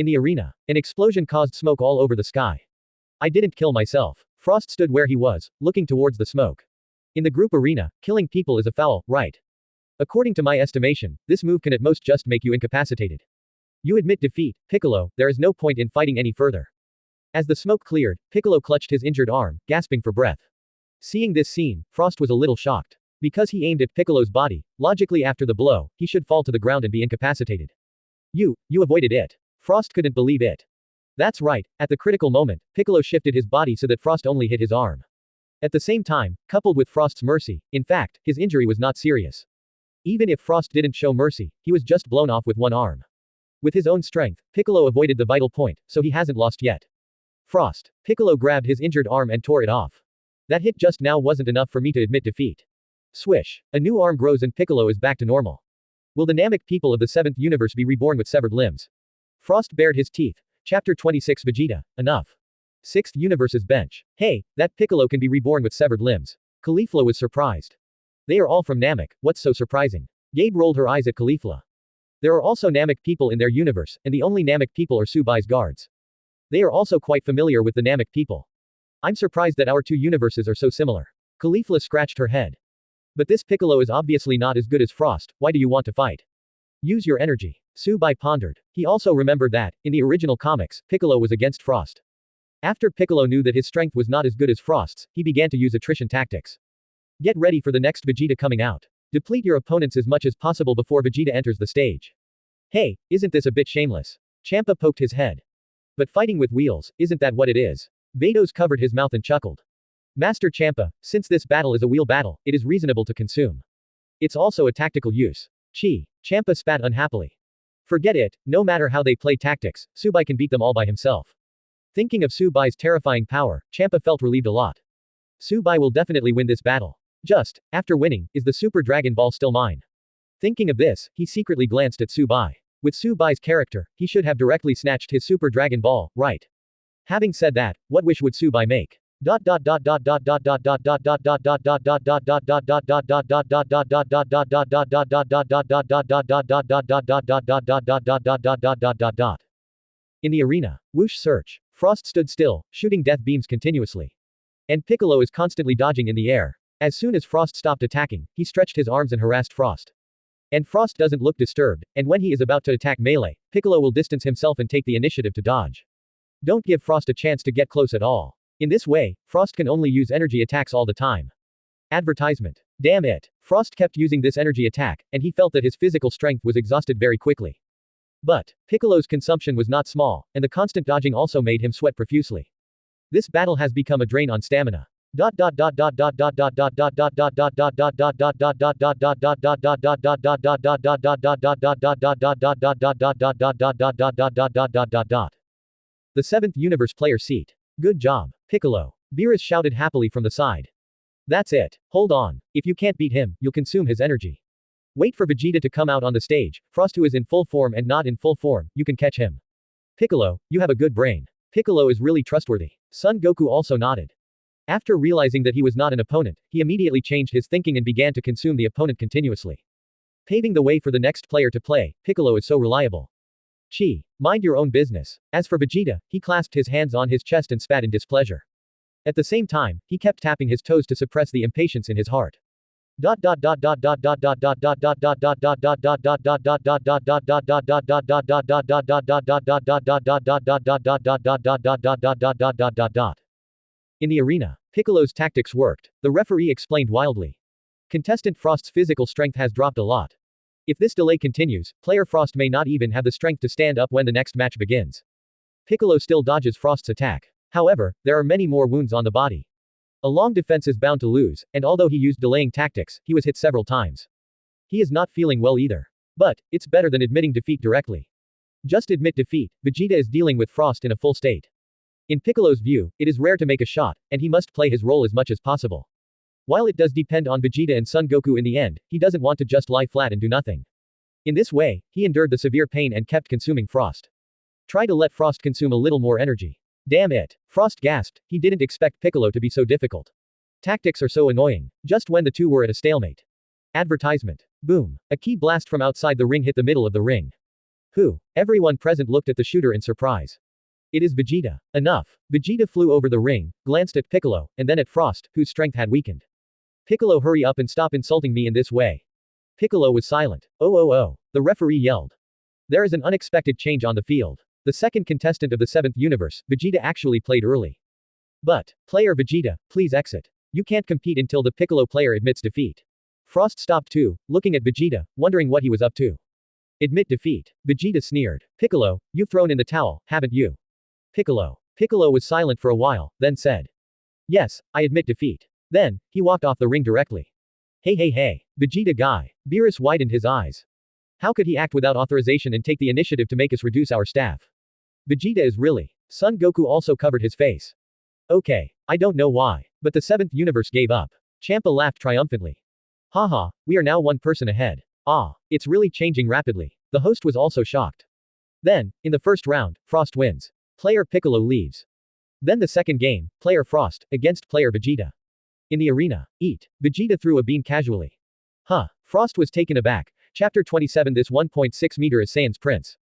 In the arena, an explosion caused smoke all over the sky. I didn't kill myself. Frost stood where he was, looking towards the smoke. In the group arena, killing people is a foul, right? According to my estimation, this move can at most just make you incapacitated. You admit defeat, Piccolo, there is no point in fighting any further. As the smoke cleared, Piccolo clutched his injured arm, gasping for breath. Seeing this scene, Frost was a little shocked. Because he aimed at Piccolo's body, logically after the blow, he should fall to the ground and be incapacitated. You avoided it. Frost couldn't believe it. That's right, at the critical moment, Piccolo shifted his body so that Frost only hit his arm. At the same time, coupled with Frost's mercy, in fact, his injury was not serious. Even if Frost didn't show mercy, he was just blown off with one arm. With his own strength, Piccolo avoided the vital point, so he hasn't lost yet. Frost. Piccolo grabbed his injured arm and tore it off. That hit just now wasn't enough for me to admit defeat. Swish. A new arm grows and Piccolo is back to normal. Will the Namek people of the 7th universe be reborn with severed limbs? Frost bared his teeth. Chapter 26 Vegeta, enough. 6th universe's bench. Hey, that Piccolo can be reborn with severed limbs. Caulifla was surprised. They are all from Namek, what's so surprising? Gabe rolled her eyes at Caulifla. There are also Namek people in their universe, and the only Namek people are Su Bai's guards. They are also quite familiar with the Namek people. I'm surprised that our two universes are so similar. Caulifla scratched her head. But this Piccolo is obviously not as good as Frost, why do you want to fight? Use your energy. Su Bai pondered. He also remembered that, in the original comics, Piccolo was against Frost. After Piccolo knew that his strength was not as good as Frost's, he began to use attrition tactics. Get ready for the next Vegeta coming out. Deplete your opponents as much as possible before Vegeta enters the stage. Hey, isn't this a bit shameless? Champa poked his head. But fighting with wheels, isn't that what it is? Vados covered his mouth and chuckled. Master Champa, since this battle is a wheel battle, it is reasonable to consume. It's also a tactical use. Champa spat unhappily. Forget it, no matter how they play tactics, Subai can beat them all by himself. Thinking of Su Bai's terrifying power, Champa felt relieved a lot. Su Bai will definitely win this battle. Just, after winning, is the Super Dragon Ball still mine? Thinking of this, he secretly glanced at Su Bai. With Su Bai's character, he should have directly snatched his Super Dragon Ball, right? Having said that, what wish would Su Bai make? In the arena. Whoosh search. Frost stood still, shooting death beams continuously. And Piccolo is constantly dodging in the air. As soon as Frost stopped attacking, he stretched his arms and harassed Frost. And Frost doesn't look disturbed, and when he is about to attack melee, Piccolo will distance himself and take the initiative to dodge. Don't give Frost a chance to get close at all. In this way, Frost can only use energy attacks all the time. Advertisement. Damn it. Frost kept using this energy attack, and he felt that his physical strength was exhausted very quickly. But, Piccolo's consumption was not small, and the constant dodging also made him sweat profusely. This battle has become a drain on stamina. The 7th universe player seat. Good job, Piccolo. Beerus shouted happily from the side. That's it. Hold on. If you can't beat him, you'll consume his energy. Wait for Vegeta to come out on the stage. Frost who is in full form and not in full form, you can catch him. Piccolo, you have a good brain. Piccolo is really trustworthy. Son Goku also nodded. After realizing that he was not an opponent, he immediately changed his thinking and began to consume the opponent continuously. Paving the way for the next player to play, Piccolo is so reliable. Mind your own business. As for Vegeta, he clasped his hands on his chest and spat in displeasure. At the same time, he kept tapping his toes to suppress the impatience in his heart. In the arena, Piccolo's tactics worked. The referee explained wildly. Contestant Frost's physical strength has dropped a lot. If this delay continues, player Frost may not even have the strength to stand up when the next match begins. Piccolo still dodges Frost's attack. However, there are many more wounds on the body. A long defense is bound to lose, and although he used delaying tactics, he was hit several times. He is not feeling well either. But, it's better than admitting defeat directly. Just admit defeat, Vegeta is dealing with Frost in a full state. In Piccolo's view, it is rare to make a shot, and he must play his role as much as possible. While it does depend on Vegeta and Son Goku in the end, he doesn't want to just lie flat and do nothing. In this way, he endured the severe pain and kept consuming Frost. Try to let Frost consume a little more energy. Damn it. Frost gasped, he didn't expect Piccolo to be so difficult. Tactics are so annoying. Just when the two were at a stalemate. Advertisement. Boom. A key blast from outside the ring hit the middle of the ring. Who? Everyone present looked at the shooter in surprise. It is Vegeta. Enough. Vegeta flew over the ring, glanced at Piccolo, and then at Frost, whose strength had weakened. Piccolo, hurry up and stop insulting me in this way. Piccolo was silent. Oh. The referee yelled. There is an unexpected change on the field. The second contestant of the 7th universe, Vegeta, actually played early. But, player Vegeta, please exit. You can't compete until the Piccolo player admits defeat. Frost stopped too, looking at Vegeta, wondering what he was up to. Admit defeat. Vegeta sneered. Piccolo, you've thrown in the towel, haven't you? Piccolo. Piccolo was silent for a while, then said. Yes, I admit defeat. Then, he walked off the ring directly. Hey. Vegeta guy. Beerus widened his eyes. How could he act without authorization and take the initiative to make us reduce our staff? Vegeta is really. Son Goku also covered his face. Okay, I don't know why, but the 7th universe gave up. Champa laughed triumphantly. Haha, we are now one person ahead. Ah, it's really changing rapidly. The host was also shocked. Then, in the first round, Frost wins. Player Piccolo leaves. Then the second game, player Frost, against player Vegeta. In the arena, eat. Vegeta threw a bean casually. Huh, Frost was taken aback. Chapter 27. This 1.6 meter is Saiyan's prince.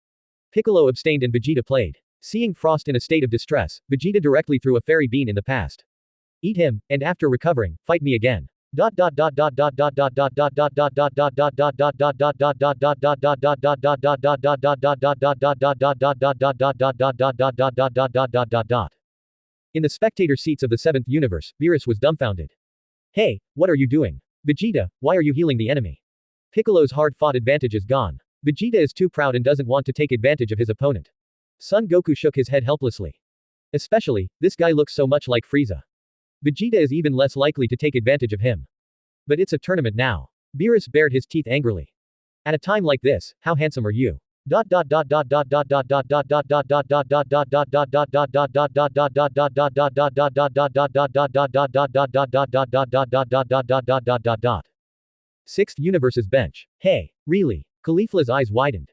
Piccolo abstained and Vegeta played. Seeing Frost in a state of distress, Vegeta directly threw a fairy bean in the past. Eat him, and after recovering, fight me again. In the spectator seats of the 7th universe, Beerus was dumbfounded. Hey, what are you doing? Vegeta, why are you healing the enemy? Piccolo's hard-fought advantage is gone. Vegeta is too proud and doesn't want to take advantage of his opponent. Son Goku shook his head helplessly. Especially, this guy looks so much like Frieza. Vegeta is even less likely to take advantage of him. But it's a tournament now. Beerus bared his teeth angrily. At a time like this, how handsome are you? In Sixth Universe's bench. Hey, really? Caulifla's eyes widened.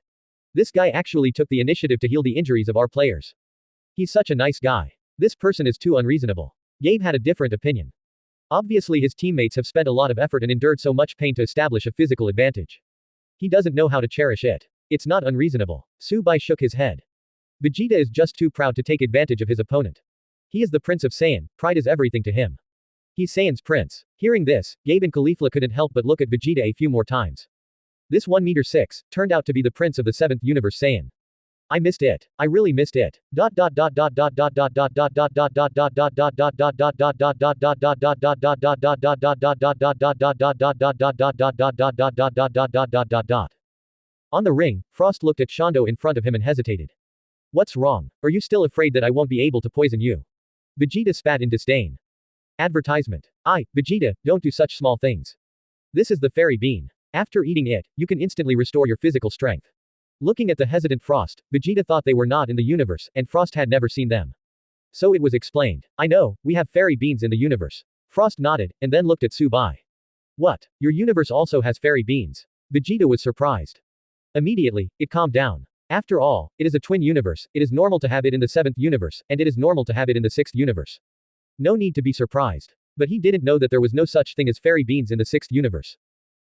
This guy actually took the initiative to heal the injuries of our players. He's such a nice guy. This person is too unreasonable. Gabe had a different opinion. Obviously his teammates have spent a lot of effort and endured so much pain to establish a physical advantage. He doesn't know how to cherish it. It's not unreasonable. Su Bai shook his head. Vegeta is just too proud to take advantage of his opponent. He is the Prince of Saiyan, pride is everything to him. He's Saiyan's prince. Hearing this, Gabe and Caulifla couldn't help but look at Vegeta a few more times. This 1m6 turned out to be the prince of the 7th universe Saiyan. I missed it. I really missed it. On the ring, Frost looked at Shondo in front of him and hesitated. What's wrong? Are you still afraid that I won't be able to poison you? Vegeta spat in disdain. Advertisement. Vegeta, don't do such small things. This is the fairy bean. After eating it, you can instantly restore your physical strength. Looking at the hesitant Frost, Vegeta thought they were not in the universe, and Frost had never seen them. So it was explained. I know, we have fairy beans in the universe. Frost nodded, and then looked at Su Bai. What? Your universe also has fairy beans? Vegeta was surprised. Immediately, it calmed down. After all, it is a twin universe, it is normal to have it in the 7th universe, and it is normal to have it in the 6th universe. No need to be surprised. But he didn't know that there was no such thing as fairy beans in the 6th universe.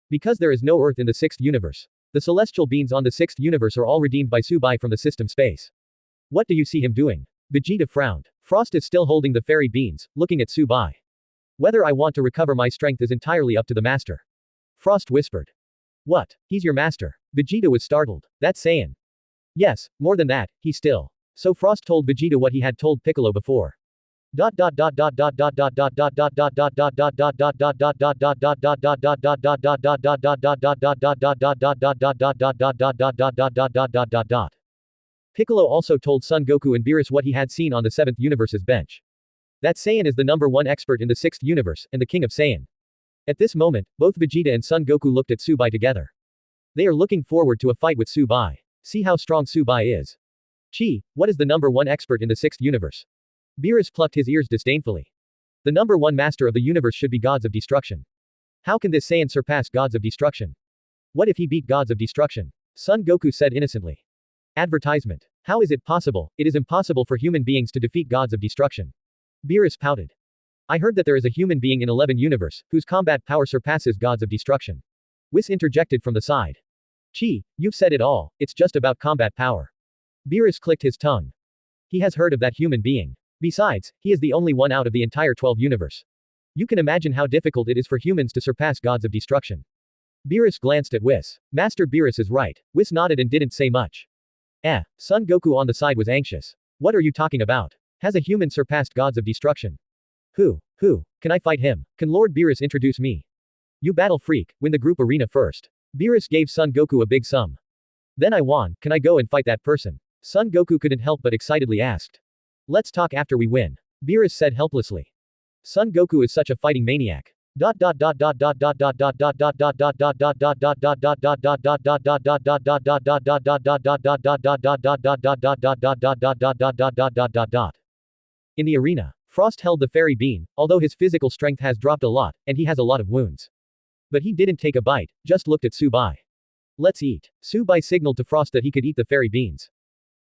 Because there is no Earth in the 6th universe. The celestial beings on the 6th universe are all redeemed by Su Bai from the system space. What do you see him doing? Vegeta frowned. Frost is still holding the fairy beans, looking at Su Bai. Whether I want to recover my strength is entirely up to the master. Frost whispered. What? He's your master? Vegeta was startled. That's Saiyan. Yes, more than that, he still. So Frost told Vegeta what he had told Piccolo before. Piccolo also told Son Goku and Beerus what he had seen on the 7th universe's bench. That Saiyan is the #1 expert in the 6th universe, and the king of Saiyan. At this moment, both Vegeta and Son Goku looked at Su Bai together. They are looking forward to a fight with Su Bai. See how strong Su Bai is. What is the #1 expert in the 6th universe? Beerus plucked his ears disdainfully. The #1 master of the universe should be gods of destruction. How can this Saiyan surpass gods of destruction? What if he beat gods of destruction? Son Goku said innocently. Advertisement. How is it possible? It is impossible for human beings to defeat gods of destruction. Beerus pouted. I heard that there is a human being in 11 universe, whose combat power surpasses gods of destruction. Whis interjected from the side. You've said it all, it's just about combat power. Beerus clicked his tongue. He has heard of that human being. Besides, he is the only one out of the entire 12 universe. You can imagine how difficult it is for humans to surpass gods of destruction. Beerus glanced at Whis. Master Beerus is right. Whis nodded and didn't say much. Son Goku on the side was anxious. What are you talking about? Has a human surpassed gods of destruction? Who? Can I fight him? Can Lord Beerus introduce me? You battle freak, win the group arena first. Beerus gave Son Goku a big sum. Then I won, can I go and fight that person? Son Goku couldn't help but excitedly asked. Let's talk after we win. Beerus said helplessly. Son Goku is such a fighting maniac. In the arena, Frost held the fairy bean, although his physical strength has dropped a lot, and he has a lot of wounds. But he didn't take a bite, just looked at Su Bai. Let's eat. Su Bai signaled to Frost that he could eat the fairy beans.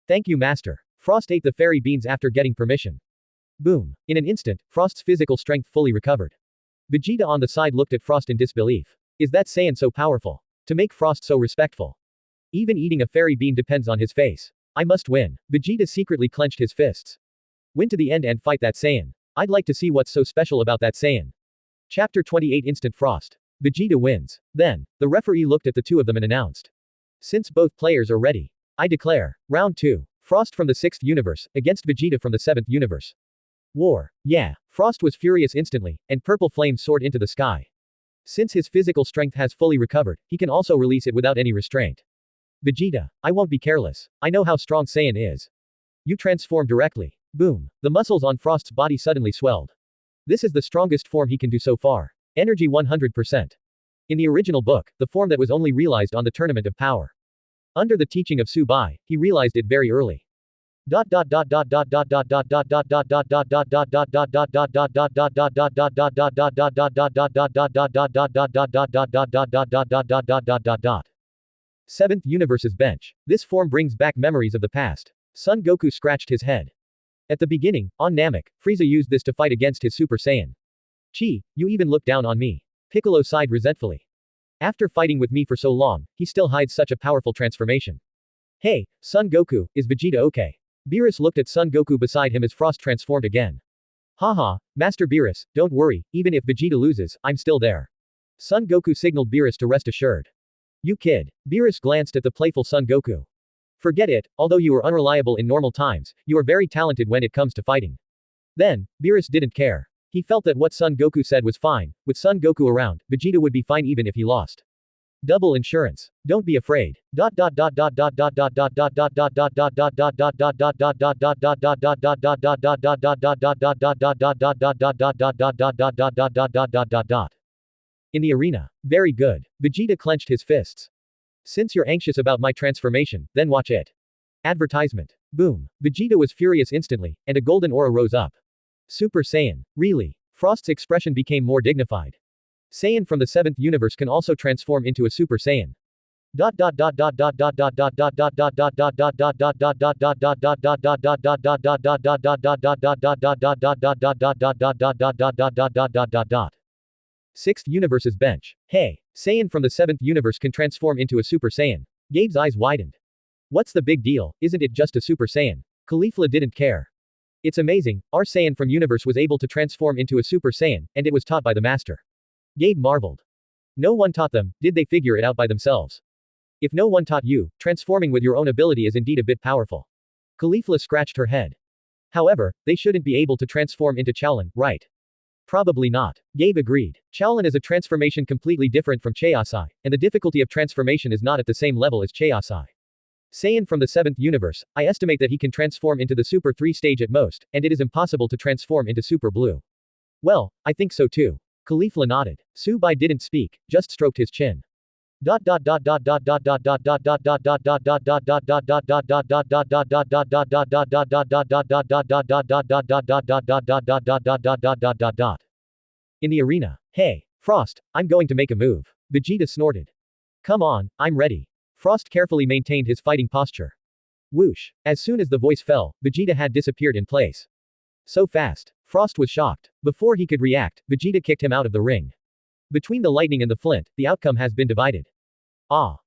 Thank you, master. Frost ate the fairy beans after getting permission. Boom. In an instant, Frost's physical strength fully recovered. Vegeta on the side looked at Frost in disbelief. Is that Saiyan so powerful? To make Frost so respectful? Even eating a fairy bean depends on his face. I must win. Vegeta secretly clenched his fists. Win to the end and fight that Saiyan. I'd like to see what's so special about that Saiyan. Chapter 28 Instant Frost. Vegeta wins. Then, the referee looked at the two of them and announced. Since both players are ready, I declare, round 2, Frost from the 6th universe, against Vegeta from the 7th universe. War. Yeah. Frost was furious instantly, and purple flame soared into the sky. Since his physical strength has fully recovered, he can also release it without any restraint. Vegeta, I won't be careless. I know how strong Saiyan is. You transform directly. Boom. The muscles on Frost's body suddenly swelled. This is the strongest form he can do so far. Energy 100%. In the original book, the form that was only realized on the Tournament of Power. Under the teaching of Su Bai, he realized it very early. Seventh Universe's bench. This form brings back memories of the past. Son Goku scratched his head. At the beginning, on Namek, Frieza used this to fight against his Super Saiyan. You even look down on me. Piccolo sighed resentfully. After fighting with me for so long, he still hides such a powerful transformation. Hey, Son Goku, is Vegeta okay? Beerus looked at Son Goku beside him as Frost transformed again. Haha, Master Beerus, don't worry, even if Vegeta loses, I'm still there. Son Goku signaled Beerus to rest assured. You kid. Beerus glanced at the playful Son Goku. Forget it, although you are unreliable in normal times, you are very talented when it comes to fighting. Then, Beerus didn't care. He felt that what Son Goku said was fine. With Son Goku around, Vegeta would be fine even if he lost. Double insurance. Don't be afraid. In the arena. Very good. Vegeta clenched his fists. Since you're anxious about my transformation, then watch it. Advertisement. Boom. Vegeta was furious instantly, and a golden aura rose up. Super Saiyan. Really? Frost's expression became more dignified. Saiyan from the 7th universe can also transform into a Super Saiyan. Sixth universe's bench. Hey, Saiyan from the 7th universe can transform into a Super Saiyan. Gabe's eyes widened. What's the big deal, isn't it just a Super Saiyan? Caulifla didn't care. It's amazing, our Saiyan from universe was able to transform into a Super Saiyan, and it was taught by the master. Gabe marveled. No one taught them, did they figure it out by themselves? If no one taught you, transforming with your own ability is indeed a bit powerful. Caulifla scratched her head. However, they shouldn't be able to transform into Shaolin, right? Probably not. Gabe agreed. Shaolin is a transformation completely different from Chaosai, and the difficulty of transformation is not at the same level as Chaosai. Saiyan from the 7th universe, I estimate that he can transform into the Super 3 stage at most, and it is impossible to transform into Super Blue. Well, I think so too. Caulifla nodded. Su Bai didn't speak, just stroked his chin. In the arena. Hey, Frost, I'm going to make a move. Vegeta snorted. Come on, I'm ready. Frost carefully maintained his fighting posture. Whoosh. As soon as the voice fell, Vegeta had disappeared in place. So fast. Frost was shocked. Before he could react, Vegeta kicked him out of the ring. Between the lightning and the flint, the outcome has been divided. Ah.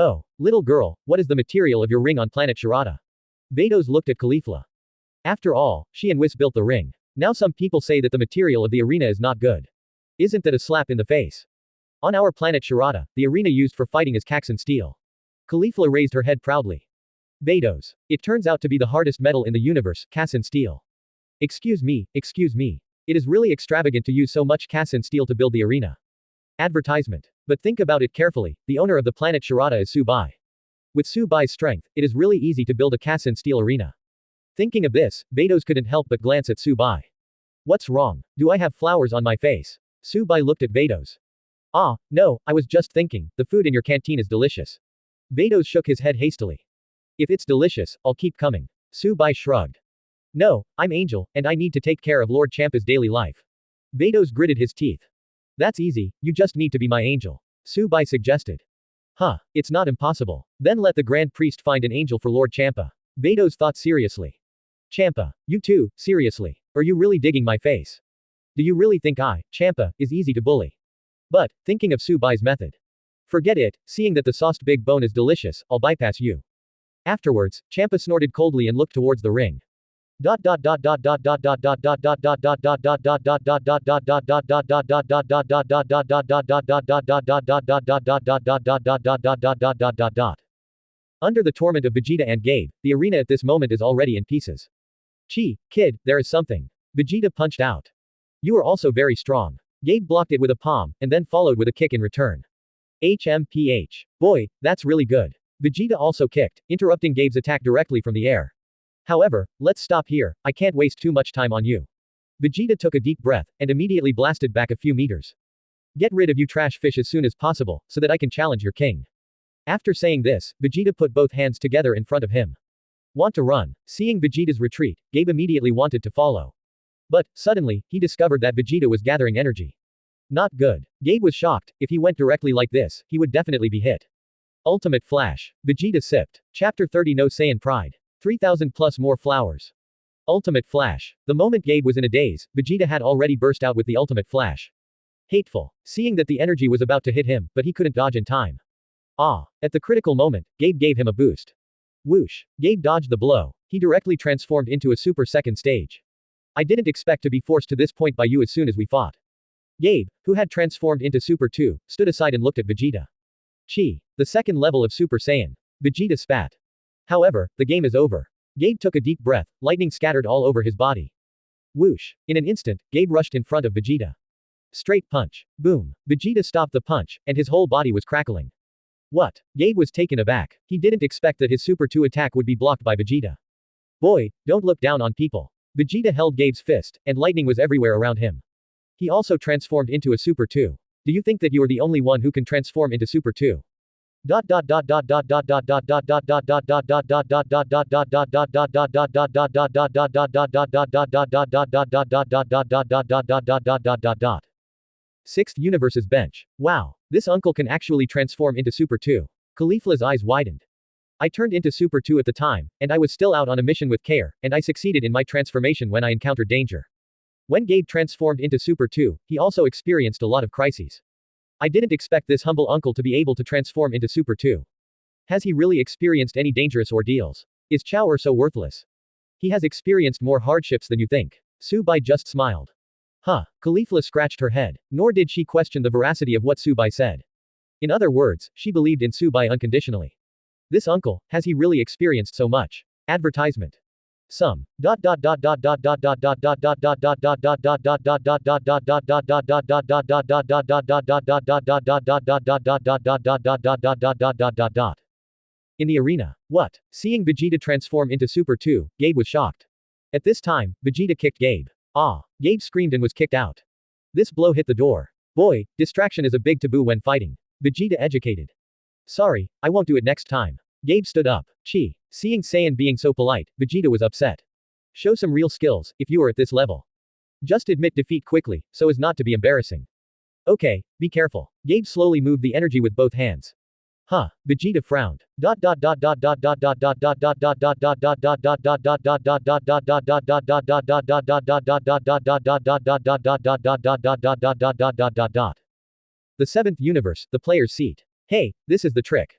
Oh, little girl, what is the material of your ring on planet Shirata? Vados looked at Caulifla. After all, she and Whis built the ring. Now some people say that the material of the arena is not good. Isn't that a slap in the face? On our planet Shirata, the arena used for fighting is Caxan steel. Caulifla raised her head proudly. Vados. It turns out to be the hardest metal in the universe, Caxan steel. Excuse me. It is really extravagant to use so much Caxan steel to build the arena. Advertisement. But think about it carefully, the owner of the planet Shirata is Su Bai. With Su Bai's strength, it is really easy to build a Caxan steel arena. Thinking of this, Vados couldn't help but glance at Su Bai. What's wrong? Do I have flowers on my face? Su Bai looked at Vados. Ah, no, I was just thinking, the food in your canteen is delicious. Vados shook his head hastily. If it's delicious, I'll keep coming. Su Bai shrugged. No, I'm Angel, and I need to take care of Lord Champa's daily life. Vados gritted his teeth. That's easy, you just need to be my angel. Su Bai suggested. Huh, it's not impossible. Then let the Grand Priest find an angel for Lord Champa. Vados thought seriously. Champa, you too, seriously. Are you really digging my face? Do you really think Champa, is easy to bully? But, thinking of Su Bai's method. Forget it, seeing that the sauced big bone is delicious, I'll bypass you. Afterwards, Champa snorted coldly and looked towards the ring. Under the torment of Vegeta and Gabe, the arena at this moment is already in pieces. Kid, there is something. Vegeta punched out. You are also very strong. Gabe blocked it with a palm, and then followed with a kick in return. HMPH. Boy, that's really good. Vegeta also kicked, interrupting Gabe's attack directly from the air. However, let's stop here, I can't waste too much time on you. Vegeta took a deep breath, and immediately blasted back a few meters. Get rid of you trash fish as soon as possible, so that I can challenge your king. After saying this, Vegeta put both hands together in front of him. Want to run? Seeing Vegeta's retreat, Gabe immediately wanted to follow. But, suddenly, he discovered that Vegeta was gathering energy. Not good. Gabe was shocked, if he went directly like this, he would definitely be hit. Ultimate Flash. Vegeta sipped. Chapter 30 No Saiyan Pride. 3,000 plus more flowers. Ultimate Flash. The moment Gabe was in a daze, Vegeta had already burst out with the Ultimate Flash. Hateful. Seeing that the energy was about to hit him, but he couldn't dodge in time. At the critical moment, Gabe gave him a boost. Whoosh. Gabe dodged the blow. He directly transformed into a super second stage. I didn't expect to be forced to this point by you as soon as we fought. Gabe, who had transformed into Super 2, stood aside and looked at Vegeta. The second level of Super Saiyan. Vegeta spat. However, the game is over. Gabe took a deep breath, lightning scattered all over his body. Whoosh. In an instant, Gabe rushed in front of Vegeta. Straight punch. Boom. Vegeta stopped the punch, and his whole body was crackling. What? Gabe was taken aback. He didn't expect that his Super 2 attack would be blocked by Vegeta. Boy, don't look down on people. Vegeta held Gabe's fist, and lightning was everywhere around him. He also transformed into a Super 2. Do you think that you are the only one who can transform into Super 2? Sixth Universe's bench. Wow, this uncle can actually transform into Super 2. Caulifla's eyes widened. I turned into Super 2 at the time, and I was still out on a mission with Care, and I succeeded in my transformation when I encountered danger. When Gabe transformed into Super 2, he also experienced a lot of crises. I didn't expect this humble uncle to be able to transform into Super 2. Has he really experienced any dangerous ordeals? Is Chao so worthless? He has experienced more hardships than you think. Su Bai just smiled. Caulifla scratched her head, nor did she question the veracity of what Su Bai said. In other words, she believed in Su Bai unconditionally. This uncle, has he really experienced so much? Advertisement. Some. In the arena. What? Seeing Vegeta transform into Super 2, Gabe was shocked. At this time, Vegeta kicked Gabe. Gabe screamed and was kicked out. This blow hit the door. Boy, distraction is a big taboo when fighting. Vegeta educated. Sorry, I won't do it next time. Gabe stood up. Seeing Saiyan being so polite, Vegeta was upset. Show some real skills, if you are at this level. Just admit defeat quickly, so as not to be embarrassing. Okay, be careful. Gabe slowly moved the energy with both hands. Vegeta frowned. The seventh universe, the player's seat. Hey, this is the trick.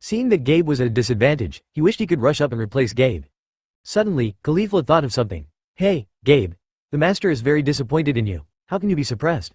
Seeing that Gabe was at a disadvantage, he wished he could rush up and replace Gabe. Suddenly, Caulifla thought of something. Hey, Gabe. The master is very disappointed in you. How can you be suppressed?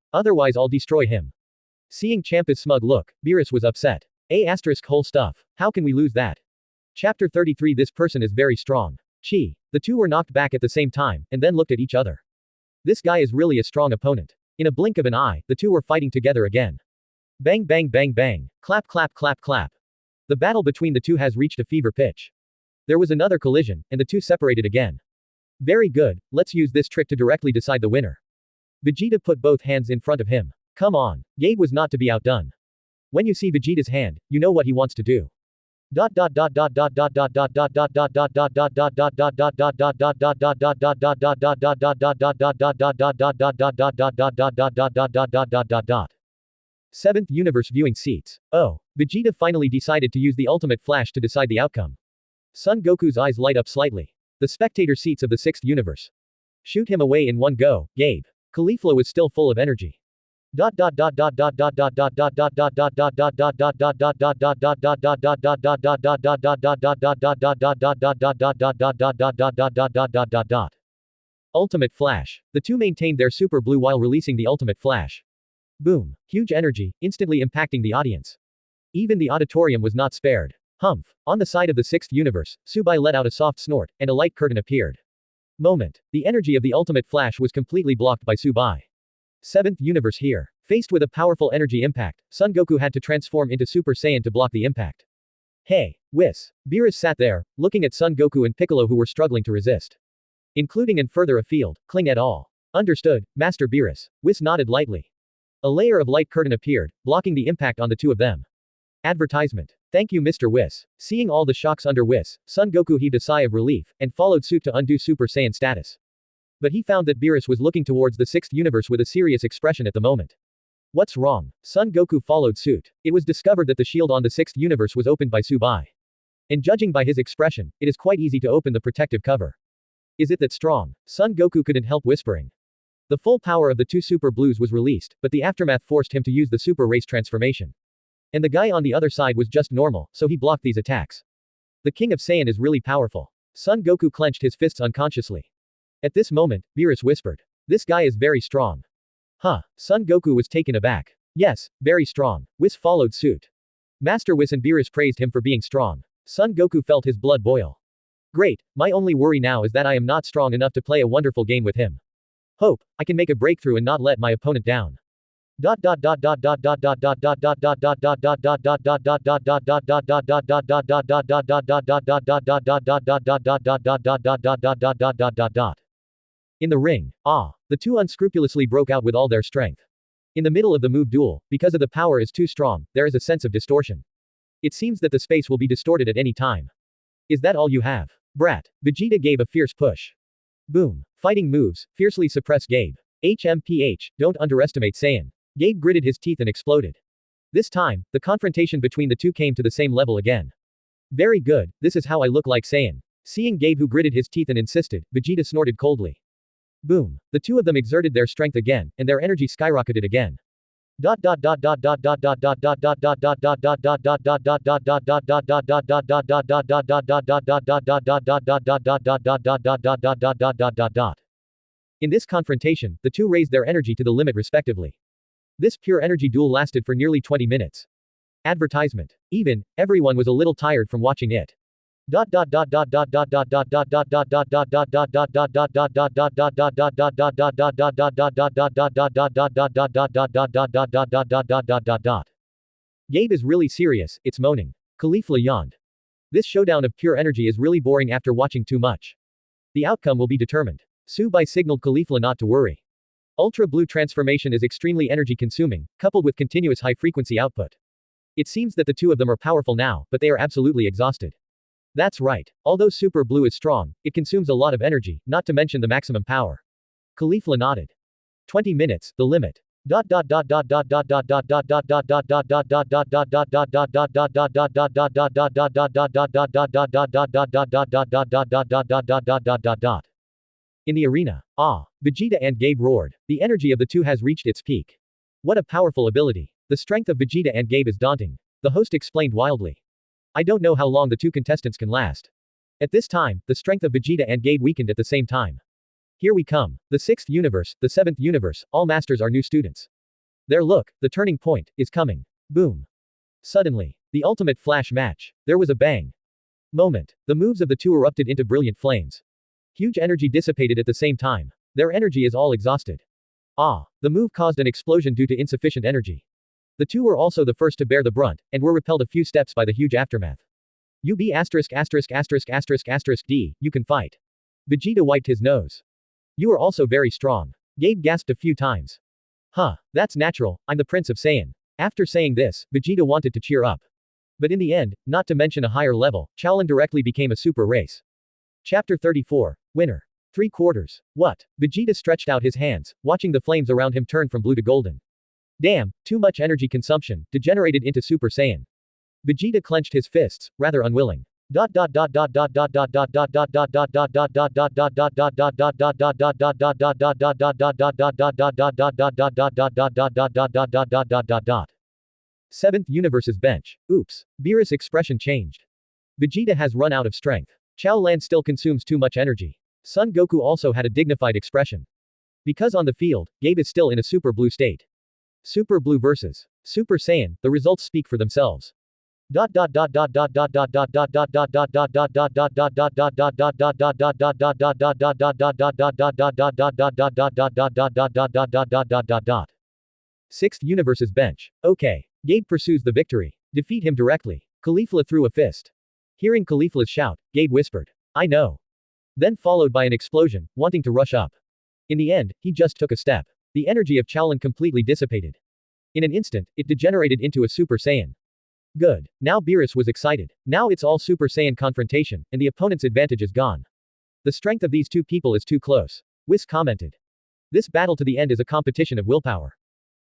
Otherwise I'll destroy him. Seeing Champa's smug look, Beerus was upset. Whole stuff. How can we lose that? Chapter 33. This person is very strong. Chi. The two were knocked back at the same time, and then looked at each other. This guy is really a strong opponent. In a blink of an eye, the two were fighting together again. Bang bang bang bang. Clap clap clap clap. The battle between the two has reached a fever pitch. There was another collision, and the two separated again. Very good, let's use this trick to directly decide the winner. Vegeta put both hands in front of him. Come on, Gabe was not to be outdone. When you see Vegeta's hand, you know what he wants to do. Seventh universe viewing seats. Oh, Vegeta finally decided to use the ultimate flash to decide the outcome. Son Goku's eyes light up slightly. The spectator seats of the sixth universe. Shoot him away in one go, Gabe. Caulifla was still full of energy. Ultimate flash. The two maintained their super blue while releasing the ultimate flash. Boom. Huge energy, instantly impacting the audience. Even the auditorium was not spared. Humph. On the side of the sixth universe, Subai let out a soft snort, and a light curtain appeared. Moment. The energy of the ultimate flash was completely blocked by Subai. Seventh universe here. Faced with a powerful energy impact, Son Goku had to transform into Super Saiyan to block the impact. Hey, Whis. Beerus sat there, looking at Son Goku and Piccolo who were struggling to resist. Including and further afield, Kling et al. Understood, Master Beerus. Whis nodded lightly. A layer of light curtain appeared, blocking the impact on the two of them. Advertisement. Thank you Mr. Whis. Seeing all the shocks under Whis, Son Goku heaved a sigh of relief, and followed suit to undo Super Saiyan status. But he found that Beerus was looking towards the sixth universe with a serious expression at the moment. What's wrong? Son Goku followed suit. It was discovered that the shield on the sixth universe was opened by Subai. And judging by his expression, it is quite easy to open the protective cover. Is it that strong? Son Goku couldn't help whispering. The full power of the two Super Blues was released, but the aftermath forced him to use the Super Race transformation. And the guy on the other side was just normal, so he blocked these attacks. The King of Saiyan is really powerful. Son Goku clenched his fists unconsciously. At this moment, Beerus whispered. This guy is very strong. Huh, Son Goku was taken aback. Yes, very strong. Whis followed suit. Master Whis and Beerus praised him for being strong. Son Goku felt his blood boil. Great, my only worry now is that I am not strong enough to play a wonderful game with him. Hope, I can make a breakthrough and not let my opponent down. In the ring, the two unscrupulously broke out with all their strength. In the middle of the move duel, because of the power is too strong, there is a sense of distortion. It seems that the space will be distorted at any time. Is that all you have? Brat. Vegeta gave a fierce push. Boom. Fighting moves, fiercely suppress Gabe. HMPH, don't underestimate Saiyan. Gabe gritted his teeth and exploded. This time, the confrontation between the two came to the same level again. Very good, this is how I look like Saiyan. Seeing Gabe who gritted his teeth and insisted, Vegeta snorted coldly. Boom. The two of them exerted their strength again, and their energy skyrocketed again. In this confrontation, the two raised their energy to the limit respectively. This pure energy duel lasted for nearly 20 minutes. Advertisement. Even, everyone was a little tired from watching it. Gabe is really serious, it's moaning. Caulifla yawned. This showdown of pure energy is really boring after watching too much. The outcome will be determined. Su Bai signaled Caulifla not to worry. Ultra Blue transformation is extremely energy consuming, coupled with continuous high frequency output. It seems that the two of them are powerful now, but they are absolutely exhausted. That's right. Although Super Blue is strong, it consumes a lot of energy, not to mention the maximum power. Caulifla nodded. 20 minutes, the limit. In the arena. Vegeta and Gabe roared. The energy of the two has reached its peak. What a powerful ability. The strength of Vegeta and Gabe is daunting. The host explained wildly. I don't know how long the two contestants can last. At this time, the strength of Vegeta and Gabe weakened at the same time. Here we come. The 6th universe, the 7th universe, all masters are new students. There look, the turning point, is coming. Boom. Suddenly, the ultimate flash match. There was a bang. Moment. The moves of the two erupted into brilliant flames. Huge energy dissipated at the same time. Their energy is all exhausted. The move caused an explosion due to insufficient energy. The two were also the first to bear the brunt, and were repelled a few steps by the huge aftermath. You be D, you can fight. Vegeta wiped his nose. You are also very strong. Gabe gasped a few times. Huh, that's natural, I'm the Prince of Saiyan. After saying this, Vegeta wanted to cheer up. But in the end, not to mention a higher level, Shaolin directly became a super race. Chapter 34. Winner. 3/4. What? Vegeta stretched out his hands, watching the flames around him turn from blue to golden. Damn, too much energy consumption, degenerated into Super Saiyan. Vegeta clenched his fists, rather unwilling. Seventh Universe's bench. Oops. Beerus' expression changed. Vegeta has run out of strength. Chao Lan still consumes too much energy. Son Goku also had a dignified expression. Because on the field, Gabe is still in a Super Blue state. Super Blue versus Super Saiyan, the results speak for themselves. Sixth Universe's bench. Okay. Gabe pursues the victory. Defeat him directly. Caulifla threw a fist. Hearing Caulifla's shout, Gabe whispered, I know. Then followed by an explosion, wanting to rush up. In the end, he just took a step. The energy of Shaolin completely dissipated. In an instant, it degenerated into a Super Saiyan. Good. Now Beerus was excited. Now it's all Super Saiyan confrontation, and the opponent's advantage is gone. The strength of these two people is too close. Whis commented. This battle to the end is a competition of willpower.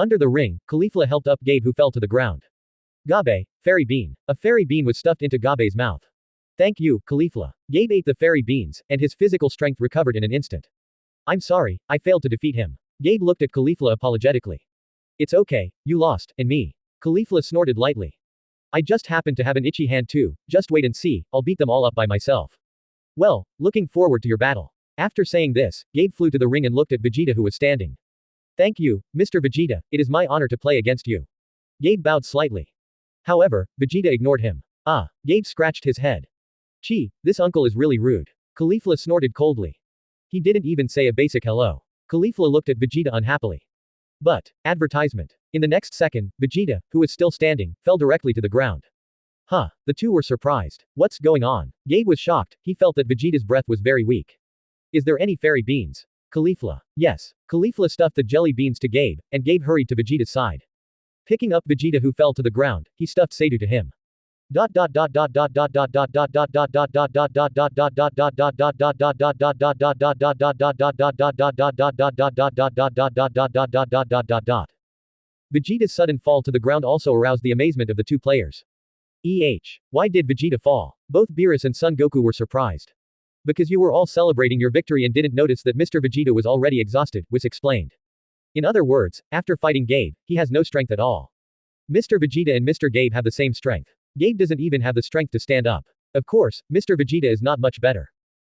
Under the ring, Caulifla helped up Gabe who fell to the ground. Gabe, fairy bean. A fairy bean was stuffed into Gabe's mouth. Thank you, Caulifla. Gabe ate the fairy beans, and his physical strength recovered in an instant. I'm sorry, I failed to defeat him. Gabe looked at Caulifla apologetically. It's okay, you lost, and me. Caulifla snorted lightly. I just happen to have an itchy hand too, just wait and see, I'll beat them all up by myself. Well, looking forward to your battle. After saying this, Gabe flew to the ring and looked at Vegeta who was standing. Thank you, Mr. Vegeta, it is my honor to play against you. Gabe bowed slightly. However, Vegeta ignored him. Gabe scratched his head. Gee, this uncle is really rude. Caulifla snorted coldly. He didn't even say a basic hello. Caulifla looked at Vegeta unhappily. But, advertisement. In the next second, Vegeta, who was still standing, fell directly to the ground. The two were surprised. What's going on? Gabe was shocked, he felt that Vegeta's breath was very weak. Is there any fairy beans? Caulifla. Yes. Caulifla stuffed the jelly beans to Gabe, and Gabe hurried to Vegeta's side. Picking up Vegeta who fell to the ground, he stuffed Seidu to him. Vegeta's sudden fall to the ground also aroused the amazement of the two players. Why did Vegeta fall? Both Beerus and Son Goku were surprised. Because you were all celebrating your victory and didn't notice that Mr. Vegeta was already exhausted, Whis explained. In other words, after fighting Gabe, he has no strength at all. Mr. Vegeta and Mr. Gabe have the same strength. Gabe doesn't even have the strength to stand up. Of course, Mr. Vegeta is not much better.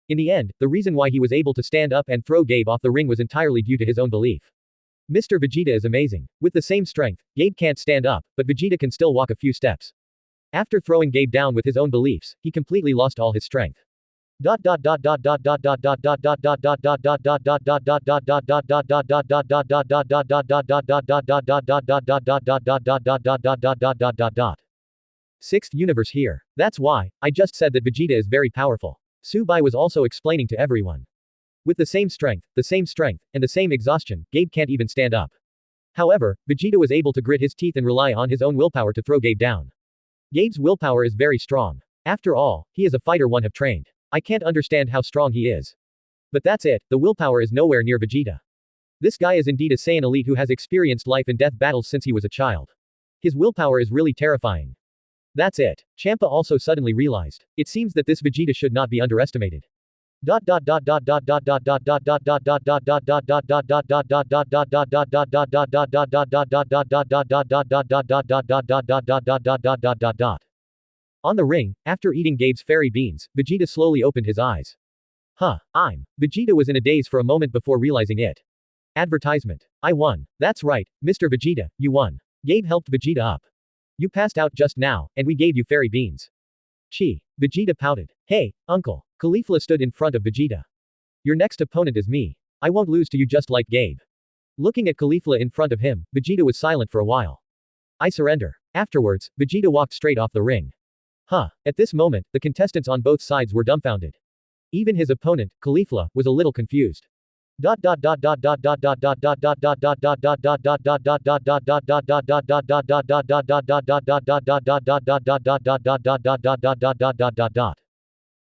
In the end, the reason why he was able to stand up and throw Gabe off the ring was entirely due to his own belief. Mr. Vegeta is amazing. With the same strength, Gabe can't stand up, but Vegeta can still walk a few steps. After throwing Gabe down with his own beliefs, he completely lost all his strength. Sixth universe here. That's why, I just said that Vegeta is very powerful. Su Bai was also explaining to everyone. With the same strength, and the same exhaustion, Gabe can't even stand up. However, Vegeta was able to grit his teeth and rely on his own willpower to throw Gabe down. Gabe's willpower is very strong. After all, he is a fighter one have trained. I can't understand how strong he is. But that's it, the willpower is nowhere near Vegeta. This guy is indeed a Saiyan elite who has experienced life and death battles since he was a child. His willpower is really terrifying. That's it. Champa also suddenly realized. It seems that this Vegeta should not be underestimated. On the ring, after eating Gabe's fairy beans, Vegeta slowly opened his eyes. Vegeta was in a daze for a moment before realizing it. Advertisement. I won. That's right, Mr. Vegeta, you won. Gabe helped Vegeta up. You passed out just now, and we gave you fairy beans. Vegeta pouted. Hey, uncle. Caulifla stood in front of Vegeta. Your next opponent is me. I won't lose to you just like Gabe. Looking at Caulifla in front of him, Vegeta was silent for a while. I surrender. Afterwards, Vegeta walked straight off the ring. At this moment, the contestants on both sides were dumbfounded. Even his opponent, Caulifla, was a little confused.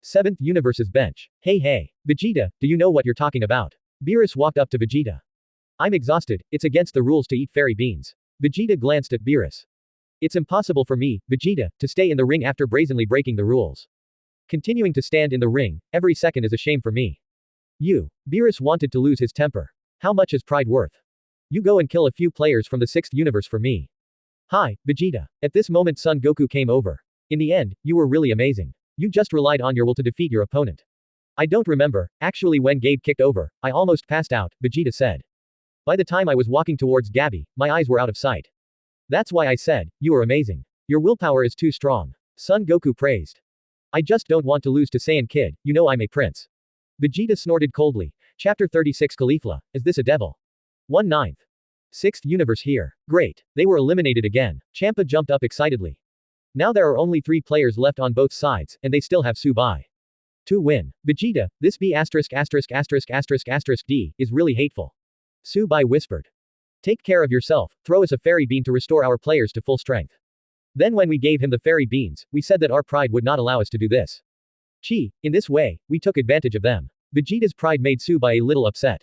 Seventh Universe's bench. Hey, Vegeta, do you know what you're talking about? Beerus walked up to Vegeta. I'm exhausted, it's against the rules to eat fairy beans. Vegeta glanced at Beerus. It's impossible for me, Vegeta, to stay in the ring after brazenly breaking the rules. Continuing to stand in the ring, every second is a shame for me. Beerus wanted to lose his temper. How much is pride worth? You go and kill a few players from the sixth universe for me. Hi, Vegeta. At this moment Son Goku came over. In the end, you were really amazing. You just relied on your will to defeat your opponent. I don't remember, actually when Gabe kicked over, I almost passed out, Vegeta said. By the time I was walking towards Gabi, my eyes were out of sight. That's why I said, you are amazing. Your willpower is too strong. Son Goku praised. I just don't want to lose to Saiyan Kid, you know I'm a prince. Vegeta snorted coldly. Chapter 36 Caulifla, is this a devil? 1/9. Sixth universe here. Great. They were eliminated again. Champa jumped up excitedly. Now there are only 3 players left on both sides, and they still have Subai. To win. Vegeta, this B****************** D, is really hateful. Subai whispered. Take care of yourself, throw us a fairy bean to restore our players to full strength. Then when we gave him the fairy beans, we said that our pride would not allow us to do this. In this way, we took advantage of them. Vegeta's pride made Subai a little upset.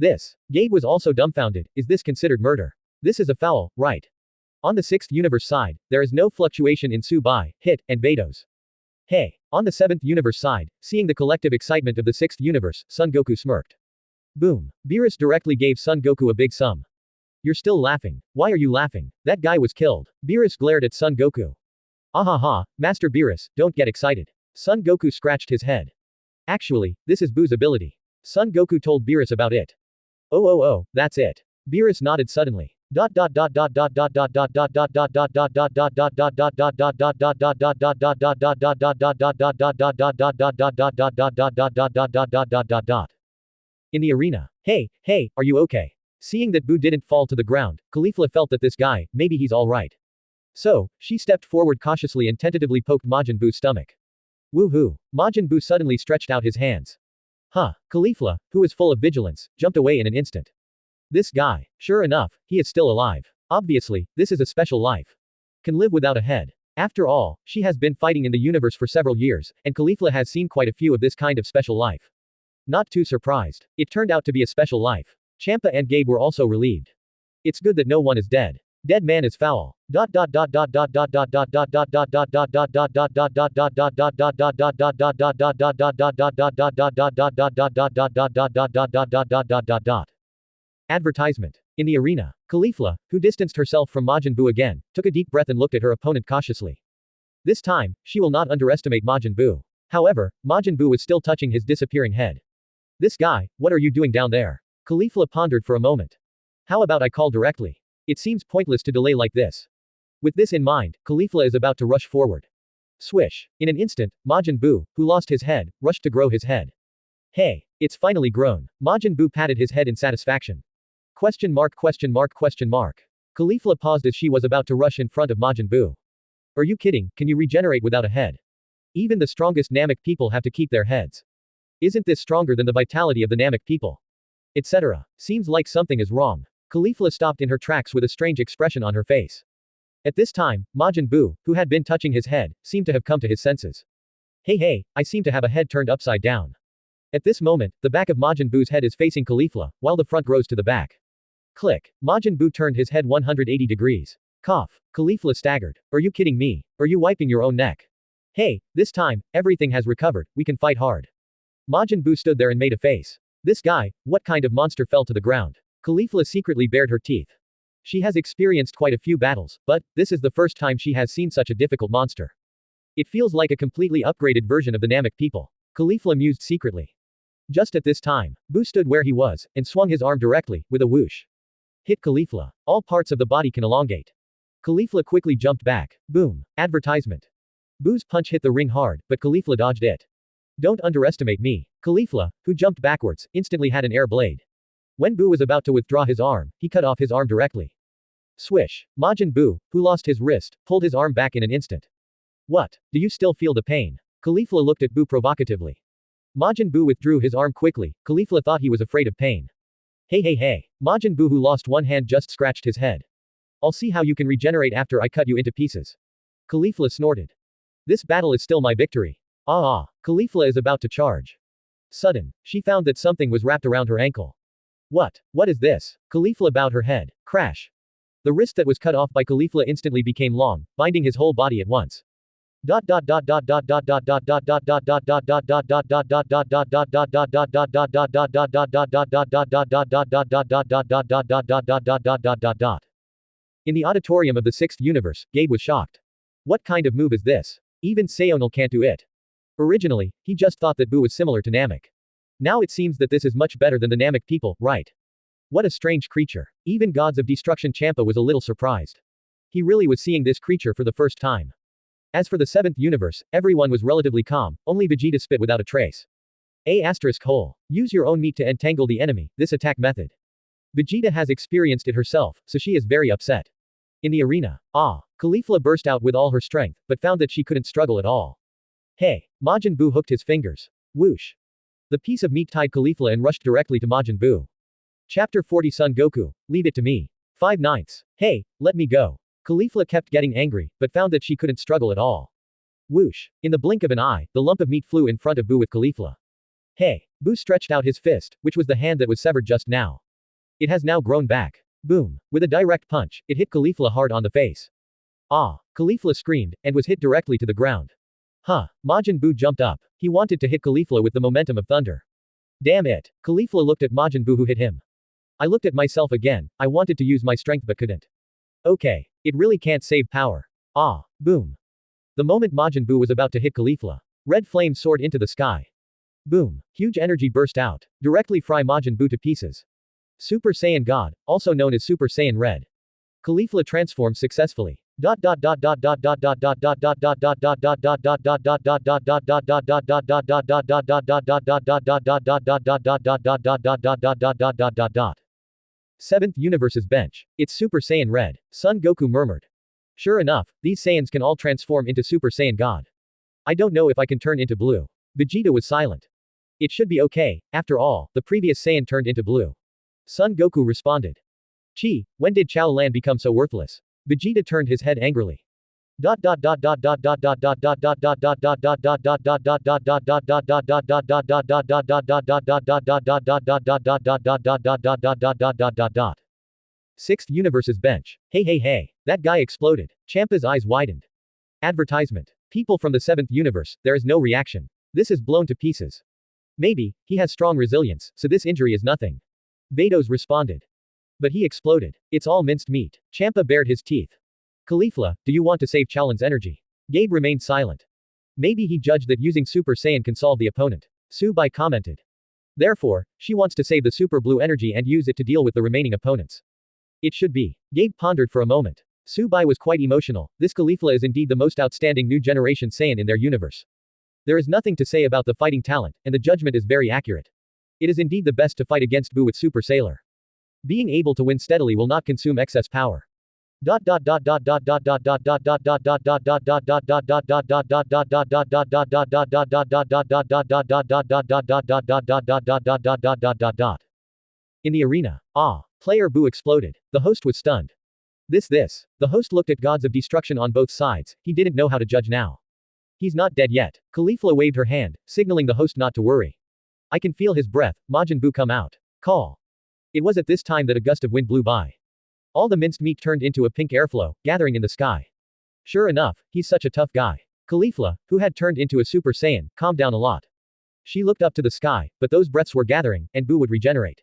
Gabe was also dumbfounded. Is this considered murder? This is a foul, right? On the 6th universe side, there is no fluctuation in Su Bai, Hitt, and Vados. Hey. On the 7th universe side, seeing the collective excitement of the 6th universe, Son Goku smirked. Boom. Beerus directly gave Son Goku a big sum. You're still laughing. Why are you laughing? That guy was killed. Beerus glared at Son Goku. Ahaha, Master Beerus, don't get excited. Son Goku scratched his head. Actually, this is Buu's ability. Son Goku told Beerus about it. Oh, that's it. Beerus nodded suddenly. In the arena. Hey, are you okay? Seeing that Buu didn't fall to the ground, Caulifla felt that this guy, maybe he's alright. So, she stepped forward cautiously and tentatively poked Majin Buu's stomach. Woohoo! Majin Buu suddenly stretched out his hands. Caulifla, who is full of vigilance, jumped away in an instant. This guy, sure enough, he is still alive. Obviously, this is a special life. Can live without a head. After all, she has been fighting in the universe for several years, and Caulifla has seen quite a few of this kind of special life. Not too surprised. It turned out to be a special life. Champa and Gabe were also relieved. It's good that no one is dead. Dead man is foul. In the arena, Caulifla, who distanced herself from Majin Buu again, took a deep breath and looked at her opponent cautiously. This time, she will not underestimate Majin Buu. However, Majin Buu was still touching his disappearing head. This guy, what are you doing down there? Caulifla pondered for a moment. How about I call directly? It seems pointless to delay like this. With this in mind, Caulifla is about to rush forward. Swish. In an instant, Majin Buu, who lost his head, rushed to grow his head. Hey, it's finally grown. Majin Buu patted his head in satisfaction. Caulifla paused as she was about to rush in front of Majin Buu. Are you kidding? Can you regenerate without a head? Even the strongest Namek people have to keep their heads. Isn't this stronger than the vitality of the Namek people? Etc. Seems like something is wrong. Caulifla stopped in her tracks with a strange expression on her face. At this time, Majin Buu, who had been touching his head, seemed to have come to his senses. Hey, I seem to have a head turned upside down. At this moment, the back of Majin Buu's head is facing Caulifla, while the front rose to the back. Click. Majin Buu turned his head 180 degrees. Cough. Caulifla staggered. Are you kidding me? Are you wiping your own neck? Hey, this time, everything has recovered, we can fight hard. Majin Buu stood there and made a face. This guy, what kind of monster fell to the ground? Caulifla secretly bared her teeth. She has experienced quite a few battles, but this is the first time she has seen such a difficult monster. It feels like a completely upgraded version of the Namek people. Caulifla mused secretly. Just at this time, Buu stood where he was, and swung his arm directly, with a whoosh. Hit Caulifla. All parts of the body can elongate. Caulifla quickly jumped back. Boom. Advertisement. Buu's punch hit the ring hard, but Caulifla dodged it. Don't underestimate me. Caulifla, who jumped backwards, instantly had an air blade. When Buu was about to withdraw his arm, he cut off his arm directly. Swish. Majin Buu, who lost his wrist, pulled his arm back in an instant. What? Do you still feel the pain? Caulifla looked at Buu provocatively. Majin Buu withdrew his arm quickly. Caulifla thought he was afraid of pain. Hey. Majin Buu, who lost one hand, just scratched his head. I'll see how you can regenerate after I cut you into pieces. Caulifla snorted. This battle is still my victory. Caulifla is about to charge. Sudden, she found that something was wrapped around her ankle. What is this? Caulifla bowed her head. Crash. The wrist that was cut off by Caulifla instantly became long, binding his whole body at once. In the auditorium of the 6th universe, Gabe was shocked. What kind of move is this? Even Sayonal can't do it. Originally, he just thought that Buu was similar to Namek. Now it seems that this is much better than the Namek people, right? What a strange creature. Even Gods of Destruction Champa was a little surprised. He really was seeing this creature for the first time. As for the 7th universe, everyone was relatively calm, only Vegeta spit without a trace. Use your own meat to entangle the enemy, this attack method. Vegeta has experienced it herself, so she is very upset. In the arena, Caulifla burst out with all her strength, but found that she couldn't struggle at all. Hey, Majin Buu hooked his fingers. Whoosh. The piece of meat tied Caulifla and rushed directly to Majin Buu. Chapter 40 Son Goku, leave it to me. 5/9. Hey, let me go. Caulifla kept getting angry, but found that she couldn't struggle at all. Whoosh. In the blink of an eye, the lump of meat flew in front of Buu with Caulifla. Hey, Buu stretched out his fist, which was the hand that was severed just now. It has now grown back. Boom. With a direct punch, it hit Caulifla hard on the face. Ah! Caulifla screamed, and was hit directly to the ground. Huh. Majin Buu jumped up. He wanted to hit Caulifla with the momentum of thunder. Damn it. Caulifla looked at Majin Buu who hit him. I looked at myself again. I wanted to use my strength but couldn't. Okay. It really can't save power. Ah. Boom. The moment Majin Buu was about to hit Caulifla, red flame soared into the sky. Boom. Huge energy burst out, directly fry Majin Buu to pieces. Super Saiyan God, also known as Super Saiyan Red. Caulifla transformed successfully. Seventh Universe's bench. It's Super Saiyan Red. Son Goku murmured. Sure enough, these Saiyans can all transform into Super Saiyan God. I don't know if I can turn into blue. Vegeta was silent. It should be okay, after all, the previous Saiyan turned into blue. Son Goku responded. Chi, when did Chao Lan become so worthless? Vegeta turned his head angrily. Sixth Universe's bench. Hey, that guy exploded. Champa's eyes widened. Advertisement. People from the 7th universe, there is no reaction. This is blown to pieces. Maybe, he has strong resilience, so this injury is nothing. Vados responded. But he exploded. It's all minced meat. Champa bared his teeth. Caulifla, do you want to save Chaolan's energy? Gabe remained silent. Maybe he judged that using Super Saiyan can solve the opponent. Su Bai commented. Therefore, she wants to save the Super Blue energy and use it to deal with the remaining opponents. It should be. Gabe pondered for a moment. Su Bai was quite emotional. This Caulifla is indeed the most outstanding new generation Saiyan in their universe. There is nothing to say about the fighting talent, and the judgment is very accurate. It is indeed the best to fight against Buu with Super Sailor. Being able to win steadily will not consume excess power. In the arena. Ah! Player Buu exploded. The host was stunned. This. The host looked at gods of destruction on both sides, he didn't know how to judge now. He's not dead yet. Caulifla waved her hand, signaling the host not to worry. I can feel his breath, Majin Buu come out. Call. It was at this time that a gust of wind blew by. All the minced meat turned into a pink airflow, gathering in the sky. Sure enough, he's such a tough guy. Caulifla, who had turned into a Super Saiyan, calmed down a lot. She looked up to the sky, but those breaths were gathering, and Buu would regenerate.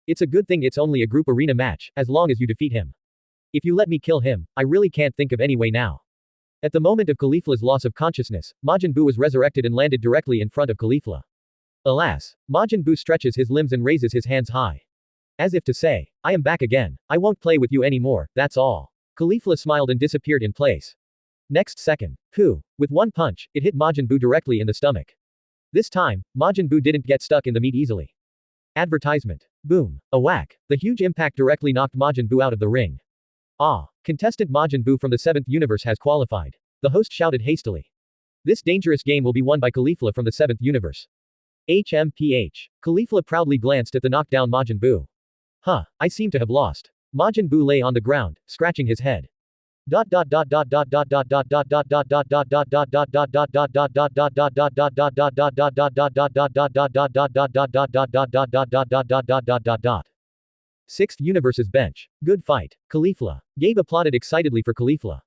It's a good thing it's only a group arena match, as long as you defeat him. If you let me kill him, I really can't think of any way now. At the moment of Caulifla's loss of consciousness, Majin Buu was resurrected and landed directly in front of Caulifla. Alas, Majin Buu stretches his limbs and raises his hands high. As if to say, I am back again, I won't play with you anymore, that's all. Caulifla smiled and disappeared in place. Next second, pooh, with one punch, it hit Majin Buu directly in the stomach. This time, Majin Buu didn't get stuck in the meat easily. Advertisement. Boom. A whack. The huge impact directly knocked Majin Buu out of the ring. Ah. Contestant Majin Buu from the 7th universe has qualified. The host shouted hastily. This dangerous game will be won by Caulifla from the 7th universe. HMPH. Caulifla proudly glanced at the knockdown Majin Buu. Huh, I seem to have lost. Majin Buu lay on the ground, scratching his head. Sixth Universe's bench. Good fight. Caulifla. Gabe applauded excitedly for Caulifla.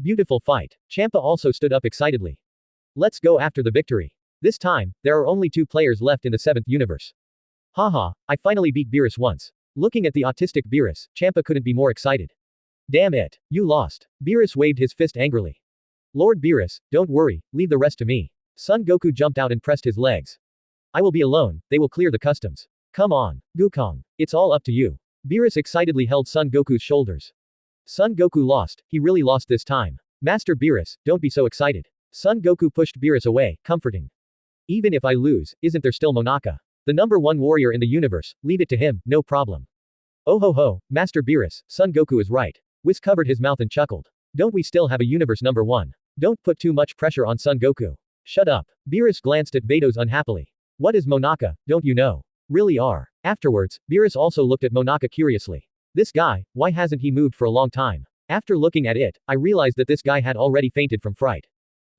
Beautiful fight. Champa also stood up excitedly. Let's go after the victory. This time, there are only 2 players left in the 7th universe. Haha, I finally beat Beerus once. Looking at the autistic Beerus, Champa couldn't be more excited. Damn it, you lost. Beerus waved his fist angrily. Lord Beerus, don't worry, leave the rest to me. Son Goku jumped out and pressed his legs. I will be alone, they will clear the customs. Come on, Gukong. It's all up to you. Beerus excitedly held Son Goku's shoulders. Son Goku lost, he really lost this time. Master Beerus, don't be so excited. Son Goku pushed Beerus away, comforting. Even if I lose, isn't there still Monaka? The number 1 warrior in the universe, leave it to him, no problem. Oh ho, Master Beerus, Son Goku is right. Whis covered his mouth and chuckled. Don't we still have a universe number 1? Don't put too much pressure on Son Goku. Shut up. Beerus glanced at Vados unhappily. What is Monaka, don't you know? Really are. Afterwards, Beerus also looked at Monaka curiously. This guy, why hasn't he moved for a long time? After looking at it, I realized that this guy had already fainted from fright.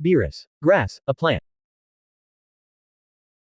Beerus. Grass, a plant.